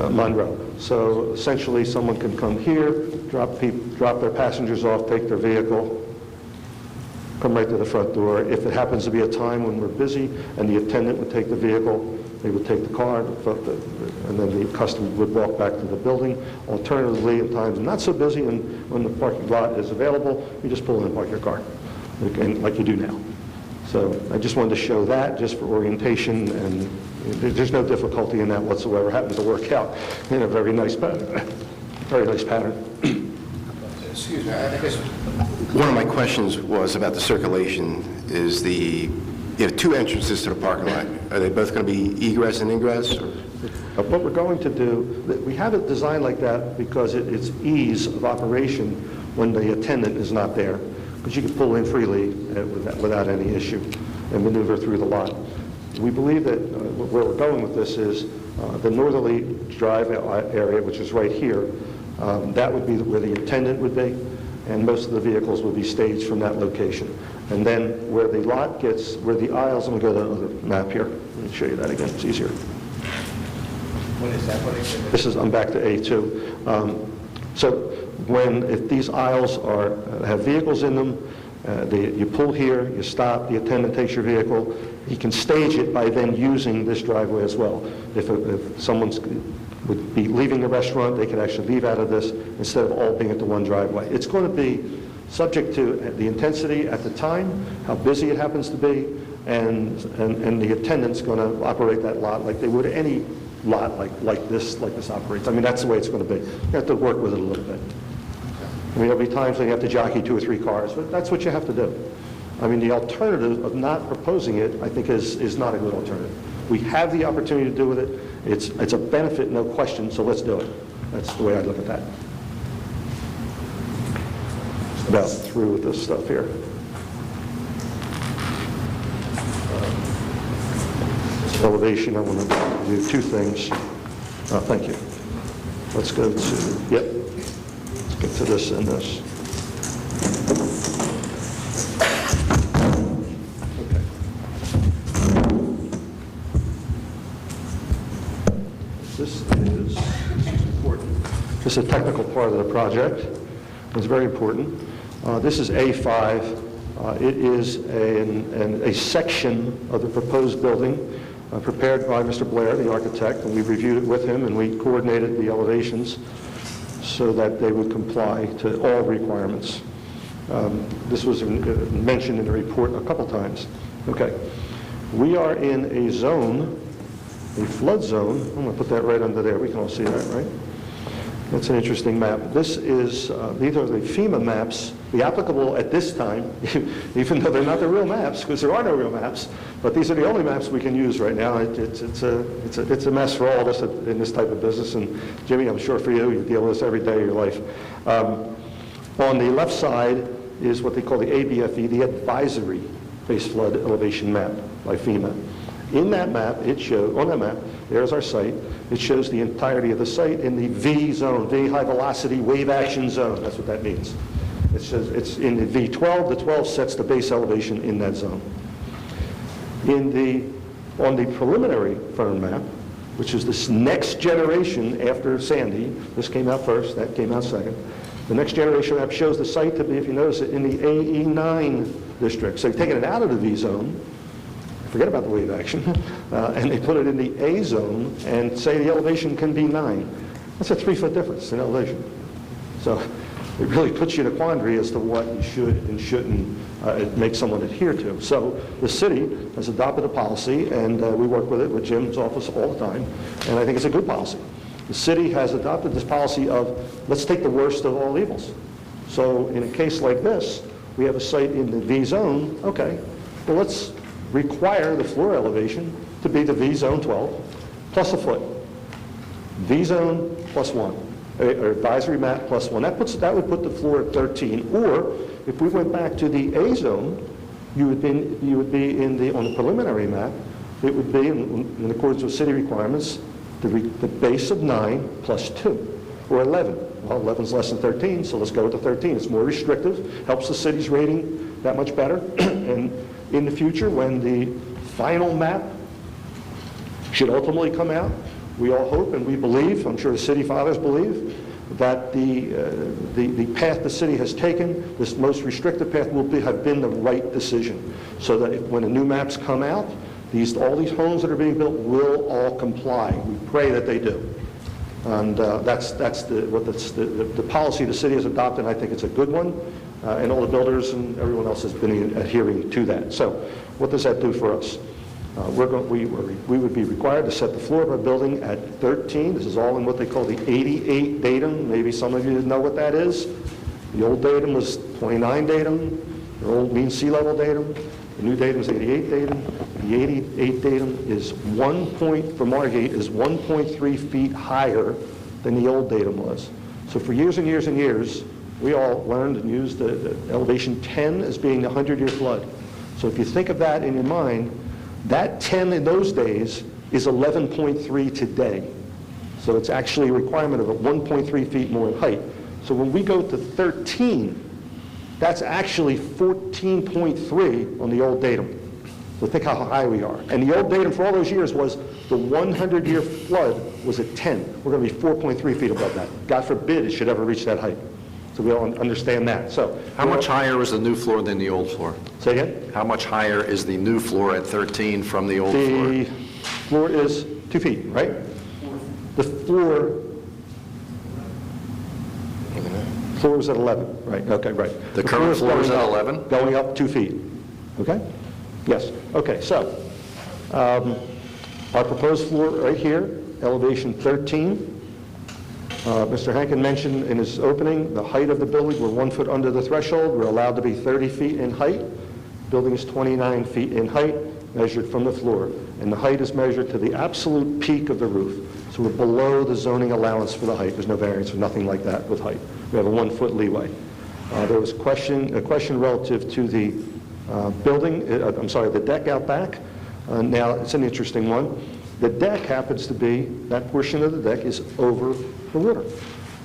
Monroe. So essentially, someone can come here, drop their passengers off, take their vehicle, come right to the front door. If it happens to be a time when we're busy and the attendant would take the vehicle, they would take the car, and then the customer would walk back to the building. Alternatively, at times not so busy and when the parking lot is available, you just pull in and park your car, like you do now. So I just wanted to show that just for orientation, and there's no difficulty in that whatsoever. It happens to work out in a very nice pattern. Excuse me, I guess. One of my questions was about the circulation. You have two entrances to the parking lot. Are they both going to be egress and ingress? What we're going to do, we have it designed like that because it's ease of operation when the attendant is not there, because you can pull in freely without any issue and maneuver through the lot. We believe that where we're going with this is the northerly drive area, which is right here. That would be where the attendant would be, and most of the vehicles would be staged from that location. And then where the lot gets, where the aisles, I'm going to go to the map here. Let me show you that again, it's easier. What is that? What is it? I'm back to A2. If these aisles have vehicles in them, you pull here, you stop, the attendant takes your vehicle. He can stage it by then using this driveway as well. If someone would be leaving the restaurant, they could actually leave out of this instead of all being at the one driveway. It's going to be subject to the intensity at the time, how busy it happens to be, and the attendant's going to operate that lot like they would any lot like this operates. I mean, that's the way it's going to be. You have to work with it a little bit. I mean, there'll be times when you have to jockey 2 or 3 cars, but that's what you have to do. I mean, the alternative of not proposing it, I think, is not a good alternative. We have the opportunity to do with it. It's a benefit, no question, so let's do it. That's the way I look at that. Just about through with this stuff here. Elevation, I want to do 2 things. Thank you. Let's go to, yep. get to this and this. This is important. This is a technical part of the project. It's very important. This is A5. It is a section of the proposed building prepared by Mr. Blair, the architect, and we reviewed it with him, and we coordinated the elevations so that they would comply to all requirements. This was mentioned in the report a couple times. Okay. We are in a zone, a flood zone. I'm going to put that right under there. We can all see that, right? That's an interesting map. This is, these are the FEMA maps, the applicable at this time, even though they're not the real maps, because there are no real maps, but these are the only maps we can use right now. It's a mess for all of us in this type of business, and Jimmy, I'm sure for you, you deal with this every day of your life. On the left side is what they call the ABFE, the Advisory Base Flood Elevation Map by FEMA. In that map, it shows, on that map, there's our site. It shows the entirety of the site in the V zone, V high velocity wave action zone. That's what that means. It says it's in the V12. The 12 sets the base elevation in that zone. On the preliminary firm map, which is this next generation after Sandy, this came out first, that came out second. The next generation map shows the site to be, if you notice it, in the AE9 district. So they've taken it out of the V zone, forget about the wave action, and they put it in the A zone and say the elevation can be 9. That's a 3-foot difference in elevation. So it really puts you in a quandary as to what you should and shouldn't make someone adhere to. So the city has adopted a policy, and we work with it with Jim's office all the time, and I think it's a good policy. The city has adopted this policy of, let's take the worst of all evils. So in a case like this, we have a site in the V zone, okay, well let's require the floor elevation to be the V zone 12 plus a foot. V zone plus 1, or advisory map plus 1. That would put the floor at 13. Or if we went back to the A zone, you would be on the preliminary map. It would be in accordance with city requirements the base of 9 plus 2, or 11. Well, 11 is less than 13, so let's go with the 13. It's more restrictive, helps the city's rating that much better, and in the future, when the final map should ultimately come out, we all hope and we believe, I'm sure the city fathers believe, that the path the city has taken, this most restrictive path, have been the right decision. So that when the new maps come out, all these homes that are being built will all comply. We pray that they do. And that's the policy the city has adopted, and I think it's a good one. And all the builders and everyone else has been adhering to that. So what does that do for us? We would be required to set the floor of our building at 13. This is all in what they call the 88 datum. Maybe some of you know what that is. The old datum was 29 datum, the old mean sea level datum. The new datum is 88 datum. The 88 datum is for Margate is 1.3 feet higher than the old datum was. So for years and years and years, we all learned and used the elevation 10 as being the 100-year flood. So if you think of that in your mind, that 10 in those days is 11.3 today. So it's actually a requirement of 1.3 feet more in height. So when we go to 13, that's actually 14.3 on the old datum. So think how high we are. And the old datum for all those years was the 100-year flood was at 10. We're going to be 4.3 feet above that. God forbid it should ever reach that height. So we all understand that. So how much higher is the new floor than the old floor? Say again? How much higher is the new floor at 13 from the old floor? The floor is 2 feet, right? The floor was at 11, right? Okay, right. The current floor is at 11? Going up 2 feet. Okay? Yes. Okay, so our proposed floor right here, elevation 13. Mr. Hankin mentioned in his opening the height of the building. We're 1 foot under the threshold. We're allowed to be 30 feet in height. Building is 29 feet in height, measured from the floor. And the height is measured to the absolute peak of the roof. So we're below the zoning allowance for the height. There's no variance or nothing like that with height. We have a 1 foot leeway. There was a question relative to the the deck out back. Now, it's an interesting one. The deck happens to be, that portion of the deck is over the water.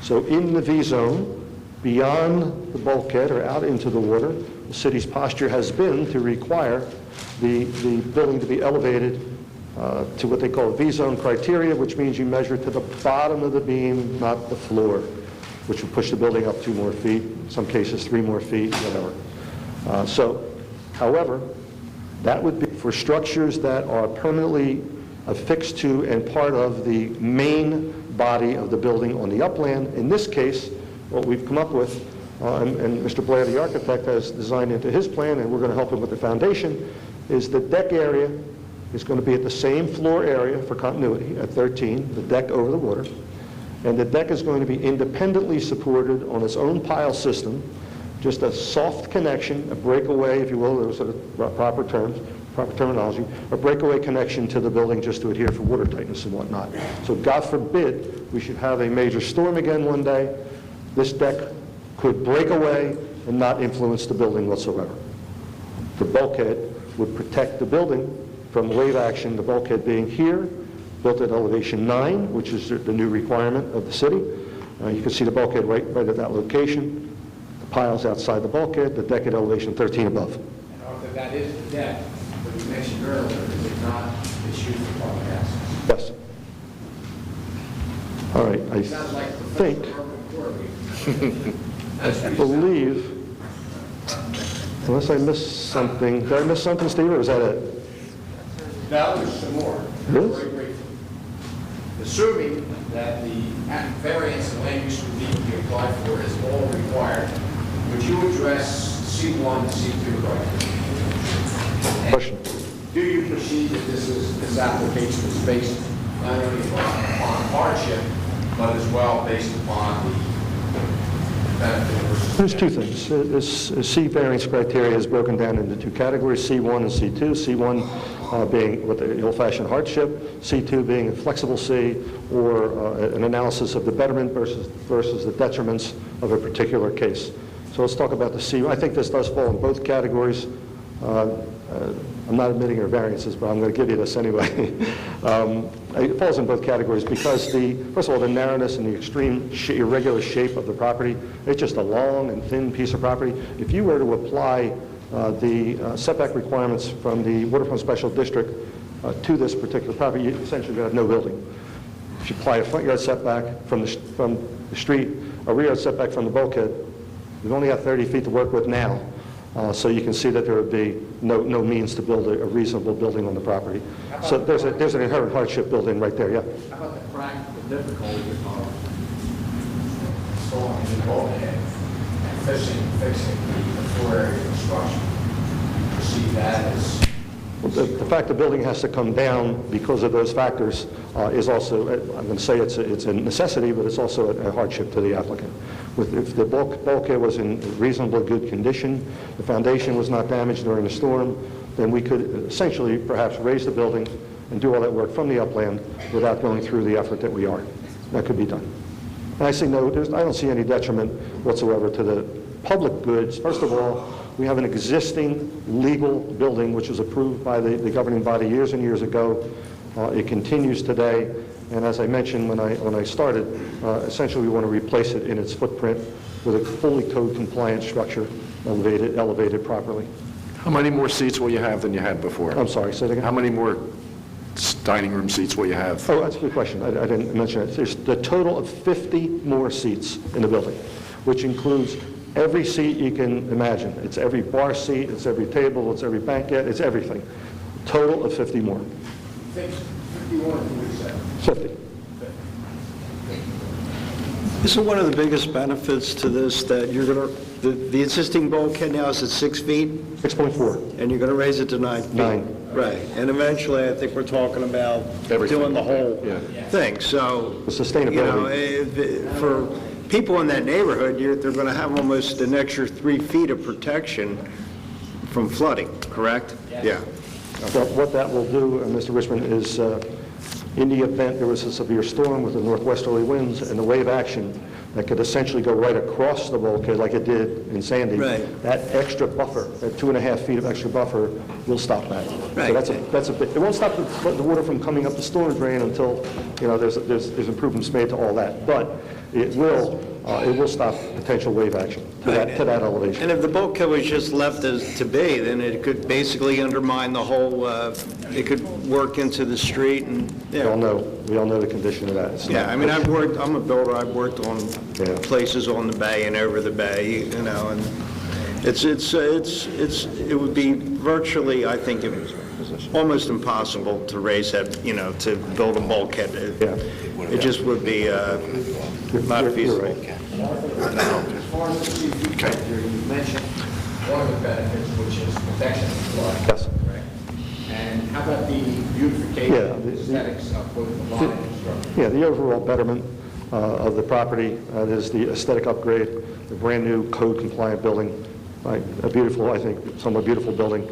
So in the V zone, beyond the bulkhead or out into the water, the city's posture has been to require the building to be elevated to what they call a V-zone criteria, which means you measure to the bottom of the beam, not the floor, which will push the building up 2 more feet, in some cases 3 more feet, whatever. However, that would be for structures that are permanently affixed to and part of the main body of the building on the upland. In this case, what we've come up with, and Mr. Blair, the architect, has designed into his plan, and we're going to help him with the foundation, is the deck area is going to be at the same floor area for continuity at 13, the deck over the water, and the deck is going to be independently supported on its own pile system, just a soft connection, a breakaway, if you will, those are the proper terms, proper terminology, a breakaway connection to the building just to adhere for water tightness and whatnot. So God forbid we should have a major storm again one day, this deck could break away and not influence the building whatsoever. The bulkhead would protect the building from wave action, the bulkhead being here, built at elevation 9, which is the new requirement of the city. You can see the bulkhead right at that location. The piles outside the bulkhead, the deck at elevation 13 above. And Arthur, that is the deck, but you mentioned earlier, is it not it's used for public access? Yes. All right, I Sounds like think, I believe, unless I missed something, did I miss something, Steve, or was that it? No, there's some more. Yes? Very briefly. Assuming that the variance and land use relief you applied for is all required, would you address C1 and C2 criteria? Question. Do you perceive that this application is based not only upon hardship, but as well based upon the benefit versus... There's 2 things. This C variance criteria is broken down into 2 categories, C1 and C2. C1 being what the old-fashioned hardship, C2 being a flexible C, or an analysis of the betterment versus the detriments of a particular case. So let's talk about the C. I think this does fall in both categories. I'm not admitting your variances, but I'm going to give you this anyway. It falls in both categories because first of all, the narrowness and the extreme irregular shape of the property, it's just a long and thin piece of property. If you were to apply the setback requirements from the Waterfront Special District to this particular property, you essentially would have no building. If you apply a front yard setback from the street, a rear yard setback from the bulkhead, you've only got 30 feet to work with now. So you can see that there would be no means to build a reasonable building on the property. So there's an inherent hardship built in right there, yeah. How about the practical difficulty of installing the bulkhead and fixing the floor area construction? You perceive that as... Well, the fact the building has to come down because of those factors is also, I'm going to say it's a necessity, but it's also a hardship to the applicant. If the bulkhead was in reasonably good condition, the foundation was not damaged during the storm, then we could essentially perhaps raise the building and do all that work from the upland without going through the effort that we are. That could be done. And I say no, I don't see any detriment whatsoever to the public goods. First of all, we have an existing legal building which was approved by the governing body years and years ago. It continues today, and as I mentioned when I started, essentially we want to replace it in its footprint with a fully code compliant structure, elevated properly. How many more seats will you have than you had before? I'm sorry, say that again? How many more dining room seats will you have? Oh, that's a good question. I didn't mention it. There's the total of 50 more seats in the building, which includes every seat you can imagine. It's every bar seat, it's every table, it's every banquette, it's everything. Total of 50 more. 51 or 47? 50. Isn't one of the biggest benefits to this that you're going to, the existing bulkhead now is at 6 feet? 6.4. And you're going to raise it to 9 feet? 9. Right. And eventually, I think we're talking about doing the whole thing. So, the sustainability. For people in that neighborhood, they're going to have almost an extra 3 feet of protection from flooding, correct? Yeah. So what that will do, Mr. Richmond, is in the event there was a severe storm with the northwesterly winds and the wave action that could essentially go right across the bulkhead like it did in Sandy, that extra buffer, that 2.5 feet of extra buffer, will stop that. Right. So that's a bit. It won't stop the water from coming up the storm drain until there's improvements made to all that. But it will it will stop potential wave action to that elevation. And if the bulkhead was just left as to be, then it could basically undermine the whole, it could work into the street and, We all know the condition of that. It's Yeah, not- I mean, I'm a builder, I've worked on places on the bay and over the bay, you know, and it would be virtually, I think, almost impossible to raise that, you know, to build a bulkhead. It just would be not feasible. As far as the CP factor, you mentioned one of the benefits, which is protection of flood. Yes. Correct? And how about the beautification, aesthetics of both the line and the structure? Yeah, the overall betterment of the property, is the aesthetic upgrade, the brand-new code-compliant building, right? A beautiful, I think, somewhat beautiful building.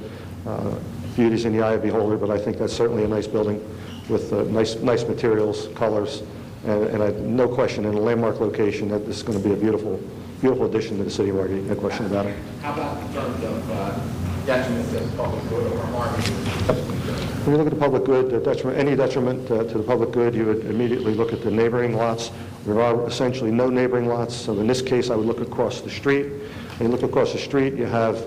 Beauty's in the eye of the beholder, but I think that's certainly a nice building with nice materials, colors, and no question, in a landmark location, that this is going to be a beautiful addition to the city of Margate, no question about it. How about in terms of detriment to the public good or harm? When you look at the public good, any detriment to the public good, you would immediately look at the neighboring lots. There are essentially no neighboring lots, so in this case, I would look across the street. When you look across the street, you have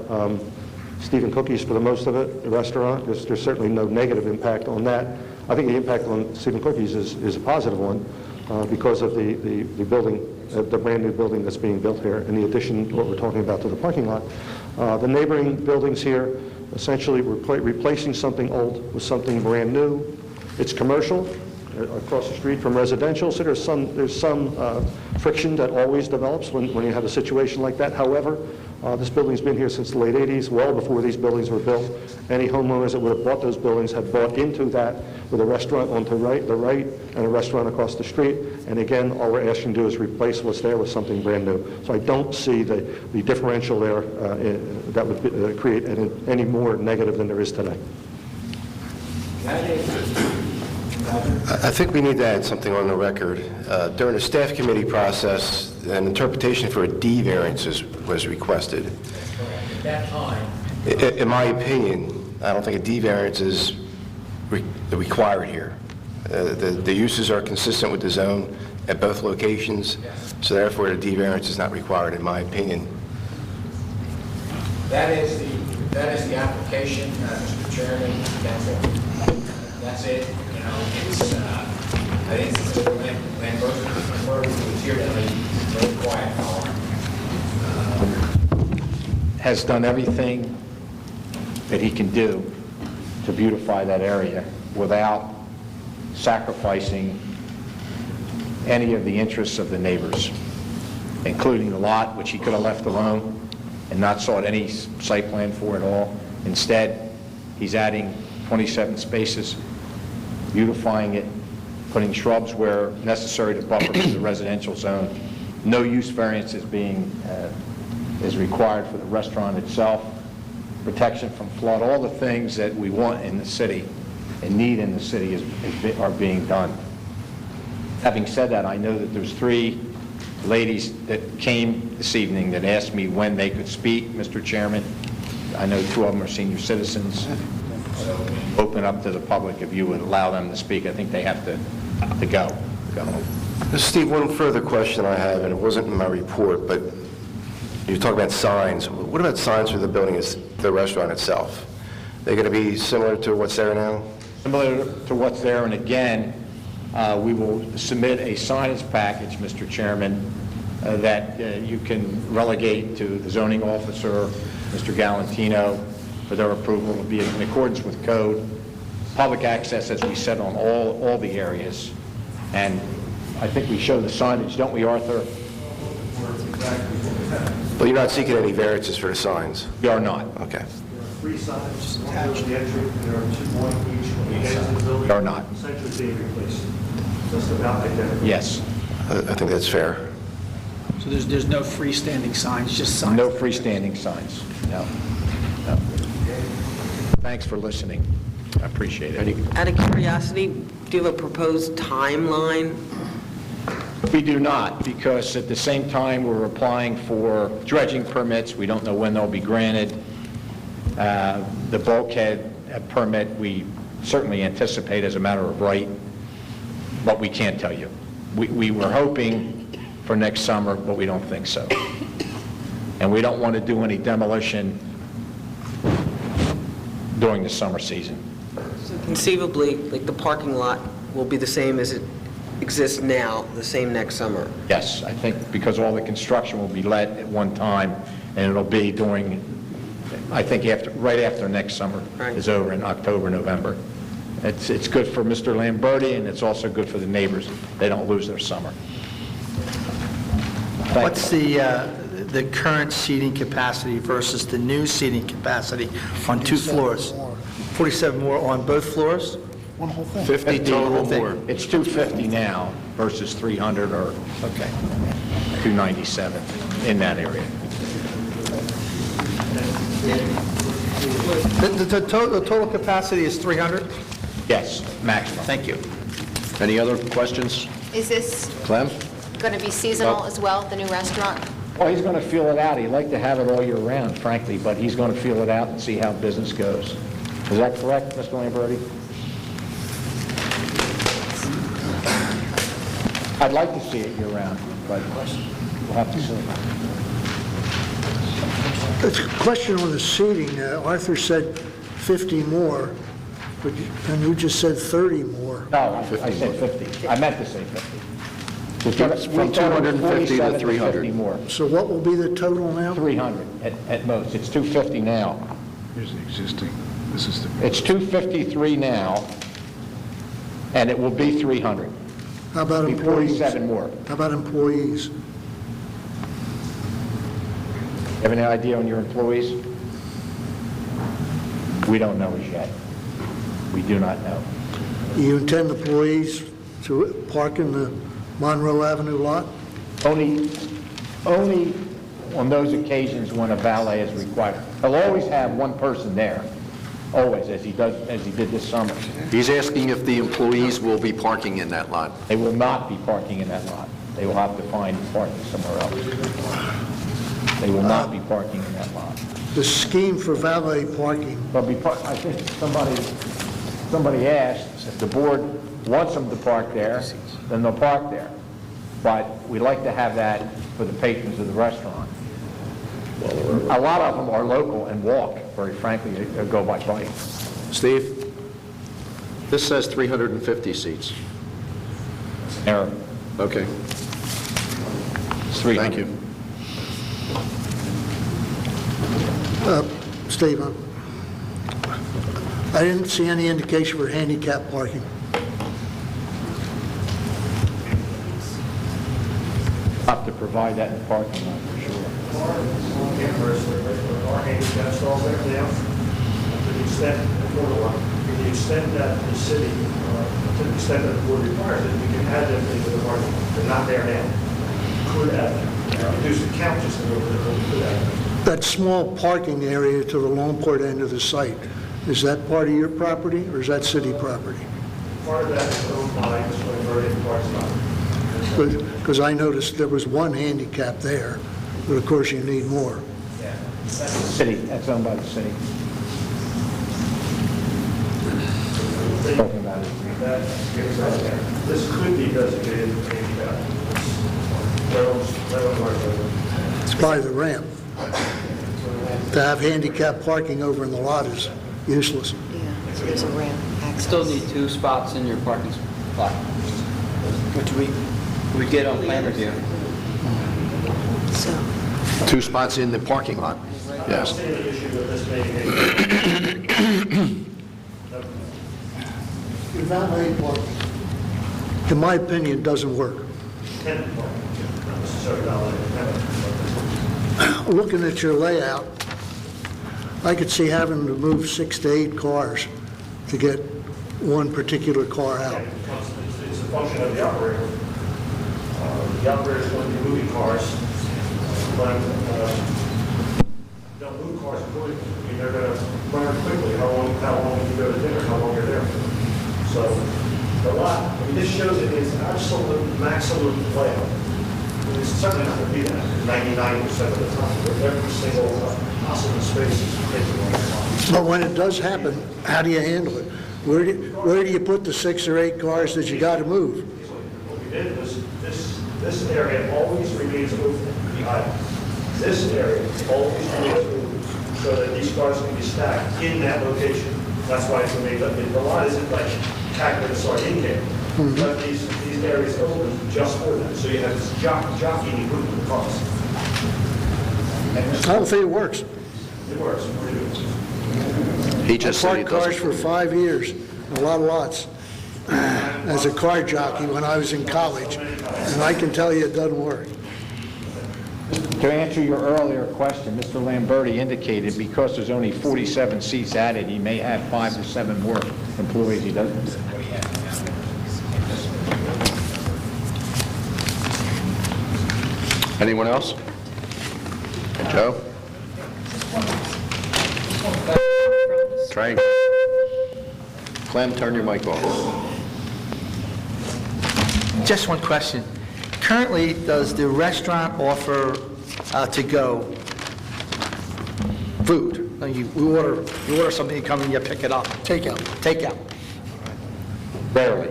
Stephen Cookies for the most of it, the restaurant. There's certainly no negative impact on that. I think the impact on Stephen Cookies is a positive one because of the building, the brand new building that's being built here, in the addition to what we're talking about to the parking lot. The neighboring buildings here, essentially we're replacing something old with something brand new. It's commercial, across the street from residential, so there's some friction that always develops when you have a situation like that. However, this building's been here since the late 80s, well before these buildings were built. Any homeowners that would have bought those buildings had bought into that with a restaurant on the right and a restaurant across the street. And again, all we're asking to do is replace what's there with something brand new. So I don't see the differential there that would create any more negative than there is today. I think we need to add something on the record. During the staff committee process, an interpretation for a D variance was requested. At that time, In my opinion, I don't think a D variance is required here. The uses are consistent with the zone at both locations, so therefore a D variance is not required, in my opinion. that is the application, Mr. Chairman, council. That's it. You know, it's, I think it's a land was here tonight, very quiet hour. Has done everything that he can do to beautify that area without sacrificing any of the interests of the neighbors, including the lot, which he could have left alone and not sought any site plan for at all. Instead, he's adding 27 spaces, beautifying it, putting shrubs where necessary to buffer to the residential zone. No use variance is required for the restaurant itself. Protection from flood, all the things that we want in the city and need in the city are being done. Having said that, I know that there's 3 ladies that came this evening that asked me when they could speak, Mr. Chairman. I know 2 of them are senior citizens. So open up to the public if you would allow them to speak. I think they have to go home. Steve, one further question I have, and it wasn't in my report, but you talk about signs. What about signs for the building, the restaurant itself? They're going to be similar to what's there now? Similar to what's there, and again, we will submit a signage package, Mr. Chairman, that you can relegate to the zoning officer, Mr. Galantino, for their approval. It will be in accordance with code. Public access, as we said, on all the areas. And I think we show the signage, don't we, Arthur? But you're not seeking any variances for the signs? We are not. Okay. 3 signs, one goes to the entry, and there are 2 more each on the exit of the building. We are not. Essentially being replaced. Just about identical. Yes. I think that's fair. So there's no freestanding signs, just signs? No freestanding signs, no. Thanks for listening. I appreciate it. Out of curiosity, do you have a proposed timeline? We do not, because at the same time, we're applying for dredging permits. We don't know when they'll be granted. The bulkhead permit, we certainly anticipate as a matter of right, but we can't tell you. We were hoping for next summer, but we don't think so. And we don't want to do any demolition during the summer season. So conceivably, like the parking lot will be the same as it exists now, the same next summer? Yes, I think because all the construction will be let at one time, and it'll be during, I think right after next summer is over in October, November. It's good for Mr. Lamberti, and it's also good for the neighbors. They don't lose their summer. What's the current seating capacity versus the new seating capacity on 2 floors? 47 more on both floors? One whole thing. 50 total more. It's 250 now versus 300 or 297 in that area. The total capacity is 300? Yes, maximum. Thank you. Any other questions? Is this Clem? going to be seasonal as well, the new restaurant? Well, he's going to feel it out. He'd like to have it all year round, frankly, but he's going to feel it out and see how business goes. Is that correct, Mr. Lamberti? I'd like to see it year round, but we'll have to see. It's a question on the seating. Arthur said 50 more, and you just said 30 more. No, I said 50. I meant to say 50. It's from 250 to 300. 50 more. So what will be the total now? 300 at most. It's 250 now. Here's the existing. This is the... It's 253 now, and it will be 300. How about Be employees? 47 more. How about employees? Have any idea on your employees? We don't know as yet. We do not know. You intend employees to park in the Monroe Avenue lot? Only on those occasions when a valet is required. He'll always have one person there, always, as he did this summer. He's asking if the employees will be parking in that lot. They will not be parking in that lot. They will have to find parking somewhere else. They will not be parking in that lot. The scheme for valet parking, But I think somebody asked, if the board wants them to park there, then they'll park there. But we'd like to have that for the patrons of the restaurant. A lot of them are local and walk, very frankly, they go by bike. Steve? This says 350 seats. Error. Okay. It's 300. Thank you. Steve, I didn't see any indication for handicap parking. Have to provide that in the parking lot for sure. Our handicap stalls there now, to the extent that the city, to the extent that the board requires it, we can add them into the parking. They're not there now. Could add them. Reduce the count just a little bit, but we could add them. That small parking area to the Longport end of the site, is that part of your property or is that city property? Part of that is owned by Mr. Lamberti and part's not. Because I noticed there was one handicap there, but of course you need more. City, that's owned by the city. Talking about it. This could be designated handicap. It's by the ramp. To have handicap parking over in the lot is useless. Yeah, there's a ramp access. Still need 2 spots in your parking spot, which we get on plan review. So, 2 spots in the parking lot. Yes. The issue with this being Valet parking, in my opinion, doesn't work. tenant parking, not necessarily valet. Looking at your layout, I could see having to move 6 to 8 cars to get one particular car out. It's a function of the operator. The operator's going to be moving cars, but they'll move cars accordingly. I mean, they're going to learn quickly how long you go to dinner, how long you're there. So the lot, I mean, this shows it is absolute maximum layout. It's certainly not going to be that 99% of the time, but every single possible space is taken on the lot. But when it does happen, how do you handle it? Where do you put the 6 or 8 cars that you got to move? What we did was, this This area always remains open, the aisle. This area always remains open, so that these cars can be stacked in that location. That's why it's made up. The lot isn't like tacked with a sardine can. But these areas open just for that. So you have this jockeying group of cars. I don't think it works. It works. He just I said he parked cars doesn't. for 5 years, a lot of lots, as a car jockey when I was in college, and I can tell you it doesn't work. To answer your earlier question, Mr. Lamberti indicated because there's only 47 seats added, he may have 5 or 7 more employees. He doesn't. Anyone else? Joe? Frank? Clem, turn your mic off. Just one question. Currently, does the restaurant offer to-go food? Like you order something, you come and you pick it up. Takeout. Takeout. Rarely.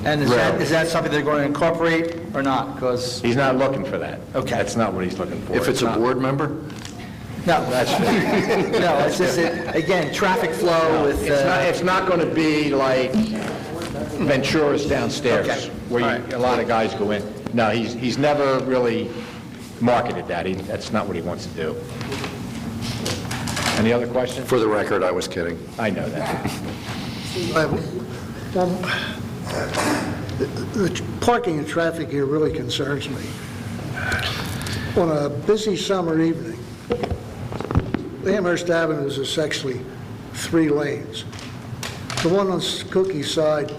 And Rarely. is that something they're going to incorporate or not? Because He's not looking for that. Okay. That's not what he's looking for. If it's a not- board member? no, no, it's just again traffic flow with. It's not going to be like Ventura's downstairs, Okay. where All right. a lot of guys go in. No, he's never really marketed that. That's not what he wants to do. Any other questions? For the record, I was kidding. I know that. The parking and traffic here really concerns me. On a busy summer evening, Amherst Avenue is essentially 3 lanes. The one on Cookie's side,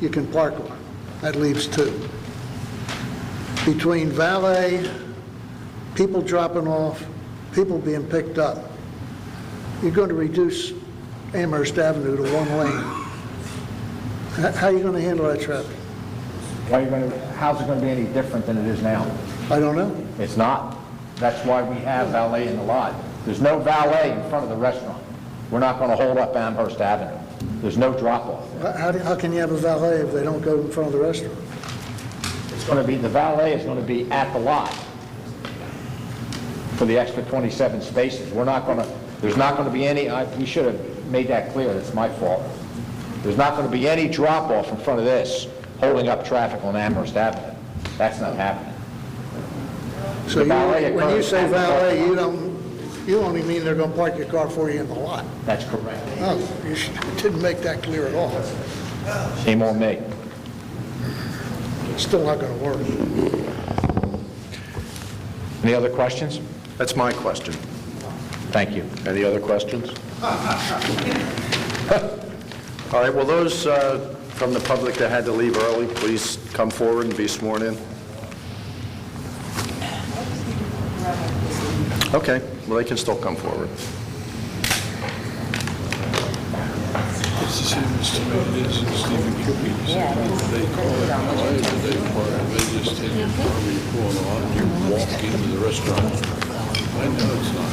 you can park on. That leaves 2. Between valet, people dropping off, people being picked up, you're going to reduce Amherst Avenue to 1 lane. How are you going to handle that traffic? How's it going to be any different than it is now? I don't know. It's not. That's why we have valet in the lot. There's no valet in front of the restaurant. We're not going to hold up Amherst Avenue. There's no drop-off. How can you have a valet if they don't go in front of the restaurant? It's going to be, the valet is going to be at the lot for the extra 27 spaces. We're not going to, there's not going to be any, we should have made that clear, that's my fault. There's not going to be any drop-off in front of this, holding up traffic on Amherst Avenue. That's not happening. So when you say valet, you only mean they're going to park your car for you in the lot? That's correct. Oh, you didn't make that clear at all. Shame on me. Still not going to work. Any other questions? That's my question. Thank you. Any other questions? All right, well, those from the public that had to leave early, please come forward and be sworn in. Okay, well, they can still come forward. It's the same as to me, it is in Stephen Cooper's. They call it valet, but they park, they just take your car, you pull it on, you walk into the restaurant. I know it's not.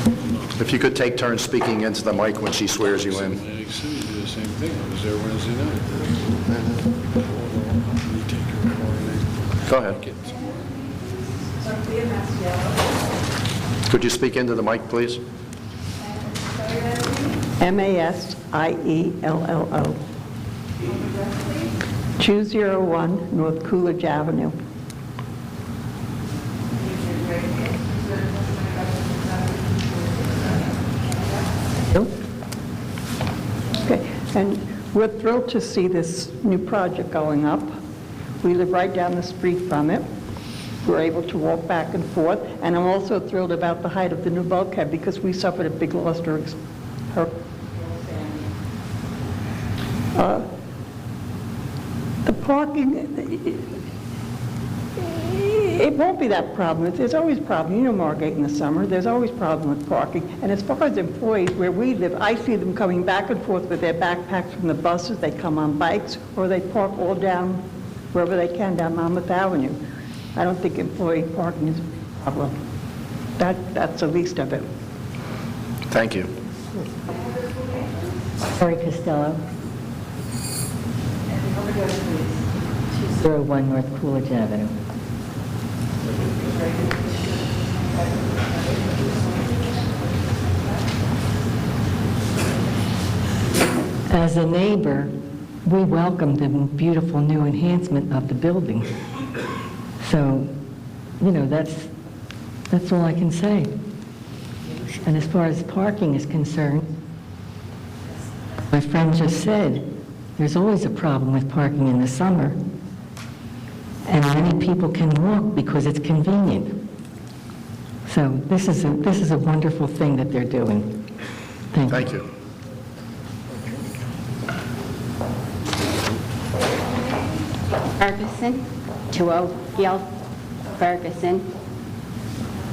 If you could take turns speaking into the mic when she swears you in. Atlantic City did the same thing. I was there Wednesday night. You take your car and Go ahead. get somewhere. Could you speak into the mic, please? Masiello, 201 North Coolidge Avenue. Okay, and we're thrilled to see this new project going up. We live right down the street from it. We're able to walk back and forth, and I'm also thrilled about the height of the new bulkhead because we suffered a big loss during the parking, it won't be that problem. There's always a problem. You know Margate in the summer. There's always a problem with parking. And as far as employees, where we live, I see them coming back and forth with their backpacks from the buses. They come on bikes, or they park all down wherever they can down Monmouth Avenue. I don't think employee parking is a problem. That's the least of it. Thank you. Lori Costello. 201 North Coolidge Avenue. As a neighbor, we welcome the beautiful new enhancement of the building. So, you know, that's all I can say. And as far as parking is concerned, my friend just said, there's always a problem with parking in the summer. And many people can walk because it's convenient. So this is a wonderful thing that they're doing. Thank you. Ferguson, 20 Gail Ferguson,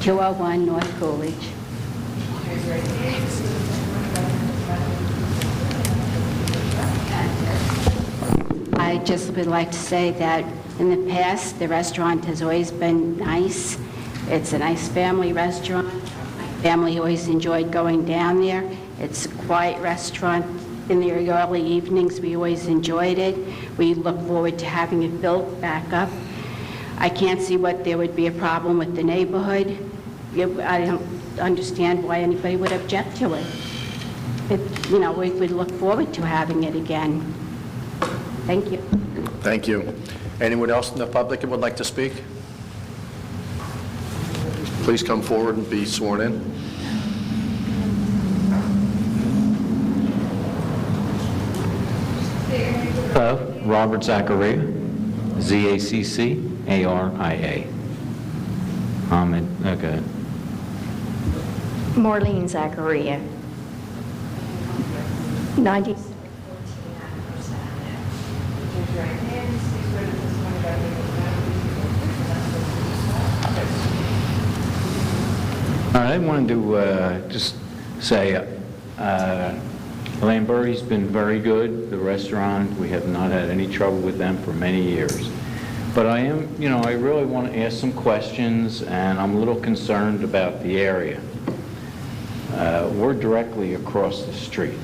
201 North Coolidge. I just would like to say that in the past, the restaurant has always been nice. It's a nice family restaurant. My family always enjoyed going down there. It's a quiet restaurant. In the early evenings, we always enjoyed it. We look forward to having it built back up. I can't see what there would be a problem with the neighborhood. I don't understand why anybody would object to it. You know, we would look forward to having it again. Thank you. Thank you. Anyone else in the public that would like to speak? Please come forward and be sworn in. Hello, Robert Zaccaria, Z-A-C-C-A-R-I-A. Okay. Marlene Zachariah, 90. I wanted to just say, Lamberti's been very good, the restaurant. We have not had any trouble with them for many years. But I am, you know, I really want to ask some questions, and I'm a little concerned about the area. We're directly across the street.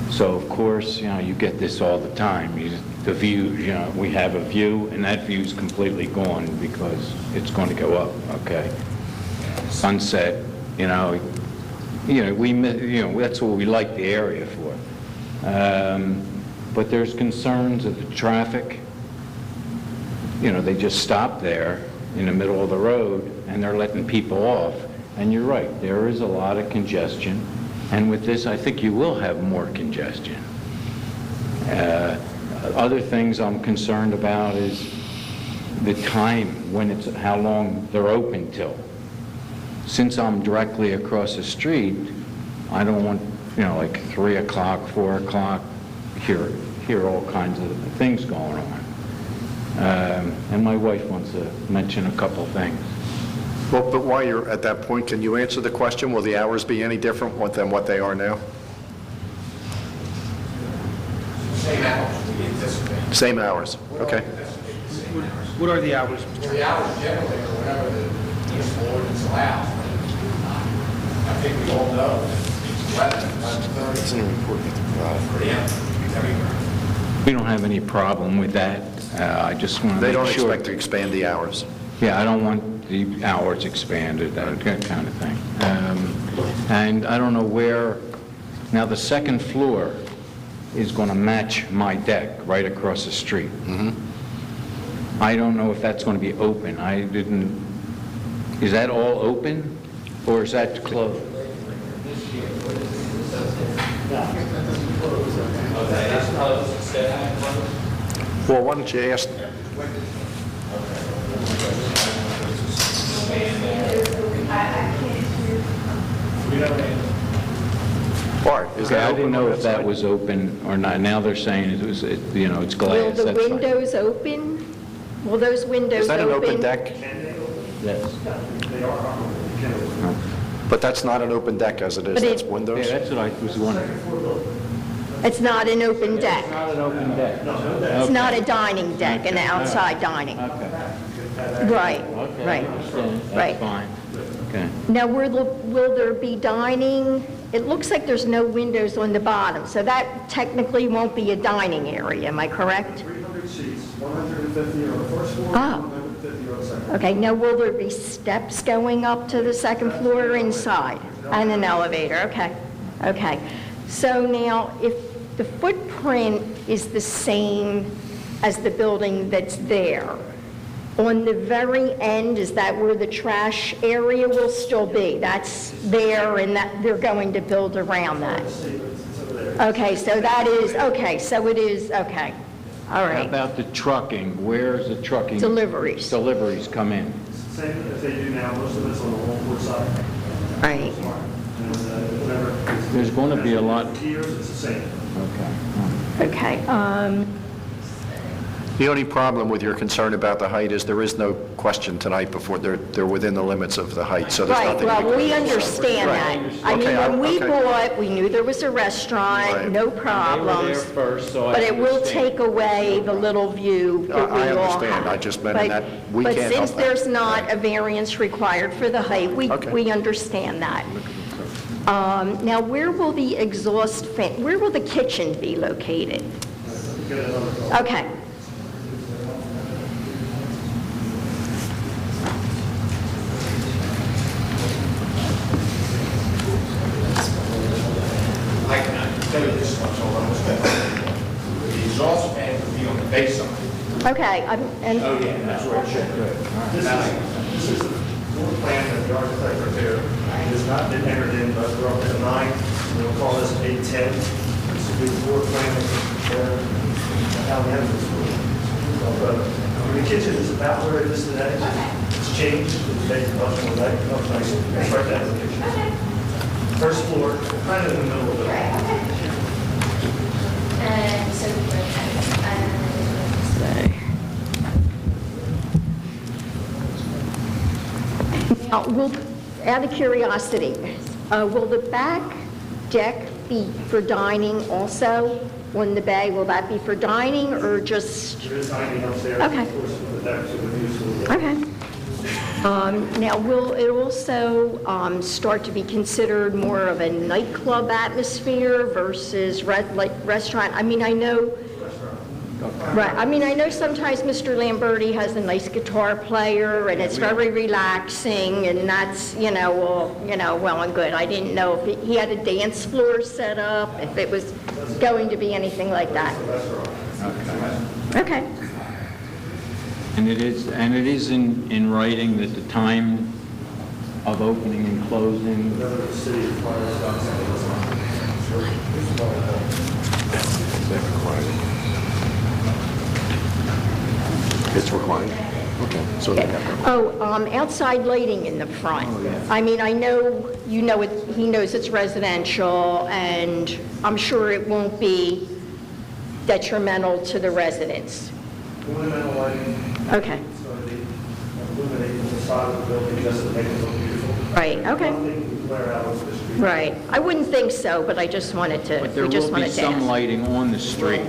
So, of course, you know, you get this all the time. The view, you know, we have a view, and that view's completely gone because it's going to go up, okay? Sunset, you know, that's what we like the area for. But there's concerns of the traffic. You know, they just stop there in the middle of the road and they're letting people off. And you're right, there is a lot of congestion. And with this, I think you will have more congestion. Other things I'm concerned about is the time, how long they're open till. Since I'm directly across the street, I don't want, you know, like 3 o'clock, 4 o'clock, hear all kinds of things going on. And my wife wants to mention a couple things. Well, but while you're at that point, can you answer the question, will the hours be any different than what they are now? Same hours we anticipate. Same hours, okay. What are the hours? The hours generally are whatever the ordinance allows. I think we all know that it's 11:30. It's in a report you have to provide. Everywhere. We don't have any problem with that. I just want to They make don't sure. expect to expand the hours. Yeah, I don't want the hours expanded, that kind of thing. And I don't know where, now the second floor is going to match my deck right across the street. I don't know if that's going to be open. Is that all open or is that closed? Well, why don't you ask? Okay, I didn't know if that was open or not. Now they're saying it's glass. Will the That's fine. windows open? Will those windows open? Is that an open deck? Yes. But that's not an open deck as it is, But that's windows? Yeah, that's what I was wondering. It's not an open deck. It's not an open deck. It's not a dining deck, an outside dining. Okay. Right, Okay, I right, understand. right. That's fine. Okay. Now, will there be dining? It looks like there's no windows on the bottom, so that technically won't be a dining area, am I correct? 300 seats, 150 on the first floor, Ah. 150 Okay, now will there be steps going up to the second floor or inside? And an elevator, okay. Okay. So now, if the footprint is the same as the building that's there, on the very end, is that where the trash area will still be? That's there, and that they're going to build around that? Okay, so that is, okay, so it is, okay. All How right. about the trucking? Where's the trucking? Deliveries. Deliveries come in. Same as they do now, most of it's on the Longport side. Right. There's going to be a lot. Years, it's the same. Okay. The only problem with your concern about the height is there is no question tonight before they're within the limits of the height, so there's Right, nothing. well, we understand Right. that. I mean, Okay, when we okay. bought, we knew there was a restaurant, Right. no They were there problems. first, so I But it will understand. take away the little view that we I all understand. have. I just meant But- that we can't But help since that. there's not a variance required for the height, Okay. we understand that. Now, where will the exhaust fan, where will the kitchen be located? Okay. I can tell you this much, hold on just a minute. The exhaust fan would be on the base side. Okay, and... Oh, yeah, that's where it should go. This is the floor plan that the architect prepared. It has not been entered in, but we're up to 9. We'll call this A10. This is the floor plan that's prepared. How we have this floor. The kitchen is about where it is today. It's changed. It's made much more light, much nicer. It's right down the kitchen. First floor, kind of in the middle of it. Now, out of curiosity, will the back deck be for dining also on the bay? Will that be for dining or just? There is dining upstairs. Okay. Of course, with the deck, so we're used to it. Okay. Now, will it also start to be considered more of a nightclub atmosphere versus restaurant? I mean, I know. Right. I mean, I know sometimes Mr. Lamberti has a nice guitar player, and it's very relaxing, and that's, well and good. I didn't know if he had a dance floor set up, if it was going to be anything like that. Okay. And it is in writing that the time of opening and closing. It's required. Okay, so they have to. Outside lighting in the front. I mean, I know, he knows it's residential, and I'm sure it won't be detrimental to the residents. Ornamental lighting. Okay. It's going to be illuminating the facade of the building just to make it look beautiful. Right, okay. Nothing to glare out over the street. Right. I wouldn't think so, but I just wanted to, But there we just will be wanted to some ask. lighting on the street.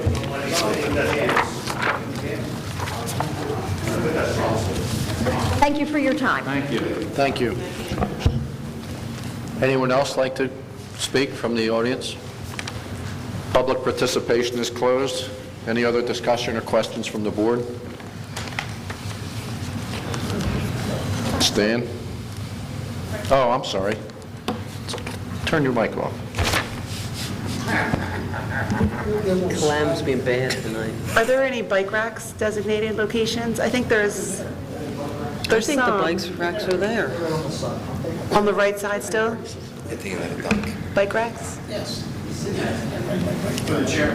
Thank you for your time. Thank you. Thank you. Anyone else like to speak from the audience? Public participation is closed. Any other discussion or questions from the board? Stan? Oh, I'm sorry. Turn your mic off. Clem's being bad tonight. Are there any bike racks designated locations? I think there's I think the some. bike racks are there. On the right side still? Bike racks? Yes.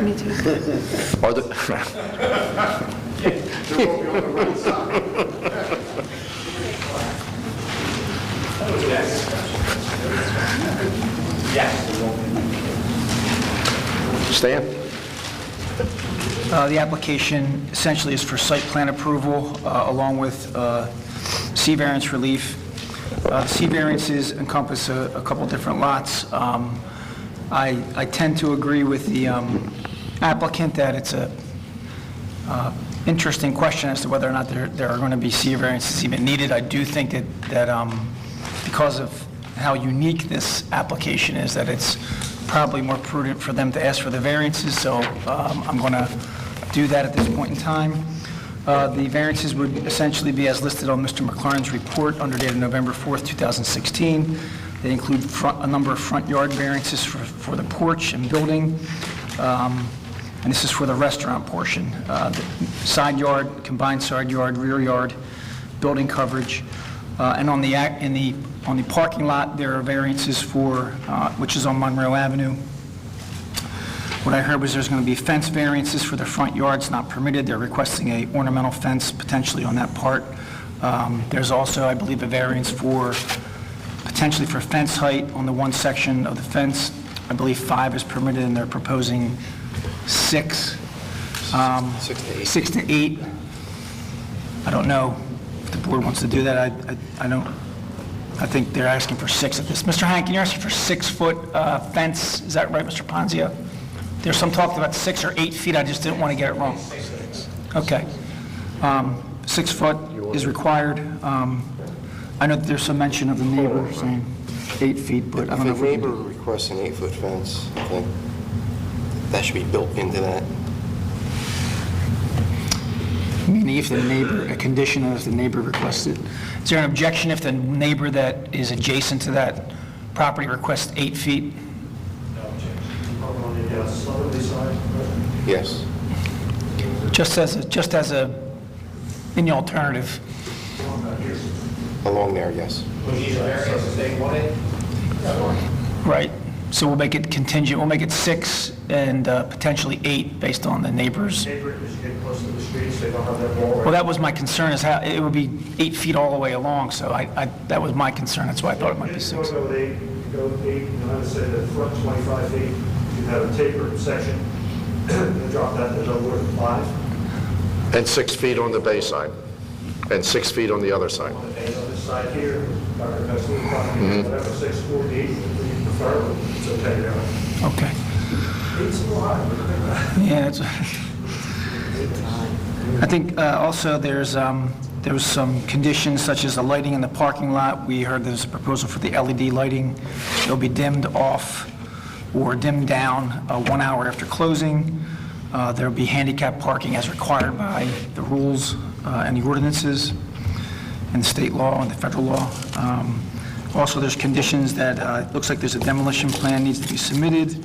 Me too. Are the... Stan? The application essentially is for site plan approval, along with C variance relief. The C variances encompass a couple different lots. I tend to agree with the applicant that it's a interesting question as to whether or not there are going to be C variances even needed. I do think that because of how unique this application is, that it's probably more prudent for them to ask for the variances, so I'm going to do that at this point in time. The variances would essentially be as listed on Mr. McLaurin's report under dated November 4th, 2016. They include a number of front yard variances for the porch and building, and this is for the restaurant portion. The side yard, combined side yard, rear yard, building coverage, and on the parking lot, there are variances for, which is on Monroe Avenue. What I heard was there's going to be fence variances for the front yards not permitted. They're requesting a ornamental fence potentially on that part. There's also, I believe, a variance for, potentially for fence height on the one section of the fence. I believe 5 is permitted, and they're proposing 6. 6 to 8. I don't know if the board wants to do that. I don't. I think they're asking for 6 at this. Mr. Hankin, you're asking for 6-foot fence. Is that right, Mr. Ponzio? There's some talk about 6 or 8 feet. I just didn't want to get it wrong. Okay. 6 foot is required. I know that there's some mention of the neighbor saying 8 feet, but I don't know if the neighbor requests an 8-foot fence, I think that should be built into that. Meaning if the neighbor, a condition of if the neighbor requested. Is there an objection if the neighbor that is adjacent to that property requests 8 feet? Yes. Just as a, in the alternative. Along there, yes. Right. So we'll make it contingent. We'll make it 6 and potentially 8 based on the neighbors. Well, that was my concern, is how it would be 8 feet all the way along. So that was my concern. That's why I thought it might be 6. Go 8, I would say the front 25 feet, you have a tapered section, and drop that to no more than 5. And 6 feet on the bay side, and 6 feet on the other side. On the side here, whatever 6, 4 feet, preferably, it's okay there. Okay. It's a little high. Yeah, it's, I think also there was some conditions such as the lighting in the parking lot. We heard there's a proposal for the LED lighting. It'll be dimmed off or dimmed down 1 hour after closing. There'll be handicap parking as required by the rules and the ordinances and the state law and the federal law. Also, there's conditions that it looks like there's a demolition plan needs to be submitted.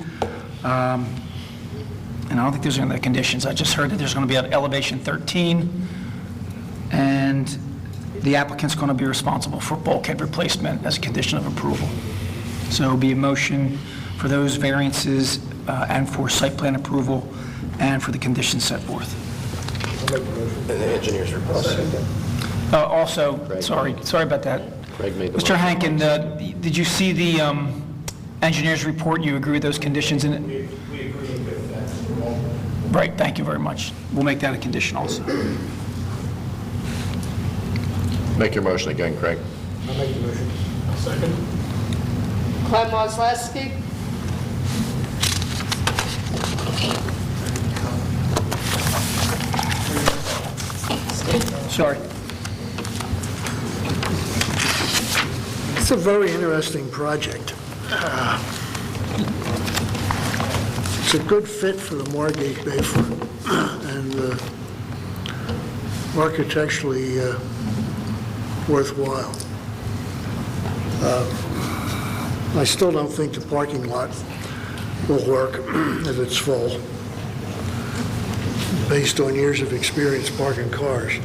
And I don't think there's any other conditions. I just heard that there's going to be an elevation 13, and the applicant's going to be responsible for bulkhead replacement as a condition of approval. So it'll be a motion for those variances and for site plan approval and for the conditions set forth. And the engineer's request. Also, sorry about that. Craig made the Mr. Hankin, did you see the engineer's report? You agree with those conditions in it? We agree with that. Right, thank you very much. We'll make that a condition also. Make your motion again, Craig. I'll make the motion. Second. Clem Osleski. Sorry. It's a very interesting project. It's a good fit for the Margate Bayfront, and architecturally worthwhile. I still don't think the parking lot will work if it's full, based on years of experience parking cars.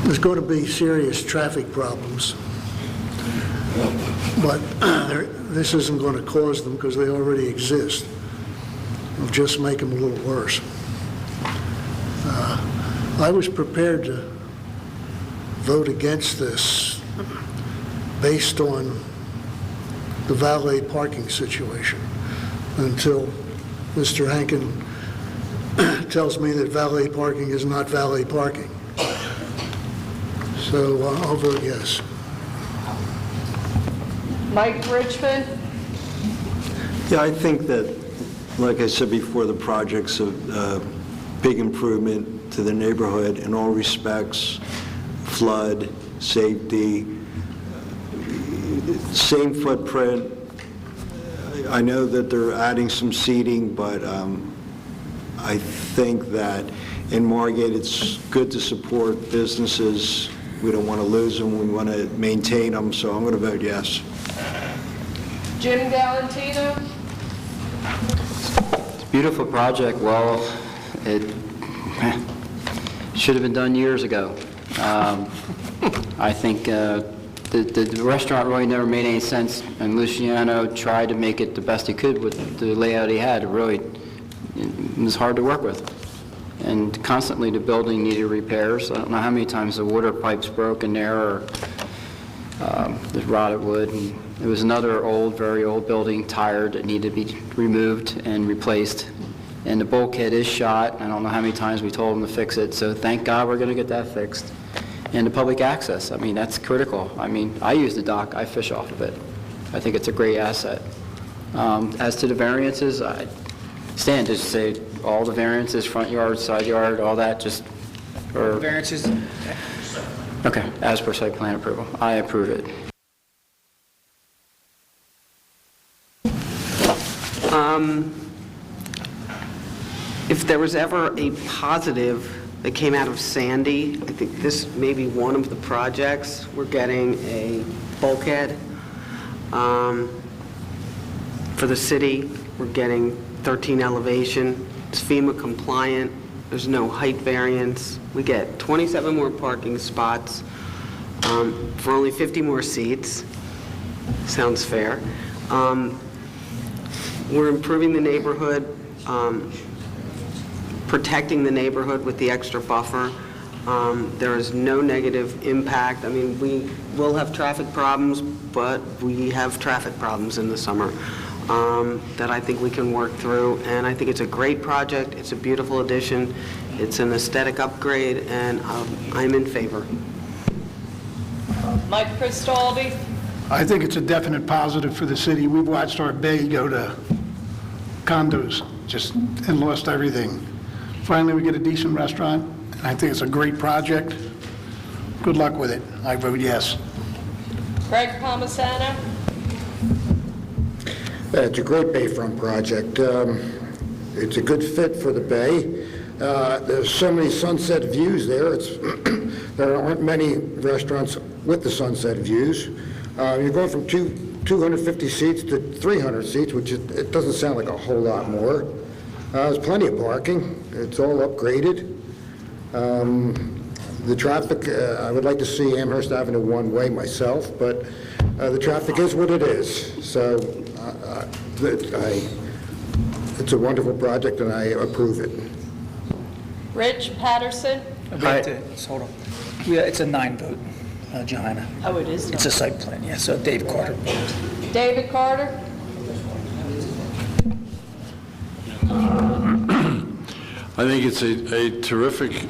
There's going to be serious traffic problems, but this isn't going to cause them because they already exist. It'll just make them a little worse. I was prepared to vote against this based on the valet parking situation until Mr. Hankin tells me that valet parking is not valet parking. So I'll vote yes. Mike Richmond. Yeah, I think that, like I said before, the project's a big improvement to the neighborhood in all respects: flood, safety, same footprint. I know that they're adding some seating, but I think that in Margate, it's good to support businesses. We don't want to lose them, we want to maintain them, so I'm going to vote yes. Jim Galantino? It's a beautiful project. Well, it should have been done years ago. I think the restaurant really never made any sense, and Luciano tried to make it the best he could with the layout he had. It was hard to work with. And constantly the building needed repairs. I don't know how many times the water pipes broke in there, or there's rotted wood. And it was another old, very old building, tired, that needed to be removed and replaced. And the bulkhead is shot. I don't know how many times we told them to fix it, so thank God we're going to get that fixed. And the public access, I mean, that's critical. I mean, I use the dock, I fish off of it. I think it's a great asset. As to the variances, I stand to say all the variances, front yard, side yard, all that, just... Variances? Okay, as per site plan approval. I approve it. If there was ever a positive that came out of Sandy, I think this may be one of the projects. We're getting a bulkhead for the city. We're getting 13 elevation. It's FEMA compliant. There's no height variance. We get 27 more parking spots for only 50 more seats. Sounds fair. We're improving the neighborhood, protecting the neighborhood with the extra buffer. There is no negative impact. I mean, we will have traffic problems, but we have traffic problems in the summer that I think we can work through. And I think it's a great project. It's a beautiful addition. It's an aesthetic upgrade, and I'm in favor. Mike Cristaldi? I think it's a definite positive for the city. We've watched our bay go to condos just and lost everything. Finally, we get a decent restaurant, and I think it's a great project. Good luck with it. I vote yes. Craig Palmisano? It's a great bayfront project. It's a good fit for the bay. There's so many sunset views there. There aren't many restaurants with the sunset views. You're going from 250 seats to 300 seats, which it doesn't sound like a whole lot more. There's plenty of parking. It's all upgraded. The traffic, I would like to see Amherst Avenue one-way myself, but the traffic is what it is. So it's a wonderful project, and I approve it. Rich Patterson? Hold on. Yeah, it's a 9 vote, Johanna. Oh, it is? It's a site plan, yeah, so Dave Carter. David Carter? I think it's a terrific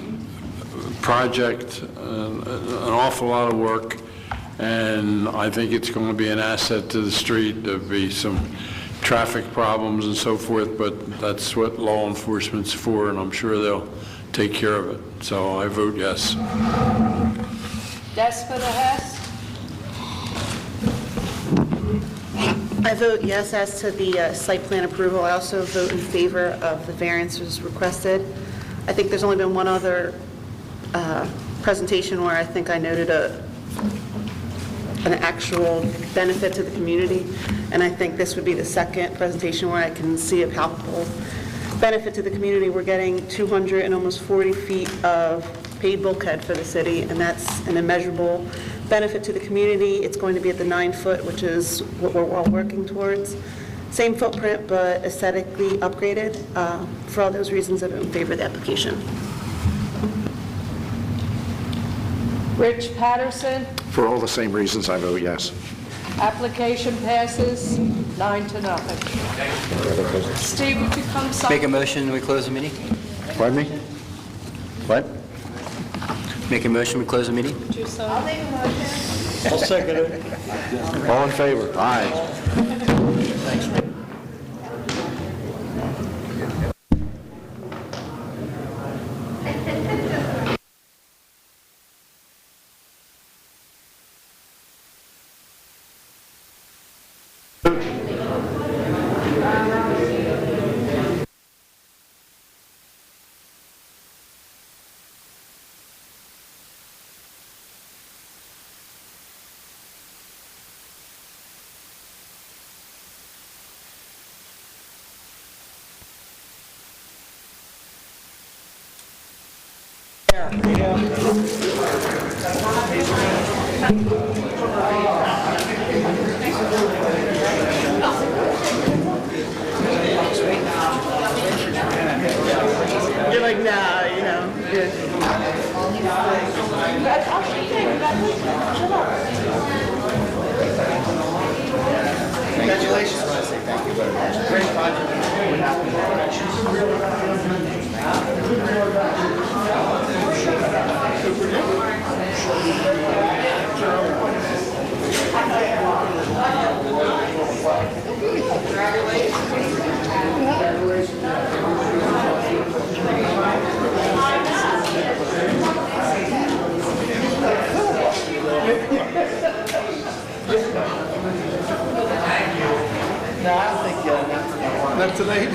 project, an awful lot of work, and I think it's going to be an asset to the street. There'll be some traffic problems and so forth, but that's what law enforcement's for, and I'm sure they'll take care of it. So I vote yes. Despota Hess? I vote yes as to the site plan approval. I also vote in favor of the variances requested. I think there's only been one other presentation where I think I noted an actual benefit to the community, and I think this would be the second presentation where I can see a palpable benefit to the community. We're getting 200 and almost 40 feet of paid bulkhead for the city, and that's an immeasurable benefit to the community. It's going to be at the 9-foot, which is what we're all working towards. Same footprint, but aesthetically upgraded. For all those reasons, I vote in favor of the application. Rich Patterson? For all the same reasons, I vote yes. Application passes 9-0. Steve, would you come sign? Make a motion, we close the meeting? Pardon me? What? Make a motion, we close the meeting? I'll make a motion. I'll second it. All in favor? Aye. Thanks. You're like, nah, you know. Congratulations, I want to say thank you very much. Great project. We're No, I don't think, not tonight.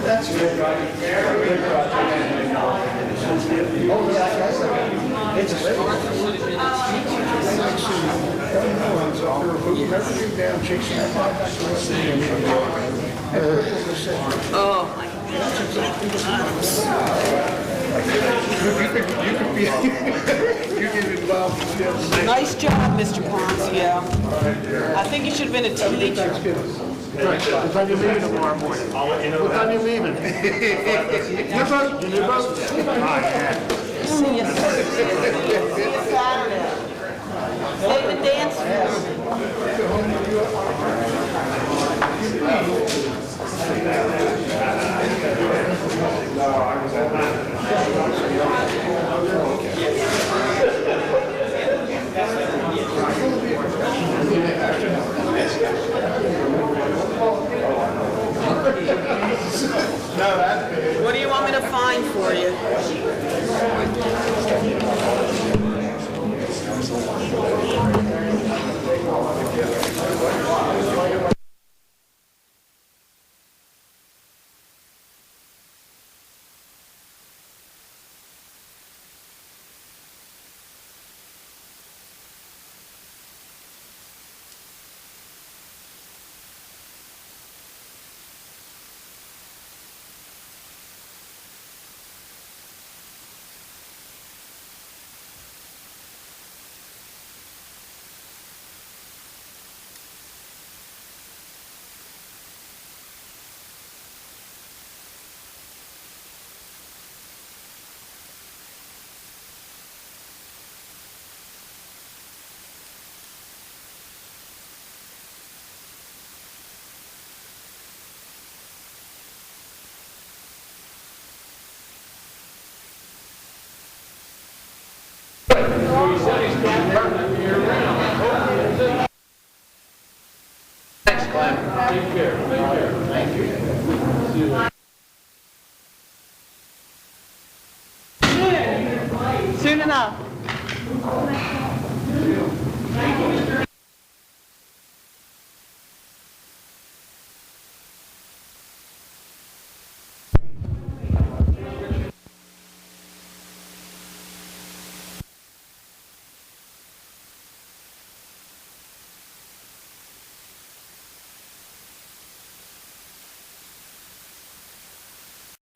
That's good. Good Oh, my You get involved. Nice job, Mr. Ponzio. I think you should have been a teacher. Right. What time you leaving tomorrow morning? What time you leaving? Your boat? Your boat? See you Saturday. Save the dance. What do you want me to find for you? Thanks, Clem. Take care. Thank you. See you later. Soon enough.